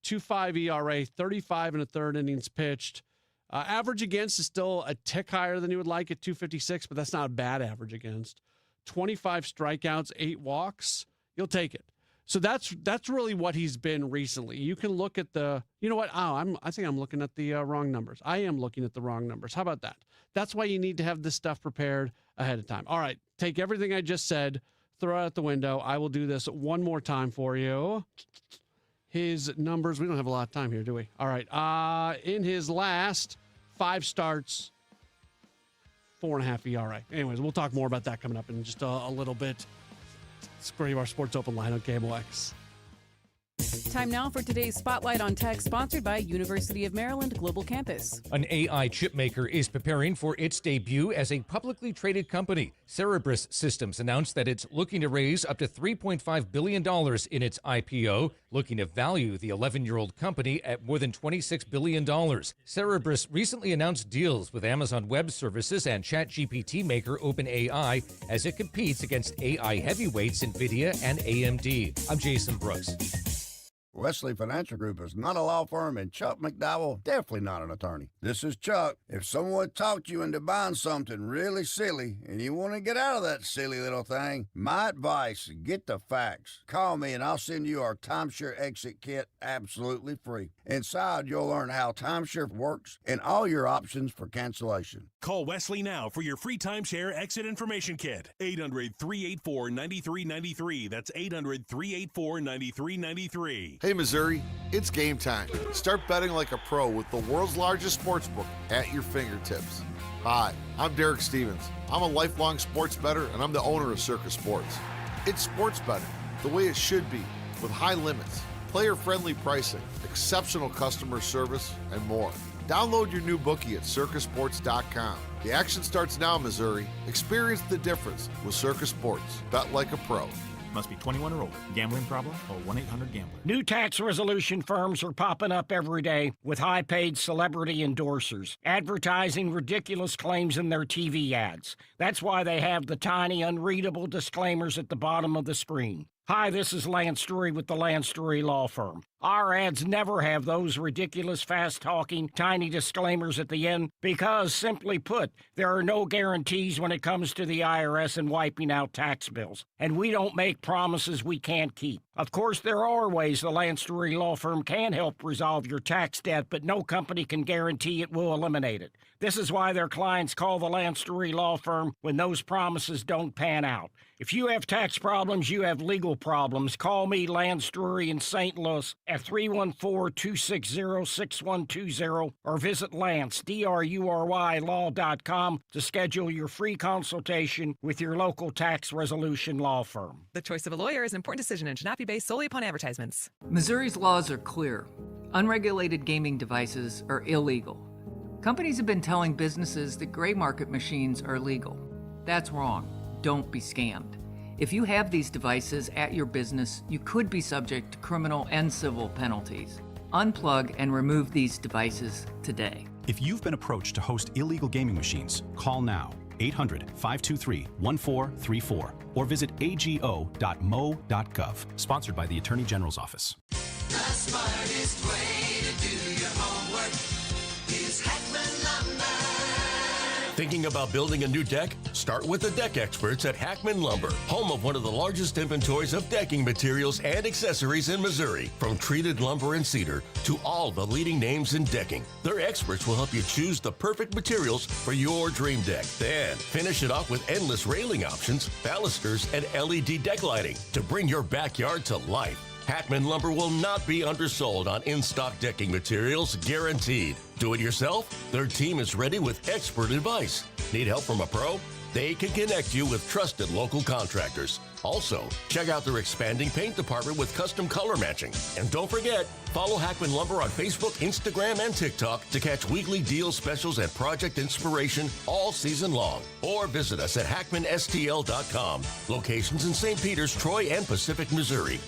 2.5 ERA, 35 1/3 innings pitched. Average against is still a tick higher than you would like at 256, but that's not a bad average against. 25 strikeouts, 8 walks. You'll take it. So that's really what he's been recently. You can look at the, you know what? I think I'm looking at the wrong numbers. I am looking at the wrong numbers. How about that? That's why you need to have this stuff prepared ahead of time. All right, take everything I just said, throw it out the window. I will do this one more time for you. His numbers, we don't have a lot of time here, do we? All right. In his last 5 starts, 4.5 ERA. Anyways, we'll talk more about that coming up in just a little bit. It's Graybar Sports Open Line on KMOX. Time now for today's Spotlight on Tech, sponsored by University of Maryland Global Campus. An AI chip maker is preparing for its debut as a publicly traded company. Cerberus Systems announced that it's looking to raise up to $3.5 billion in its IPO, looking to value the 11-year-old company at more than $26 billion. Cerberus recently announced deals with Amazon Web Services and ChatGPT maker OpenAI as it competes against AI heavyweights NVIDIA and AMD. I'm Jason Brooks. Wesley Financial Group is not a law firm, and Chuck McDowell definitely not an attorney. This is Chuck. If someone talked you into buying something really silly and you want to get out of that silly little thing, my advice, get the facts. Call me and I'll send you our timeshare exit kit absolutely free. Inside, you'll learn how timeshare works and all your options for cancellation. Call Wesley now for your free timeshare exit information kit. 800-384-9393. That's 800-384-9393. Hey, Missouri, it's game time. Start betting like a pro with the world's largest sportsbook at your fingertips. Hi, I'm Derek Stevens. I'm a lifelong sports bettor, and I'm the owner of Circus Sports. It's sports betting the way it should be, with high limits, player-friendly pricing, exceptional customer service, and more. Download your new bookie at circusports.com. The action starts now, Missouri. Experience the difference with Circus Sports. Bet like a pro. Must be 21 or older. Gambling problem? Call 1-800-GAMBLER. New tax resolution firms are popping up every day with high-paid celebrity endorsers, advertising ridiculous claims in their TV ads. That's why they have the tiny, unreadable disclaimers at the bottom of the screen. Hi, this is Lance Drury with the Lance Drury Law Firm. Our ads never have those ridiculous, fast-talking, tiny disclaimers at the end because, simply put, there are no guarantees when it comes to the IRS and wiping out tax bills. And we don't make promises we can't keep. Of course, there are ways the Lance Drury Law Firm can help resolve your tax debt, but no company can guarantee it will eliminate it. This is why their clients call the Lance Drury Law Firm when those promises don't pan out. If you have tax problems, you have legal problems, call me, Lance Drury in St. Louis, at 314-260-6120 or visit Lance, D-R-U-R-Y, law.com to schedule your free consultation with your local tax resolution law firm. The choice of a lawyer is an important decision and should not be based solely upon advertisements. Missouri's laws are clear. Unregulated gaming devices are illegal. Companies have been telling businesses that gray market machines are legal. That's wrong. Don't be scammed. If you have these devices at your business, you could be subject to criminal and civil penalties. Unplug and remove these devices today. If you've been approached to host illegal gaming machines, call now 800-523-1434 or visit ago.mo.gov. Sponsored by the Attorney General's Office. The smartest way to do your homework is Hackman Lumber. Thinking about building a new deck? Start with the deck experts at Hackman Lumber, home of one of the largest inventories of decking materials and accessories in Missouri. From treated lumber and cedar to all the leading names in decking, their experts will help you choose the perfect materials for your dream deck. Then finish it off with endless railing options, balusters, and LED deck lighting to bring your backyard to life. Hackman Lumber will not be undersold on in-stock decking materials, guaranteed. Do it yourself? Their team is ready with expert advice. Need help from a pro? They can connect you with trusted local contractors. Also, check out their expanding paint department with custom color matching. And don't forget, follow Hackman Lumber on Facebook, Instagram, and TikTok to catch weekly deal specials and project inspiration all season long. Or visit us at hackmanstl.com. Locations in St. Peters, Troy, and Pacific, Missouri.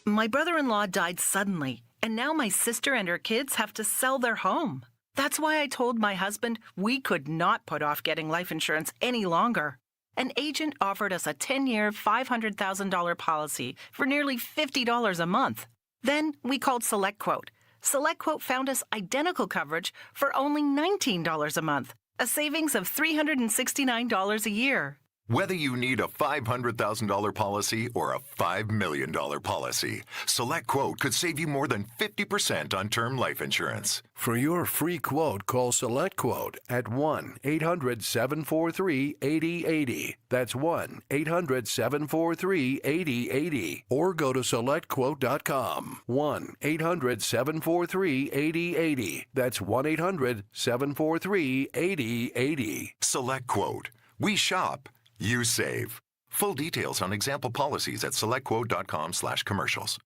My brother-in-law died suddenly, and now my sister and her kids have to sell their home. That's why I told my husband we could not put off getting life insurance any longer. An agent offered us a 10-year, $500,000 policy for nearly $50 a month. Then we called SelectQuote. SelectQuote found us identical coverage for only $19 a month, a savings of $369 a year. Whether you need a $500,000 policy or a $5 million policy, SelectQuote could save you more than 50% on term life insurance. For your free quote, call SelectQuote at 1-800-743-8080. That's 1-800-743-8080. Or go to SelectQuote.com. 1-800-743-8080. That's 1-800-743-8080. SelectQuote. We shop. You save. Full details on example policies at selectquote.com/commercials.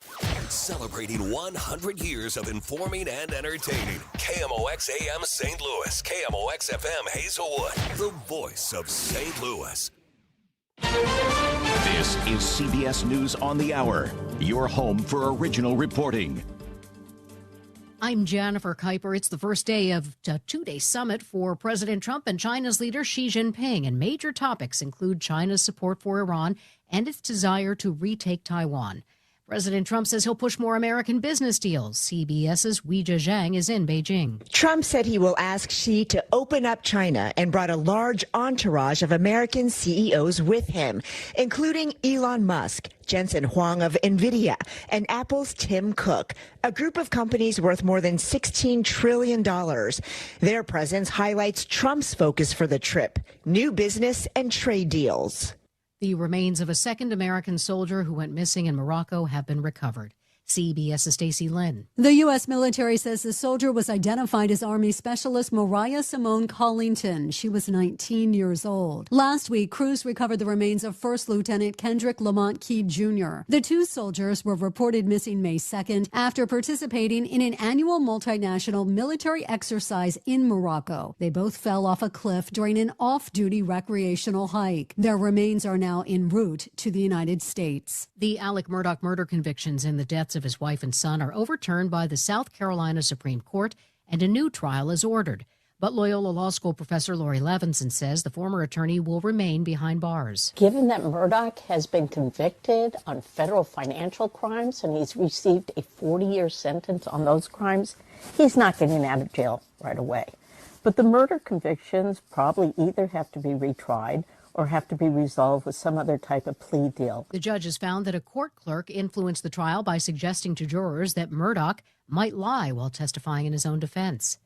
Celebrating 100 years of informing and entertaining. KMOX AM St. Louis, KMOX FM Hazelwood, the voice of St. Louis. This is CBS News on the Hour, your home for original reporting. I'm Jennifer Kuiper. It's the first day of a two-day summit for President Trump and China's leader Xi Jinping, and major topics include China's support for Iran and its desire to retake Taiwan. President Trump says he'll push more American business deals. CBS's Weijia Zhang is in Beijing. Trump said he will ask Xi to open up China and brought a large entourage of American CEOs with him, including Elon Musk, Jensen Huang of NVIDIA, and Apple's Tim Cook, a group of companies worth more than $16 trillion. Their presence highlights Trump's focus for the trip, new business and trade deals. The remains of a second American soldier who went missing in Morocco have been recovered. CBS's Stacey Lynn. The U.S. military says the soldier was identified as Army Specialist Mariah Simone Collington. She was 19 years old. Last week, crews recovered the remains of First Lieutenant Kendrick Lamont Key Jr. The two soldiers were reported missing May 2nd after participating in an annual multinational military exercise in Morocco. They both fell off a cliff during an off-duty recreational hike. Their remains are now en route to the United States. The Alec Murdaugh murder convictions in the deaths of his wife and son are overturned by the South Carolina Supreme Court, and a new trial is ordered. But Loyola Law School professor Lori Levinson says the former attorney will remain behind bars. Given that Murdaugh has been convicted on federal financial crimes and he's received a 40-year sentence on those crimes, he's not getting out of jail right away. But the murder convictions probably either have to be retried or have to be resolved with some other type of plea deal. The judges found that a court clerk influenced the trial by suggesting to jurors that Murdaugh might lie while testifying in his own defense.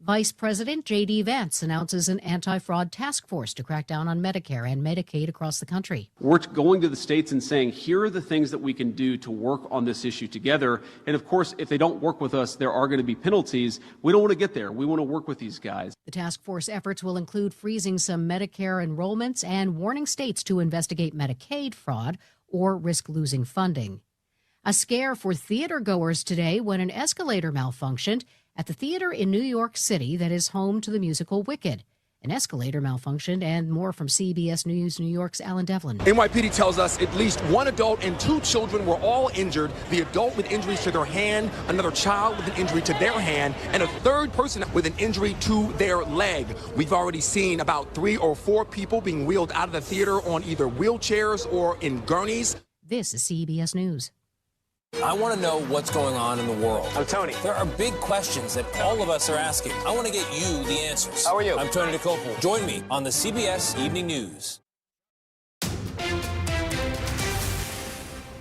Vice President J.D. Vance announces an anti-fraud task force to crack down on Medicare and Medicaid across the country. We're going to the states and saying, here are the things that we can do to work on this issue together. And of course, if they don't work with us, there are going to be penalties. We don't want to get there. We want to work with these guys. The task force efforts will include freezing some Medicare enrollments and warning states to investigate Medicaid fraud or risk losing funding. A scare for theater goers today when an escalator malfunctioned at the theater in New York City that is home to the musical Wicked. An escalator malfunctioned, and more from CBS News New York's Alan Devlin. NYPD tells us at least one adult and 2 children were all injured. The adult with injuries to their hand, another child with an injury to their hand, and a third person with an injury to their leg. We've already seen about 3 or 4 people being wheeled out of the theater on either wheelchairs or in gurneys. This is CBS News. I want to know what's going on in the world. I'm Tony. There are big questions that all of us are asking. I want to get you the answers. How are you? I'm Tony DeCopel. Join me on the CBS Evening News.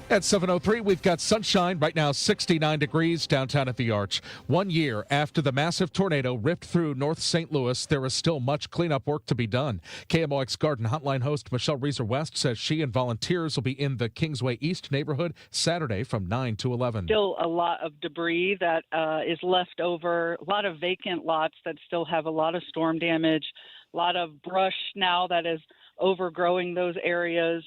At 7:03, we've got sunshine. Right now, 69 degrees downtown at the Arch. 1 year after the massive tornado ripped through North St. Louis, there is still much cleanup work to be done. KMOX Garden Hotline host Michelle Reeser-West says she and volunteers will be in the Kingsway East neighborhood Saturday from 9 to 11. Still a lot of debris that is left over, a lot of vacant lots that still have a lot of storm damage, a lot of brush now that is overgrowing those areas,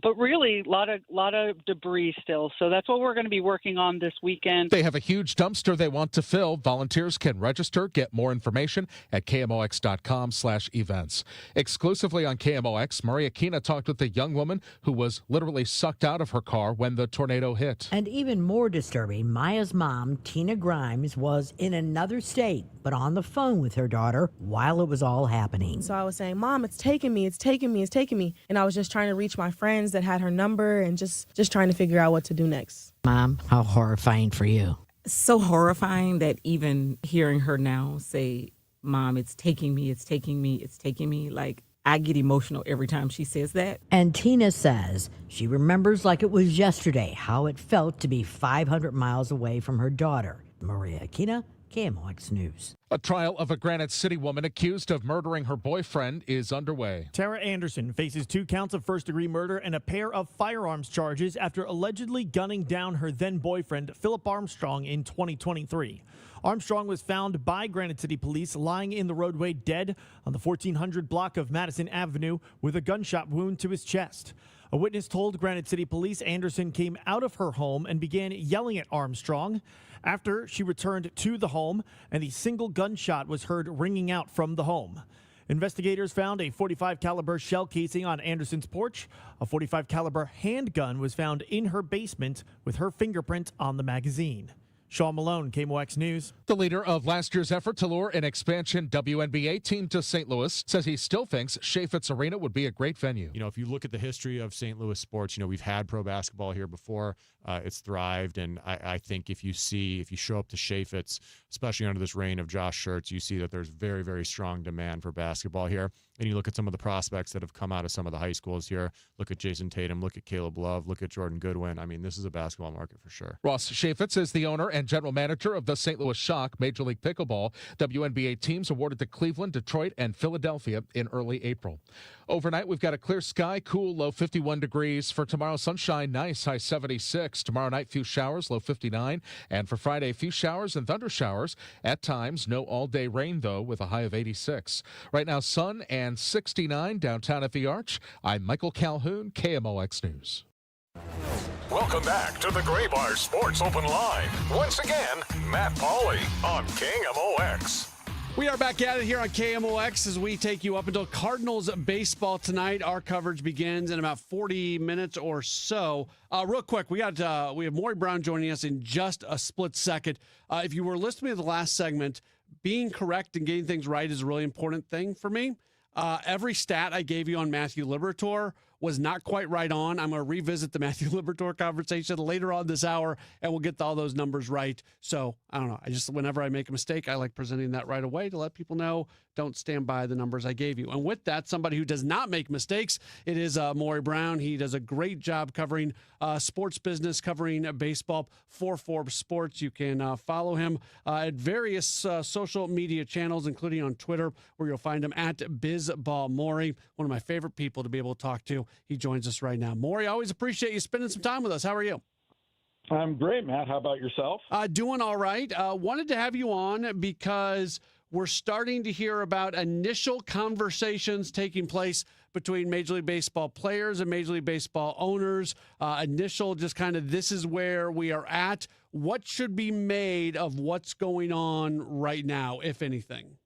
but really a lot of debris still. So that's what we're going to be working on this weekend. They have a huge dumpster they want to fill. Volunteers can register. Get more information at KMOX.com/events. Exclusively on KMOX, Maria Kina talked with a young woman who was literally sucked out of her car when the tornado hit. And even more disturbing, Maya's mom, Tina Grimes, was in another state, but on the phone with her daughter while it was all happening. So I was saying, Mom, it's taking me. And I was just trying to reach my friends that had her number and just trying to figure out what to do next. Mom, how horrifying for you. So horrifying that even hearing her now say, Mom, it's taking me. Like, I get emotional every time she says that. And Tina says she remembers like it was yesterday how it felt to be 500 miles away from her daughter. Maria Kina, KMOX News. A trial of a Granite City woman accused of murdering her boyfriend is underway. Tara Anderson faces 2 counts of first-degree murder and a pair of firearms charges after allegedly gunning down her then-boyfriend, Philip Armstrong, in 2023. Armstrong was found by Granite City police lying in the roadway dead on the 1400 block of Madison Avenue with a gunshot wound to his chest. A witness told Granite City police Anderson came out of her home and began yelling at Armstrong. After she returned to the home, and the single gunshot was heard ringing out from the home. Investigators found a .45 caliber shell casing on Anderson's porch. A .45 caliber handgun was found in her basement with her fingerprint on the magazine. Sean Malone, KMOX News. The leader of last year's effort to lure an expansion WNBA team to St. Louis says he still thinks Chaifetz Arena would be a great venue. You know, if you look at the history of St. Louis sports, you know, we've had pro basketball here before. It's thrived, and I think if you show up to Chaifetz, especially under this reign of Josh Schertz, you see that there's very, very strong demand for basketball here. And you look at some of the prospects that have come out of some of the high schools here. Look at Jason Tatum, look at Caleb Love, look at Jordan Goodwin. I mean, this is a basketball market for sure. Ross Chaifetz is the owner and general manager of the St. Louis Shock Major League Pickleball. WNBA teams awarded to Cleveland, Detroit, and Philadelphia in early April. Overnight, we've got a clear sky, cool, low 51 degrees. For tomorrow, sunshine, nice, high 76. Tomorrow night, few showers, low 59. And for Friday, few showers and thunder showers. At times, no all-day rain, though, with a high of 86. Right now, sun and 69 downtown at the Arch. I'm Michael Calhoun, KMOX News. Welcome back to the Gray Bar Sports Open Line. Once again, Matt Pauley on KMOX. We are back at it here on KMOX as we take you up until Cardinals baseball tonight. Our coverage begins in about 40 minutes or so. Real quick, we have Maury Brown joining us in just a split second. If you were listening to the last segment, being correct and getting things right is a really important thing for me. Every stat I gave you on Matthew Liberatore was not quite right on. I'm going to revisit the Matthew Liberatore conversation later on this hour, and we'll get all those numbers right. So, I don't know. Whenever I make a mistake, I like presenting that right away to let people know, don't stand by the numbers I gave you. And with that, somebody who does not make mistakes, it is Maury Brown. He does a great job covering sports business, covering baseball for Forbes Sports. You can follow him at various social media channels, including on Twitter, where you'll find him at BizBallMaury, one of my favorite people to be able to talk to. He joins us right now. Maury, always appreciate you spending some time with us. How are you? I'm great, Matt. How about yourself? Doing all right. Wanted to have you on because we're starting to hear about initial conversations taking place between Major League Baseball players and Major League Baseball owners. Initial, just kind of, this is where we are at. What should be made of what's going on right now, if anything?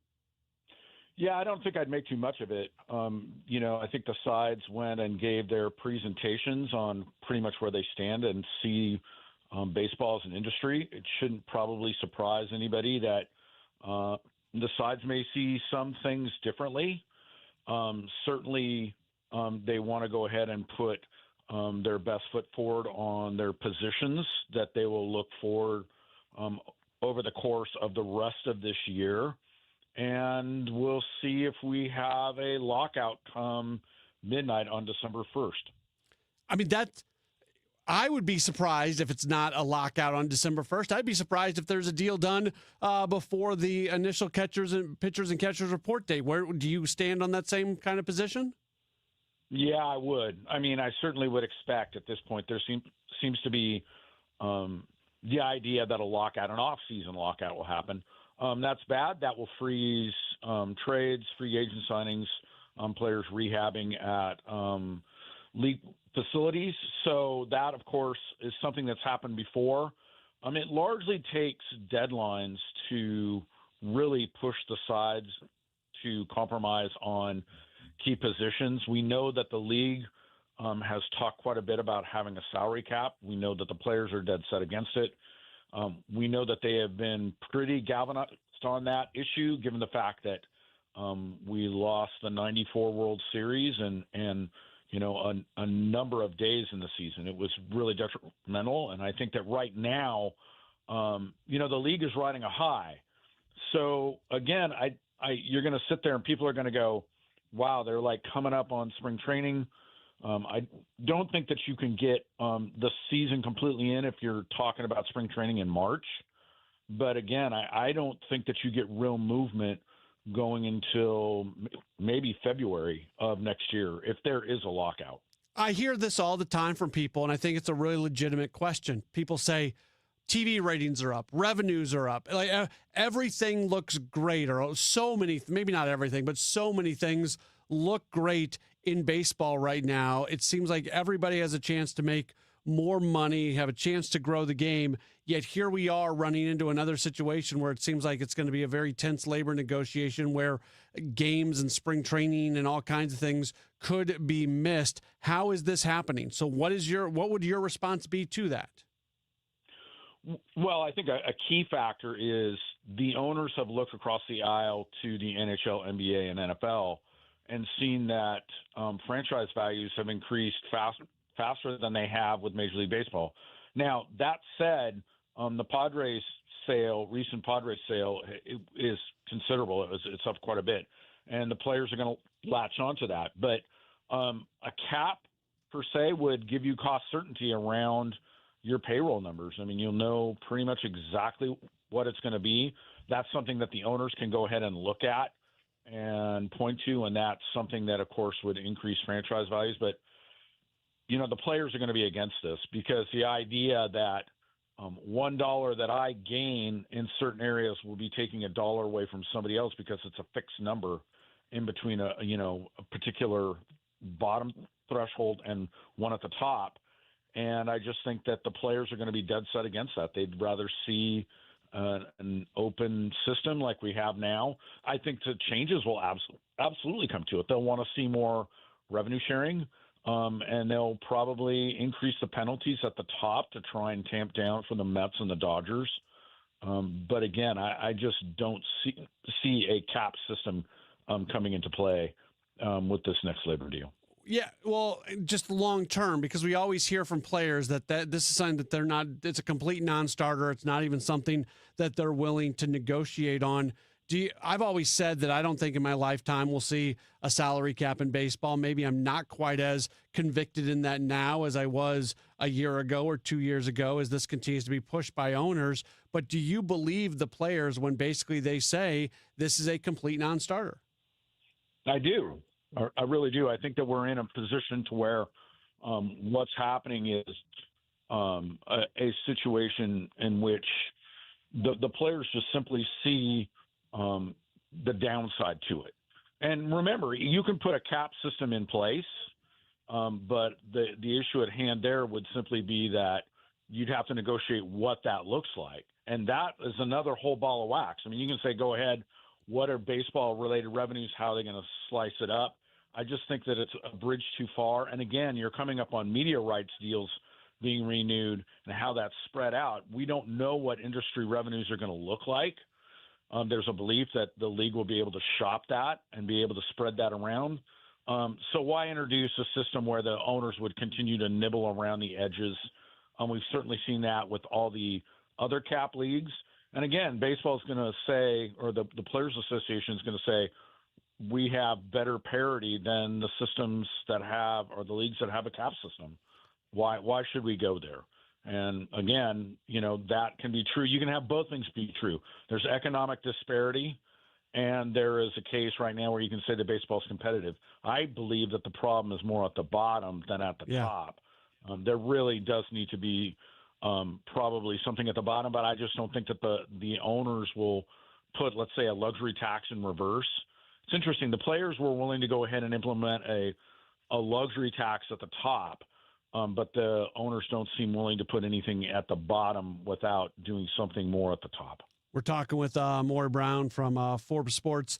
Yeah, I don't think I'd make too much of it. I think the sides went and gave their presentations on pretty much where they stand and see baseball as an industry. It shouldn't probably surprise anybody that the sides may see some things differently. Certainly, they want to go ahead and put their best foot forward on their positions that they will look for over the course of the rest of this year. And we'll see if we have a lockout come midnight on December 1st. I mean, I would be surprised if it's not a lockout on December 1st. I'd be surprised if there's a deal done before the initial pitchers and catchers report date. Where do you stand on that same kind of position? Yeah, I would. I mean, I certainly would expect at this point there seems to be the idea that a lockout, an off-season lockout, will happen. That's bad. That will freeze trades, free agent signings, players rehabbing at league facilities. So that, of course, is something that's happened before. It largely takes deadlines to really push the sides to compromise on key positions. We know that the league has talked quite a bit about having a salary cap. We know that the players are dead set against it. We know that they have been pretty galvanized on that issue, given the fact that we lost the '94 World Series and a number of days in the season. It was really detrimental, and I think that right now, the league is riding a high. So again, you're going to sit there and people are going to go, "Wow, they're like coming up on spring training." I don't think that you can get the season completely in if you're talking about spring training in March. But again, I don't think that you get real movement going until maybe February of next year if there is a lockout. I hear this all the time from people, and I think it's a really legitimate question. People say TV ratings are up, revenues are up, like everything looks great, or so many, maybe not everything, but so many things look great in baseball right now. It seems like everybody has a chance to make more money, have a chance to grow the game. Yet here we are running into another situation where it seems like it's going to be a very tense labor negotiation where games and spring training and all kinds of things could be missed. How is this happening? So what would your response be to that? Well, I think a key factor is the owners have looked across the aisle to the NHL, NBA, and NFL and seen that franchise values have increased faster than they have with Major League Baseball. Now, that said, the Padres sale, recent Padres sale, is considerable. It's up quite a bit, and the players are going to latch onto that. But a cap, per se, would give you cost certainty around your payroll numbers. I mean, you'll know pretty much exactly what it's going to be. That's something that the owners can go ahead and look at and point to, and that's something that, of course, would increase franchise values. But the players are going to be against this because the idea that $1 that I gain in certain areas will be taking $1 away from somebody else because it's a fixed number in between a particular bottom threshold and one at the top. And I just think that the players are going to be dead set against that. They'd rather see an open system like we have now. I think the changes will absolutely come to it. They'll want to see more revenue sharing. And they'll probably increase the penalties at the top to try and tamp down for the Mets and the Dodgers. But again, I just don't see a cap system coming into play with this next labor deal. Yeah, well, just long term, because we always hear from players that this is something that they're not, it's a complete non-starter. It's not even something that they're willing to negotiate on. I've always said that I don't think in my lifetime we'll see a salary cap in baseball. Maybe I'm not quite as convicted in that now as I was a year ago or 2 years ago as this continues to be pushed by owners. But do you believe the players when basically they say this is a complete non-starter? I do. I really do. I think that we're in a position to where what's happening is a situation in which the players just simply see the downside to it. And remember, you can put a cap system in place, but the issue at hand there would simply be that you'd have to negotiate what that looks like. And that is another whole ball of wax. I mean, you can say, go ahead, what are baseball-related revenues? How are they going to slice it up? I just think that it's a bridge too far. And again, you're coming up on media rights deals being renewed and how that's spread out. We don't know what industry revenues are going to look like. There's a belief that the league will be able to shop that and be able to spread that around. So why introduce a system where the owners would continue to nibble around the edges? We've certainly seen that with all the other cap leagues. And again, baseball is going to say, or the Players Association is going to say, we have better parity than the systems that have, or the leagues that have a cap system. Why should we go there? And again, that can be true. You can have both things be true. There's economic disparity, and there is a case right now where you can say that baseball is competitive. I believe that the problem is more at the bottom than at the top. There really does need to be probably something at the bottom, but I just don't think that the owners will put, let's say, a luxury tax in reverse. It's interesting. The players were willing to go ahead and implement a luxury tax at the top, but the owners don't seem willing to put anything at the bottom without doing something more at the top. We're talking with Maury Brown from Forbes Sports.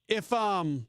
If the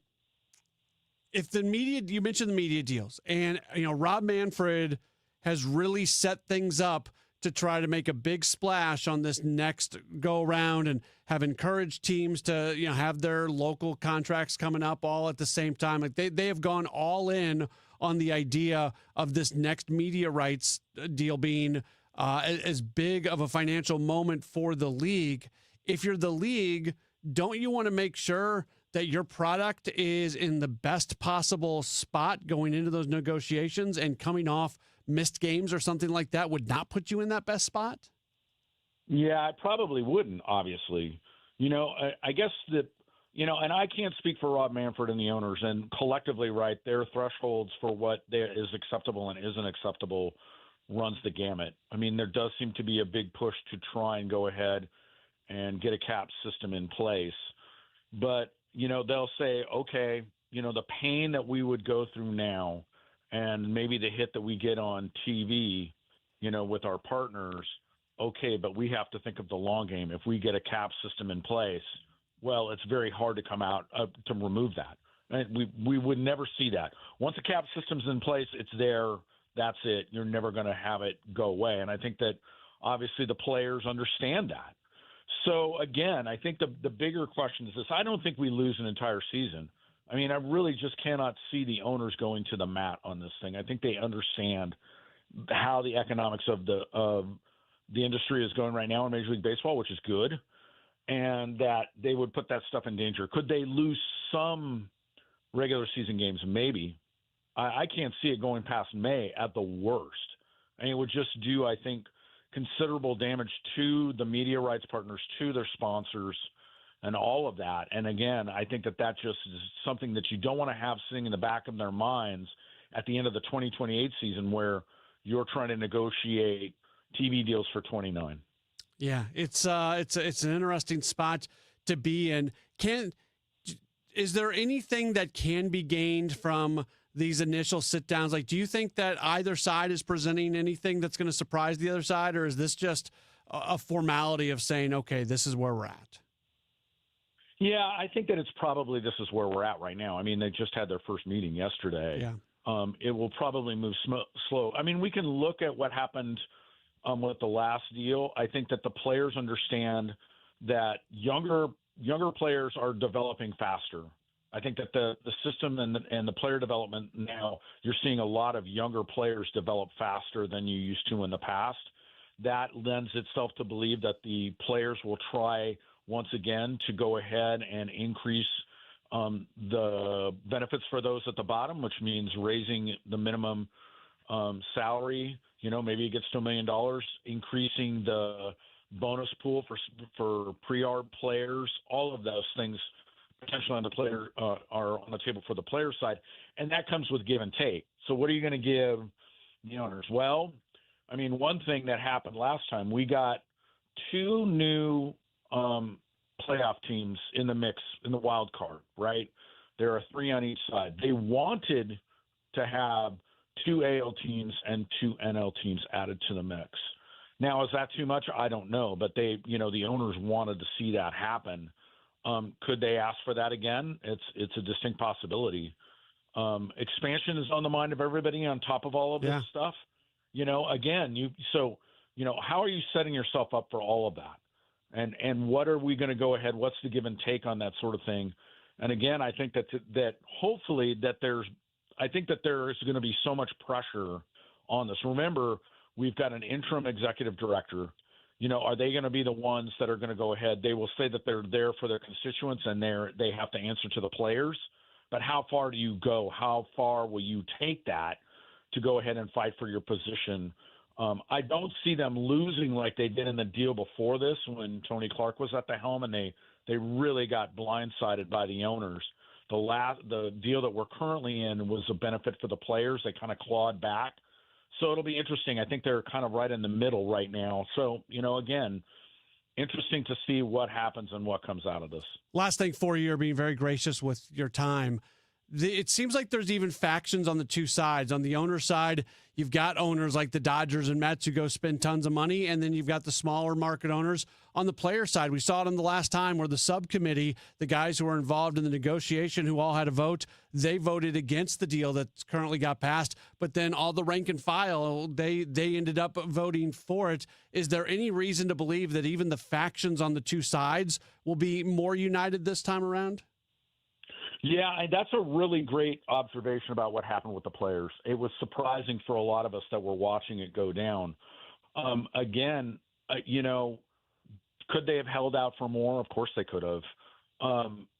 media, you mentioned the media deals, and Rob Manfred has really set things up to try to make a big splash on this next go around and have encouraged teams to have their local contracts coming up all at the same time. Like they have gone all in on the idea of this next media rights deal being as big of a financial moment for the league. If you're the league, don't you want to make sure that your product is in the best possible spot going into those negotiations, and coming off missed games or something like that would not put you in that best spot? Yeah, I probably wouldn't, obviously. I guess that, and I can't speak for Rob Manfred and the owners, and collectively, right, their thresholds for what is acceptable and isn't acceptable runs the gamut. I mean, there does seem to be a big push to try and go ahead and get a cap system in place. But, they'll say, okay, the pain that we would go through now, and maybe the hit that we get on TV, with our partners, okay, but we have to think of the long game. If we get a cap system in place, well, it's very hard to come out to remove that. And we would never see that. Once a cap system's in place, it's there. That's it. You're never going to have it go away. And I think that obviously the players understand that. So again, I think the bigger question is this. I don't think we lose an entire season. I mean, I really just cannot see the owners going to the mat on this thing. I think they understand how the economics of the industry is going right now in Major League Baseball, which is good, and that they would put that stuff in danger. Could they lose some regular season games? Maybe. I can't see it going past May at the worst. And it would just do, I think, considerable damage to the media rights partners, to their sponsors, and all of that. And again, I think that just is something that you don't want to have sitting in the back of their minds at the end of the 2028 season, where you're trying to negotiate TV deals for 29. Yeah, it's an interesting spot to be in. Is there anything that can be gained from these initial sit downs? Like, do you think that either side is presenting anything that's going to surprise the other side, or is this just a formality of saying, okay, this is where we're at? Yeah, I think that it's probably this is where we're at right now. I mean, they just had their first meeting yesterday. Yeah. It will probably move slow. I mean, we can look at what happened with the last deal. I think that the players understand that younger players are developing faster. I think that the system and the player development now, you're seeing a lot of younger players develop faster than you used to in the past. That lends itself to believe that the players will try once again to go ahead and increase the benefits for those at the bottom, which means raising the minimum salary. Maybe it gets to $1 million, increasing the bonus pool for pre-arb players. All of those things potentially on the player are on the table for the player side, and that comes with give and take. So what are you going to give the owners? Well, I mean, one thing that happened last time, we got two new playoff teams in the mix in the wild card, right? There are 3 on each side. They wanted to have 2 AL teams and 2 NL teams added to the mix. Now, is that too much? I don't know, but the owners wanted to see that happen. Could they ask for that again? It's a distinct possibility. Expansion is on the mind of everybody on top of all of this stuff. Again, how are you setting yourself up for all of that? And what are we going to go ahead? What's the give and take on that sort of thing? And again, I think that hopefully there is going to be so much pressure on this. Remember, we've got an interim executive director. Are they going to be the ones that are going to go ahead? They will say that they're there for their constituents and they have to answer to the players. But how far do you go? How far will you take that to go ahead and fight for your position? I don't see them losing like they did in the deal before this when Tony Clark was at the helm and they really got blindsided by the owners. The deal that we're currently in was a benefit for the players. They kind of clawed back. So it'll be interesting. I think they're kind of right in the middle right now. So, again, interesting to see what happens and what comes out of this. Last thing for you, you're being very gracious with your time. It seems like there's even factions on the two sides. On the owner side, you've got owners like the Dodgers and Mets who go spend tons of money, and then you've got the smaller market owners. On the player side, we saw it on the last time where the subcommittee, the guys who were involved in the negotiation who all had a vote, they voted against the deal that's currently got passed, but then all the rank and file, they ended up voting for it. Is there any reason to believe that even the factions on the two sides will be more united this time around? Yeah, and that's a really great observation about what happened with the players. It was surprising for a lot of us that were watching it go down. Again, could they have held out for more? Of course they could have.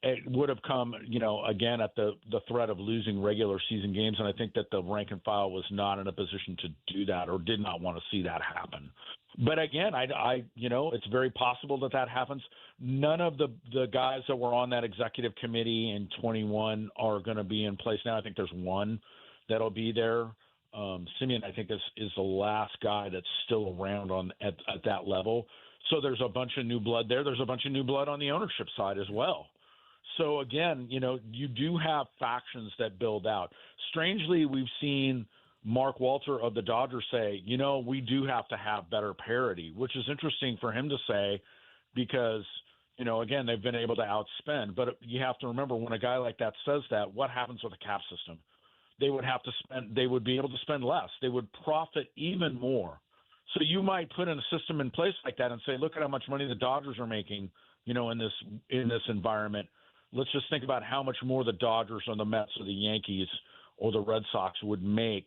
It would have come, again, at the threat of losing regular season games, and I think that the rank and file was not in a position to do that or did not want to see that happen. But again, it's very possible that happens. None of the guys that were on that executive committee in 21 are going to be in place now. I think there's one that'll be there. Simeon, I think, is the last guy that's still around at that level. So there's a bunch of new blood there. There's a bunch of new blood on the ownership side as well. So again, you do have factions that build out. Strangely, we've seen Mark Walter of the Dodgers say, we do have to have better parity, which is interesting for him to say because, again, they've been able to outspend. But you have to remember when a guy like that says that, what happens with the cap system? They would be able to spend less. They would profit even more. So you might put in a system in place like that and say, look at how much money the Dodgers are making, in this environment. Let's just think about how much more the Dodgers or the Mets or the Yankees or the Red Sox would make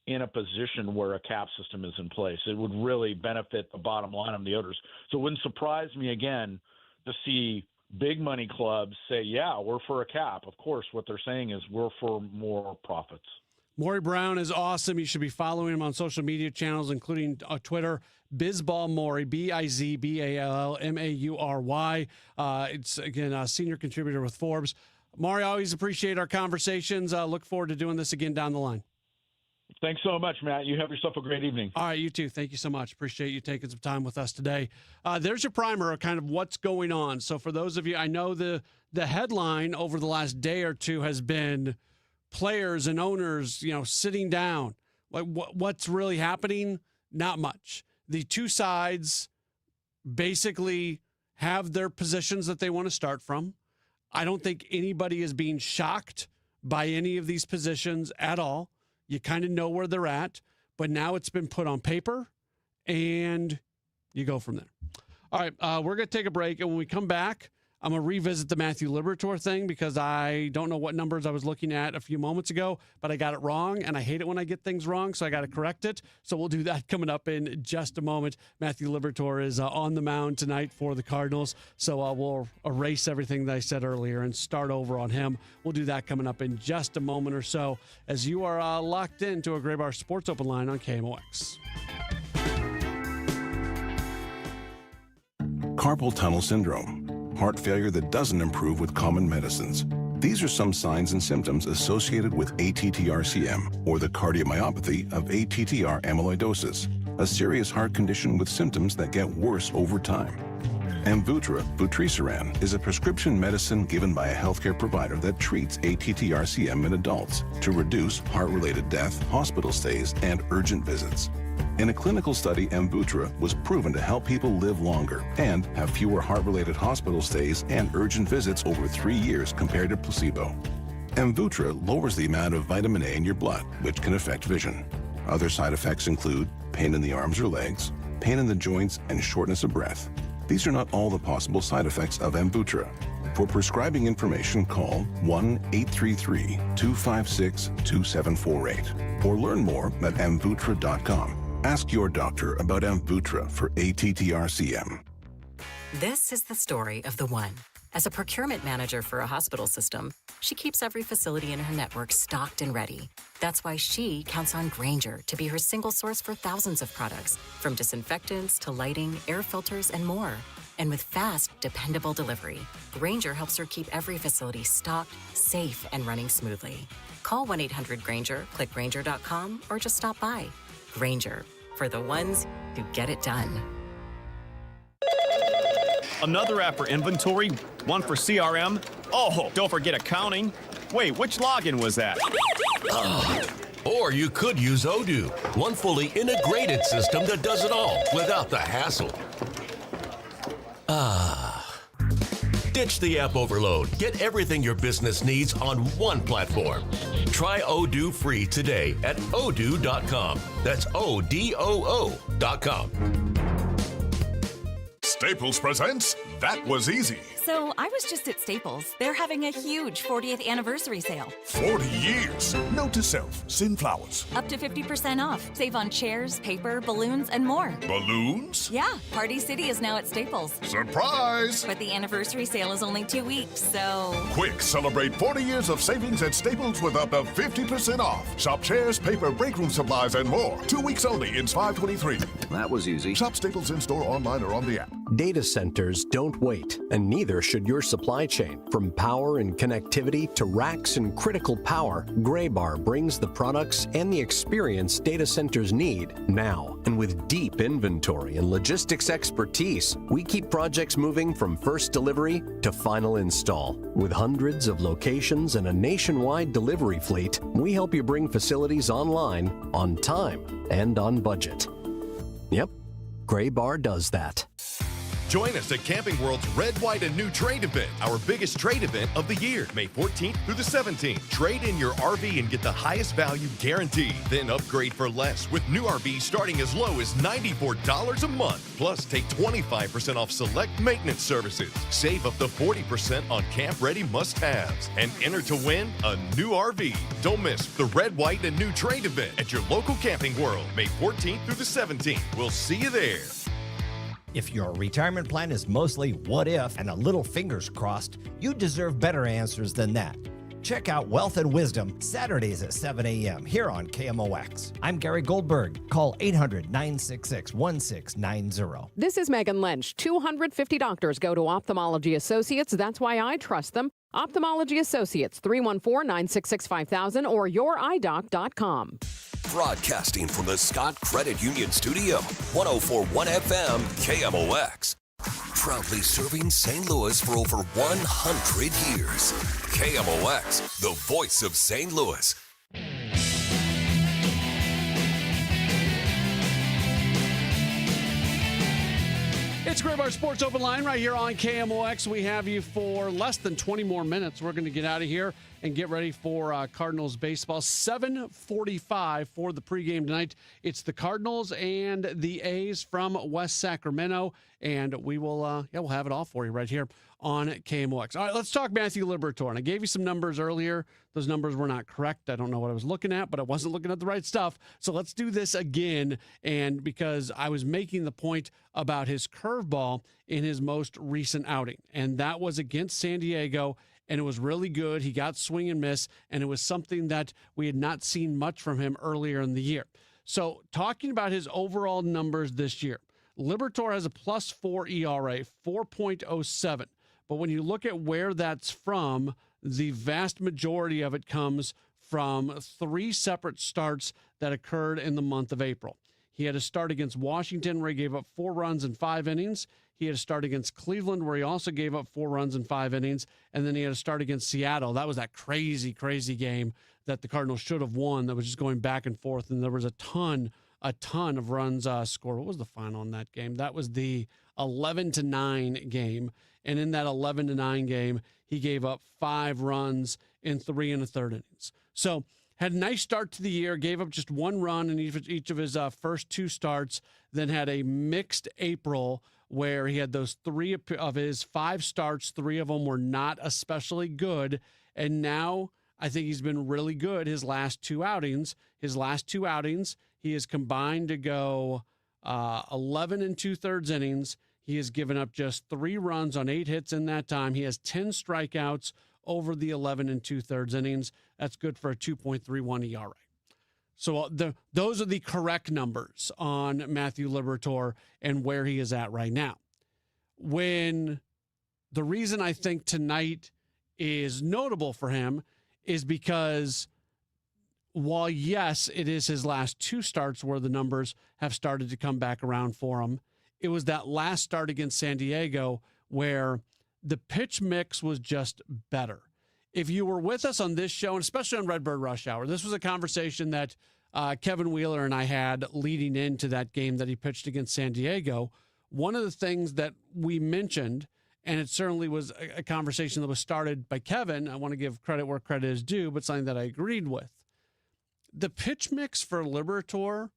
in a position where a cap system is in place. It would really benefit the bottom line of the owners. So it wouldn't surprise me again to see big money clubs say, yeah, we're for a cap. Of course, what they're saying is we're for more profits. Maury Brown is awesome. You should be following him on social media channels, including Twitter, Bizball Maury, BizBallMaury. It's, again, a senior contributor with Forbes. Maury, always appreciate our conversations. Look forward to doing this again down the line. Thanks so much, Matt. You have yourself a great evening. All right, you too. Thank you so much. Appreciate you taking some time with us today. There's your primer of kind of what's going on. So for those of you, I know the headline over the last day or two has been players and owners, sitting down. Like what's really happening? Not much. The two sides basically have their positions that they want to start from. I don't think anybody is being shocked by any of these positions at all. You kind of know where they're at, but now it's been put on paper, and you go from there. All right, we're going to take a break, and when we come back, I'm going to revisit the Matthew Liberatore thing because I don't know what numbers I was looking at a few moments ago, but I got it wrong, and I hate it when I get things wrong, so I got to correct it. So we'll do that coming up in just a moment. Matthew Liberatore is on the mound tonight for the Cardinals, so we'll erase everything that I said earlier and start over on him. We'll do that coming up in just a moment or so as you are locked into a Gray Bar Sports Open Line on KMOX. Carpal tunnel syndrome. Heart failure that doesn't improve with common medicines. These are some signs and symptoms associated with ATTR-CM, or the cardiomyopathy of ATTR amyloidosis, a serious heart condition with symptoms that get worse over time. Amvuttra vutrisiran is a prescription medicine given by a healthcare provider that treats ATTR-CM in adults to reduce heart-related death, hospital stays, and urgent visits. In a clinical study, Amvuttra was proven to help people live longer and have fewer heart-related hospital stays and urgent visits over 3 years compared to placebo. Amvuttra lowers the amount of vitamin A in your blood, which can affect vision. Other side effects include pain in the arms or legs, pain in the joints, and shortness of breath. These are not all the possible side effects of Amvuttra. For prescribing information, call 1-833-256-2748 or learn more at amvuttra.com. Ask your doctor about Amvuttra for ATTR-CM. This is the story of the one. As a procurement manager for a hospital system, she keeps every facility in her network stocked and ready. That's why she counts on Grainger to be her single source for thousands of products, from disinfectants to lighting, air filters, and more. And with fast, dependable delivery, Grainger helps her keep every facility stocked, safe, and running smoothly. Call 1-800-GRAINGER, click Grainger.com, or just stop by. Grainger, for the ones who get it done. Another app for inventory, one for CRM. Oh, don't forget accounting. Wait, which login was that? Or you could use Odoo, one fully integrated system that does it all without the hassle. Ditch the app overload. Get everything your business needs on one platform. Try Odoo free today at odoo.com. That's ODOO.com. Staples presents That Was Easy. So I was just at Staples. They're having a huge 40th anniversary sale. 40 years. Note to self, send flowers. Up to 50% off. Save on chairs, paper, balloons, and more. Balloons? Yeah, Party City is now at Staples. Surprise! But the anniversary sale is only 2 weeks, so... Quick, celebrate 40 years of savings at Staples with up to 50% off. Shop chairs, paper, break room supplies, and more. 2 weeks only in 523. That was easy. Shop Staples in-store, online, or on the app. Data centers don't wait, and neither should your supply chain. From power and connectivity to racks and critical power, Graybar brings the products and the experience data centers need now. And with deep inventory and logistics expertise, we keep projects moving from first delivery to final install. With hundreds of locations and a nationwide delivery fleet, we help you bring facilities online, on time, and on budget. Yep, Graybar does that. Join us at Camping World's Red, White, and New Trade event, our biggest trade event of the year, May 14th through the 17th. Trade in your RV and get the highest value guaranteed. Then upgrade for less with new RVs starting as low as $94 a month. Plus, take 25% off select maintenance services. Save up to 40% on camp-ready must-haves. And enter to win a new RV. Don't miss the Red, White, and New Trade event at your local Camping World, May 14th through the 17th. We'll see you there. If your retirement plan is mostly what if and a little fingers crossed, you deserve better answers than that. Check out Wealth and Wisdom Saturdays at 7 a.m. here on KMOX. I'm Gary Goldberg. Call 800-966-1690. This is Megan Lynch. 250 doctors go to Ophthalmology Associates. That's why I trust them. Ophthalmology Associates, 314-966-5000 or youridoc.com. Broadcasting from the Scott Credit Union Studio, 104.1 FM, KMOX. Proudly serving St. Louis for over 100 years. KMOX, the voice of St. Louis. It's Graybar Sports Open Line right here on KMOX. We have you for less than 20 more minutes. We're going to get out of here and get ready for Cardinals baseball. 7:45 for the pregame tonight. It's the Cardinals and the A's from West Sacramento, and we will we'll have it all for you right here on KMOX. All right, let's talk Matthew Liberatore. And I gave you some numbers earlier. Those numbers were not correct. I don't know what I was looking at, but I wasn't looking at the right stuff. So let's do this again. And because I was making the point about his curveball in his most recent outing, and that was against San Diego, and it was really good. He got swing and miss, and it was something that we had not seen much from him earlier in the year. So talking about his overall numbers this year, Liberatore has a +4 ERA, 4.07. But when you look at where that's from, the vast majority of it comes from 3 separate starts that occurred in the month of April. He had a start against Washington where he gave up 4 runs in 5 innings. He had a start against Cleveland where he also gave up 4 runs in 5 innings. And then he had a start against Seattle. That was that crazy, crazy game that the Cardinals should have won that was just going back and forth. And there was a ton of runs scored. What was the final in that game? That was the 11-9 game. And in that 11-9 game, he gave up 5 runs in 3 1/3 innings. So had a nice start to the year, gave up just 1 run in each of his first 2 starts, then had a mixed April where he had those 3 of his 5 starts, 3 of them were not especially good. And now I think he's been really good his last 2 outings. His last 2 outings, he has combined to go 11 2/3 innings. He has given up just 3 runs on 8 hits in that time. He has 10 strikeouts over the 11 2/3 innings. That's good for a 2.31 ERA. So those are the correct numbers on Matthew Liberatore and where he is at right now. The reason I think tonight is notable for him is because while, yes, it is his last 2 starts where the numbers have started to come back around for him, it was that last start against San Diego where the pitch mix was just better. If you were with us on this show, and especially on Redbird Rush Hour, this was a conversation that Kevin Wheeler and I had leading into that game that he pitched against San Diego. One of the things that we mentioned, and it certainly was a conversation that was started by Kevin, I want to give credit where credit is due, but something that I agreed with. The pitch mix for Liberatore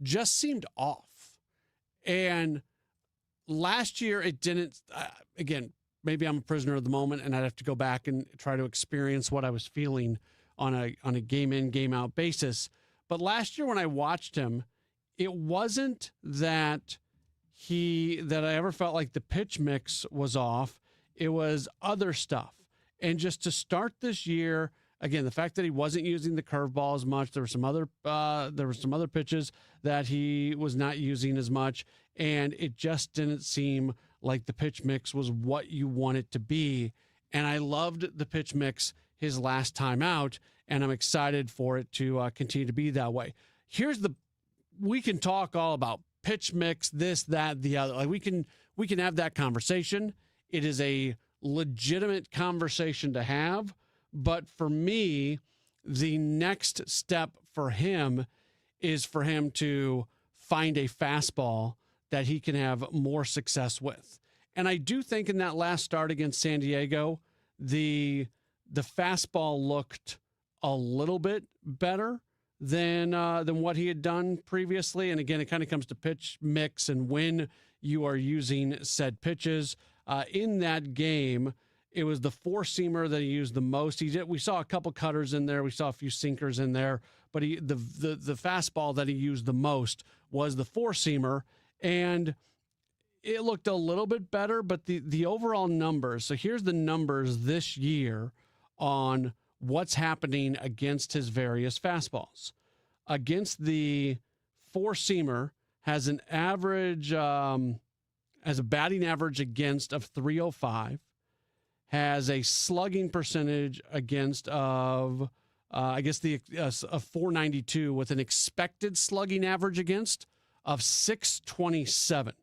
just seemed off. And last year it didn't, again, maybe I'm a prisoner of the moment and I'd have to go back and try to experience what I was feeling on a game in, game out basis. But last year when I watched him, it wasn't that I ever felt like the pitch mix was off. It was other stuff. And just to start this year, again, the fact that he wasn't using the curveball as much, there were some other pitches that he was not using as much, and it just didn't seem like the pitch mix was what you want it to be. And I loved the pitch mix his last time out, and I'm excited for it to continue to be that way. We can talk all about pitch mix, this, that, the other. Like we can have that conversation. It is a legitimate conversation to have. But for me, the next step for him is for him to find a fastball that he can have more success with. And I do think in that last start against San Diego, the fastball looked a little bit better than what he had done previously. And again, it kind of comes to pitch mix and when you are using said pitches. In that game, it was the 4-seamer that he used the most. We saw a couple cutters in there. We saw a few sinkers in there, but the fastball that he used the most was the 4-seamer, and it looked a little bit better. But the overall numbers. So here's the numbers this year on what's happening against his various fastballs. Against the 4-seamer, has an average, has a batting average against of 305. Has a slugging percentage against of, of 492 with an expected slugging average against of 627.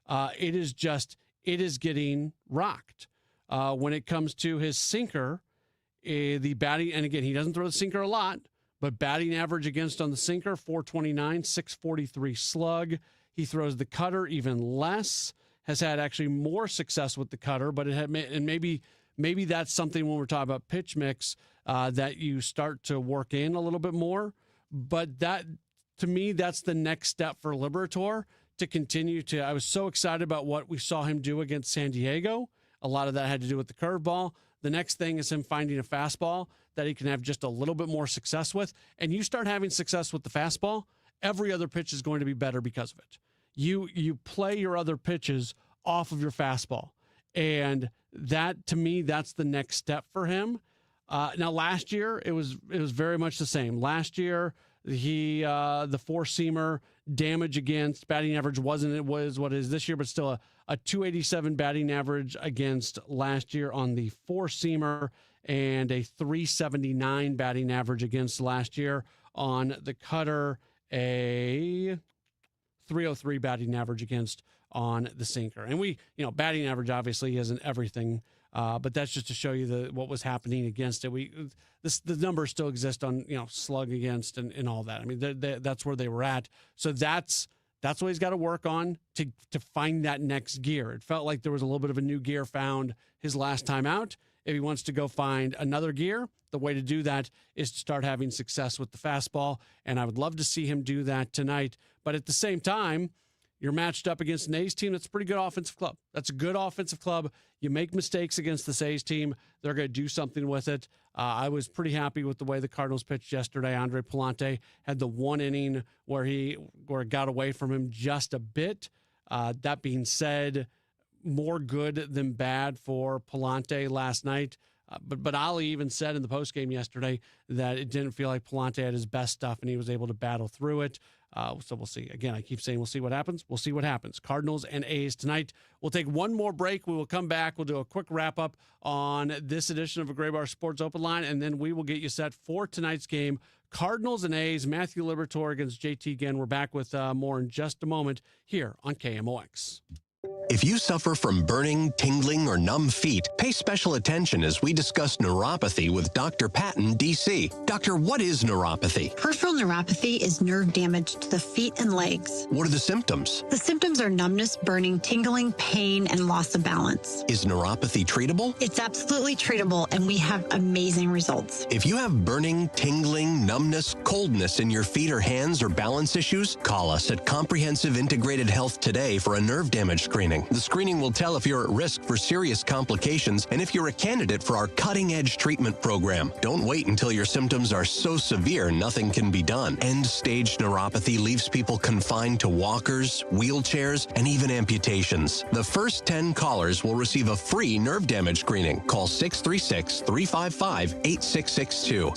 It is getting rocked. When it comes to his sinker, the batting, and again, he doesn't throw the sinker a lot, but batting average against on the sinker, 429, 643 slug. He throws the cutter even less. Has had actually more success with the cutter, but maybe that's something when we're talking about pitch mix that you start to work in a little bit more. But that, to me, that's the next step for Liberatore to continue to. I was so excited about what we saw him do against San Diego. A lot of that had to do with the curveball. The next thing is him finding a fastball that he can have just a little bit more success with. And you start having success with the fastball, every other pitch is going to be better because of it. You play your other pitches off of your fastball. And that, to me, that's the next step for him. Now, last year, it was very much the same. Last year, the 4-seamer damage against batting average wasn't what it is this year, but still a 287 batting average against last year on the 4-seamer and a 379 batting average against last year on the cutter, a 303 batting average against on the sinker. And we, batting average obviously isn't everything, but that's just to show you what was happening against it. The numbers still exist on, slug against and all that. I mean, that's where they were at. So that's what he's got to work on to find that next gear. It felt like there was a little bit of a new gear found his last time out. If he wants to go find another gear, the way to do that is to start having success with the fastball. And I would love to see him do that tonight. But at the same time, you're matched up against an A's team that's a pretty good offensive club. That's a good offensive club. You make mistakes against this A's team, they're going to do something with it. I was pretty happy with the way the Cardinals pitched yesterday. Andre Pallante had the one inning where it got away from him just a bit. That being said, more good than bad for Pallante last night. But Ali even said in the postgame yesterday that it didn't feel like Pallante had his best stuff and he was able to battle through it. So we'll see. Again, I keep saying we'll see what happens. We'll see what happens. Cardinals and A's tonight. We'll take one more break. We will come back. We'll do a quick wrap-up on this edition of a Gray Bar Sports Open Line, and then we will get you set for tonight's game. Cardinals and A's, Matthew Liberatore against JT Ginn. We're back with more in just a moment here on KMOX. If you suffer from burning, tingling, or numb feet, pay special attention as we discuss neuropathy with Dr. Patton, D.C. Doctor, what is neuropathy? Peripheral neuropathy is nerve damage to the feet and legs. What are the symptoms? The symptoms are numbness, burning, tingling, pain, and loss of balance. Is neuropathy treatable? It's absolutely treatable, and we have amazing results. If you have burning, tingling, numbness, coldness in your feet or hands or balance issues, call us at Comprehensive Integrated Health today for a nerve damage screening. The screening will tell if you're at risk for serious complications and if you're a candidate for our cutting-edge treatment program. Don't wait until your symptoms are so severe nothing can be done. End-stage neuropathy leaves people confined to walkers, wheelchairs, and even amputations. The first 10 callers will receive a free nerve damage screening. Call 636-355-8662.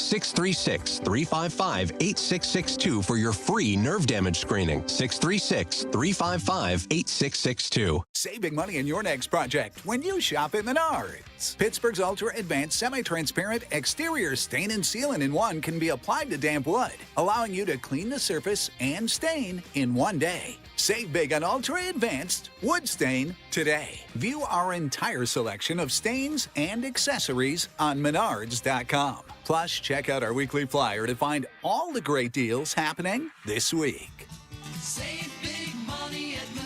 636-355-8662 for your free nerve damage screening. 636-355-8662. Save big money in your next project when you shop at Menards. Pittsburgh's Ultra Advanced Semi-Transparent Exterior Stain and Sealant in One can be applied to damp wood, allowing you to clean the surface and stain in one day. Save big on Ultra Advanced Wood Stain today. View our entire selection of stains and accessories on Menards.com. Plus, check out our weekly flyer to find all the great deals happening this week. Save big money at Menards.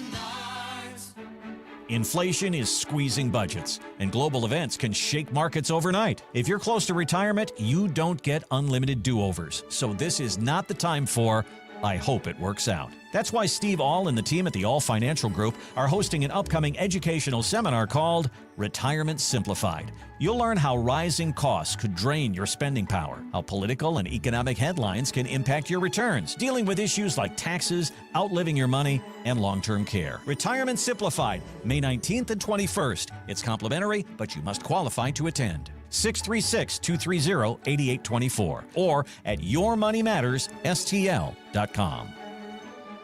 Inflation is squeezing budgets, and global events can shake markets overnight. If you're close to retirement, you don't get unlimited do-overs. So this is not the time for, I hope it works out. That's why Steve All and the team at the All Financial Group are hosting an upcoming educational seminar called Retirement Simplified. You'll learn how rising costs could drain your spending power, how political and economic headlines can impact your returns, dealing with issues like taxes, outliving your money, and long-term care. Retirement Simplified, May 19th and 21st. It's complimentary, but you must qualify to attend. 636-230-8824 or at yourmoneymattersstl.com.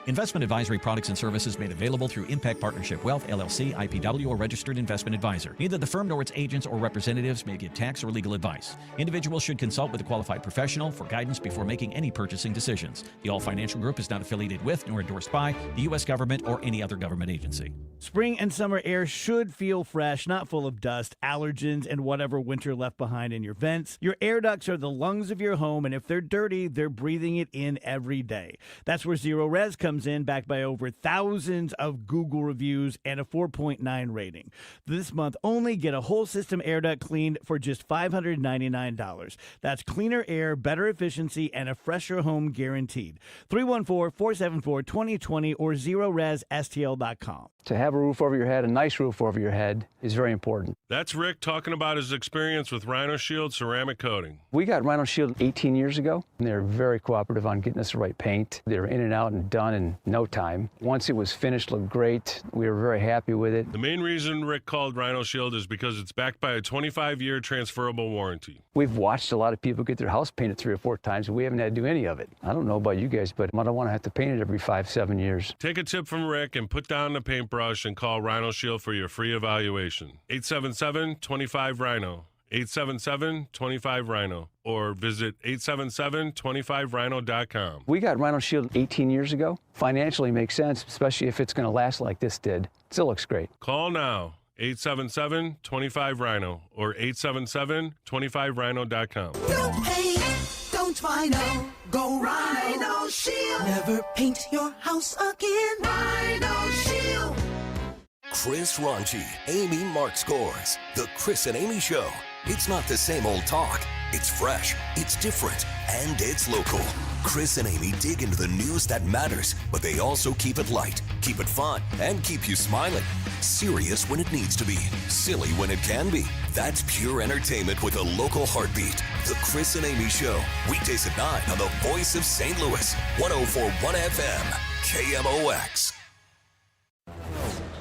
Investment advisory products and services made available through Impact Partnership Wealth, LLC, IPW, or registered investment advisor. Neither the firm nor its agents or representatives may give tax or legal advice. Individuals should consult with a qualified professional for guidance before making any purchasing decisions. The All Financial Group is not affiliated with nor endorsed by the U.S. government or any other government agency. Spring and summer air should feel fresh, not full of dust, allergens, and whatever winter left behind in your vents. Your air ducts are the lungs of your home, and if they're dirty, they're breathing it in every day. That's where Zero Res comes in, backed by over thousands of Google reviews and a 4.9 rating. This month, only get a whole system air duct cleaned for just $599. That's cleaner air, better efficiency, and a fresher home guaranteed. 314-474-2020 or ZeroResSTL.com. To have a roof over your head, a nice roof over your head, is very important. That's Rick talking about his experience with Rhino Shield ceramic coating. We got Rhino Shield 18 years ago, and they were very cooperative on getting us the right paint. They were in and out and done in no time. Once it was finished, looked great. We were very happy with it. The main reason Rick called Rhino Shield is because it's backed by a 25-year transferable warranty. We've watched a lot of people get their house painted 3 or 4 times, and we haven't had to do any of it. I don't know about you guys, but I don't want to have to paint it every 5-7 years. Take a tip from Rick and put down the paintbrush and call Rhino Shield for your free evaluation. 877-25-RHINO. 877-25-RHINO or visit 877-25rhino.com. We got Rhino Shield 18 years ago. Financially makes sense, especially if it's going to last like this did. Still looks great. Call now, 877-25-RHINO or 877-25rhino.com. No pain, don't Rhino. Go Rhino Shield. Never paint your house again. Rhino Shield. Chris Ronchi, Amy Mark Scores. The Chris and Amy Show. It's not the same old talk. It's fresh, it's different, and it's local. Chris and Amy dig into the news that matters, but they also keep it light, keep it fun, and keep you smiling. Serious when it needs to be, silly when it can be. That's pure entertainment with a local heartbeat. The Chris and Amy Show, weekdays at 9 on the Voice of St. Louis, 104.1 FM, KMOX.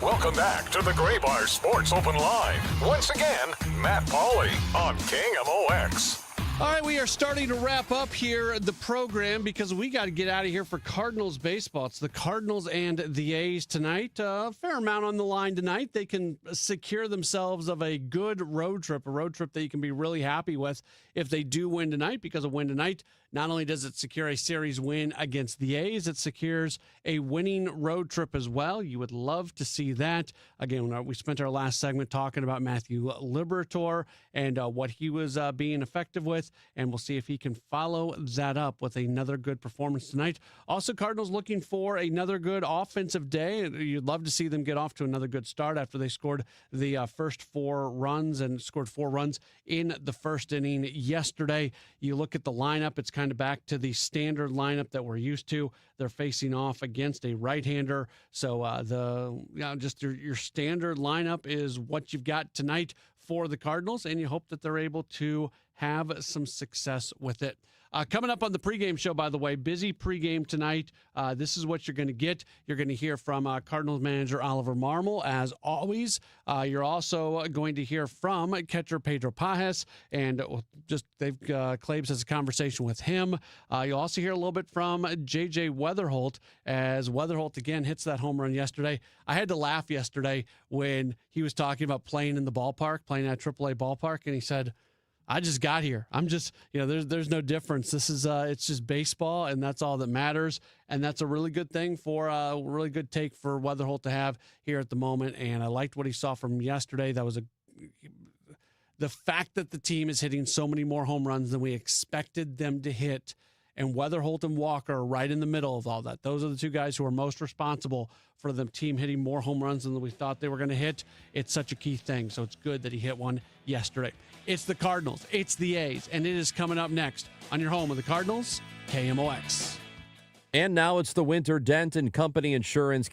Welcome back to the Gray Bar Sports Open Line. Once again, Matt Pauley on KMOX. All right, we are starting to wrap up here the program because we got to get out of here for Cardinals baseball. It's the Cardinals and the A's tonight. A fair amount on the line tonight. They can secure themselves of a good road trip, a road trip that you can be really happy with if they do win tonight, because a win tonight, not only does it secure a series win against the A's, it secures a winning road trip as well. You would love to see that. Again, we spent our last segment talking about Matthew Liberatore and what he was being effective with, and we'll see if he can follow that up with another good performance tonight. Also, Cardinals looking for another good offensive day. You'd love to see them get off to another good start after they scored the first 4 runs and scored 4 runs in the first inning yesterday. You look at the lineup, it's kind of back to the standard lineup that we're used to. They're facing off against a right-hander, so just your standard lineup is what you've got tonight for the Cardinals, and you hope that they're able to have some success with it. Coming up on the pregame show, by the way, busy pregame tonight. This is what you're going to get. You're going to hear from Cardinals manager Oliver Marmol, as always. You're also going to hear from catcher Pedro Pajes, and Claves has a conversation with him. You'll also hear a little bit from J.J. Weatherholt, as Weatherholt again hits that home run yesterday. I had to laugh yesterday when he was talking about playing in the ballpark, playing at AAA ballpark, and he said, I just got here. I'm just, there's no difference. This is, it's just baseball, and that's all that matters. And that's a really good thing for a really good take for Weatherholt to have here at the moment. And I liked what he saw from yesterday. That was the fact that the team is hitting so many more home runs than we expected them to hit. And Weatherholt and Walker are right in the middle of all that. Those are the two guys who are most responsible for the team hitting more home runs than we thought they were going to hit. It's such a key thing. So it's good that he hit one yesterday. It's the Cardinals. It's the A's. And it is coming up next on your home of the Cardinals, KMOX. And now it's the Winter Dent and Company Insurance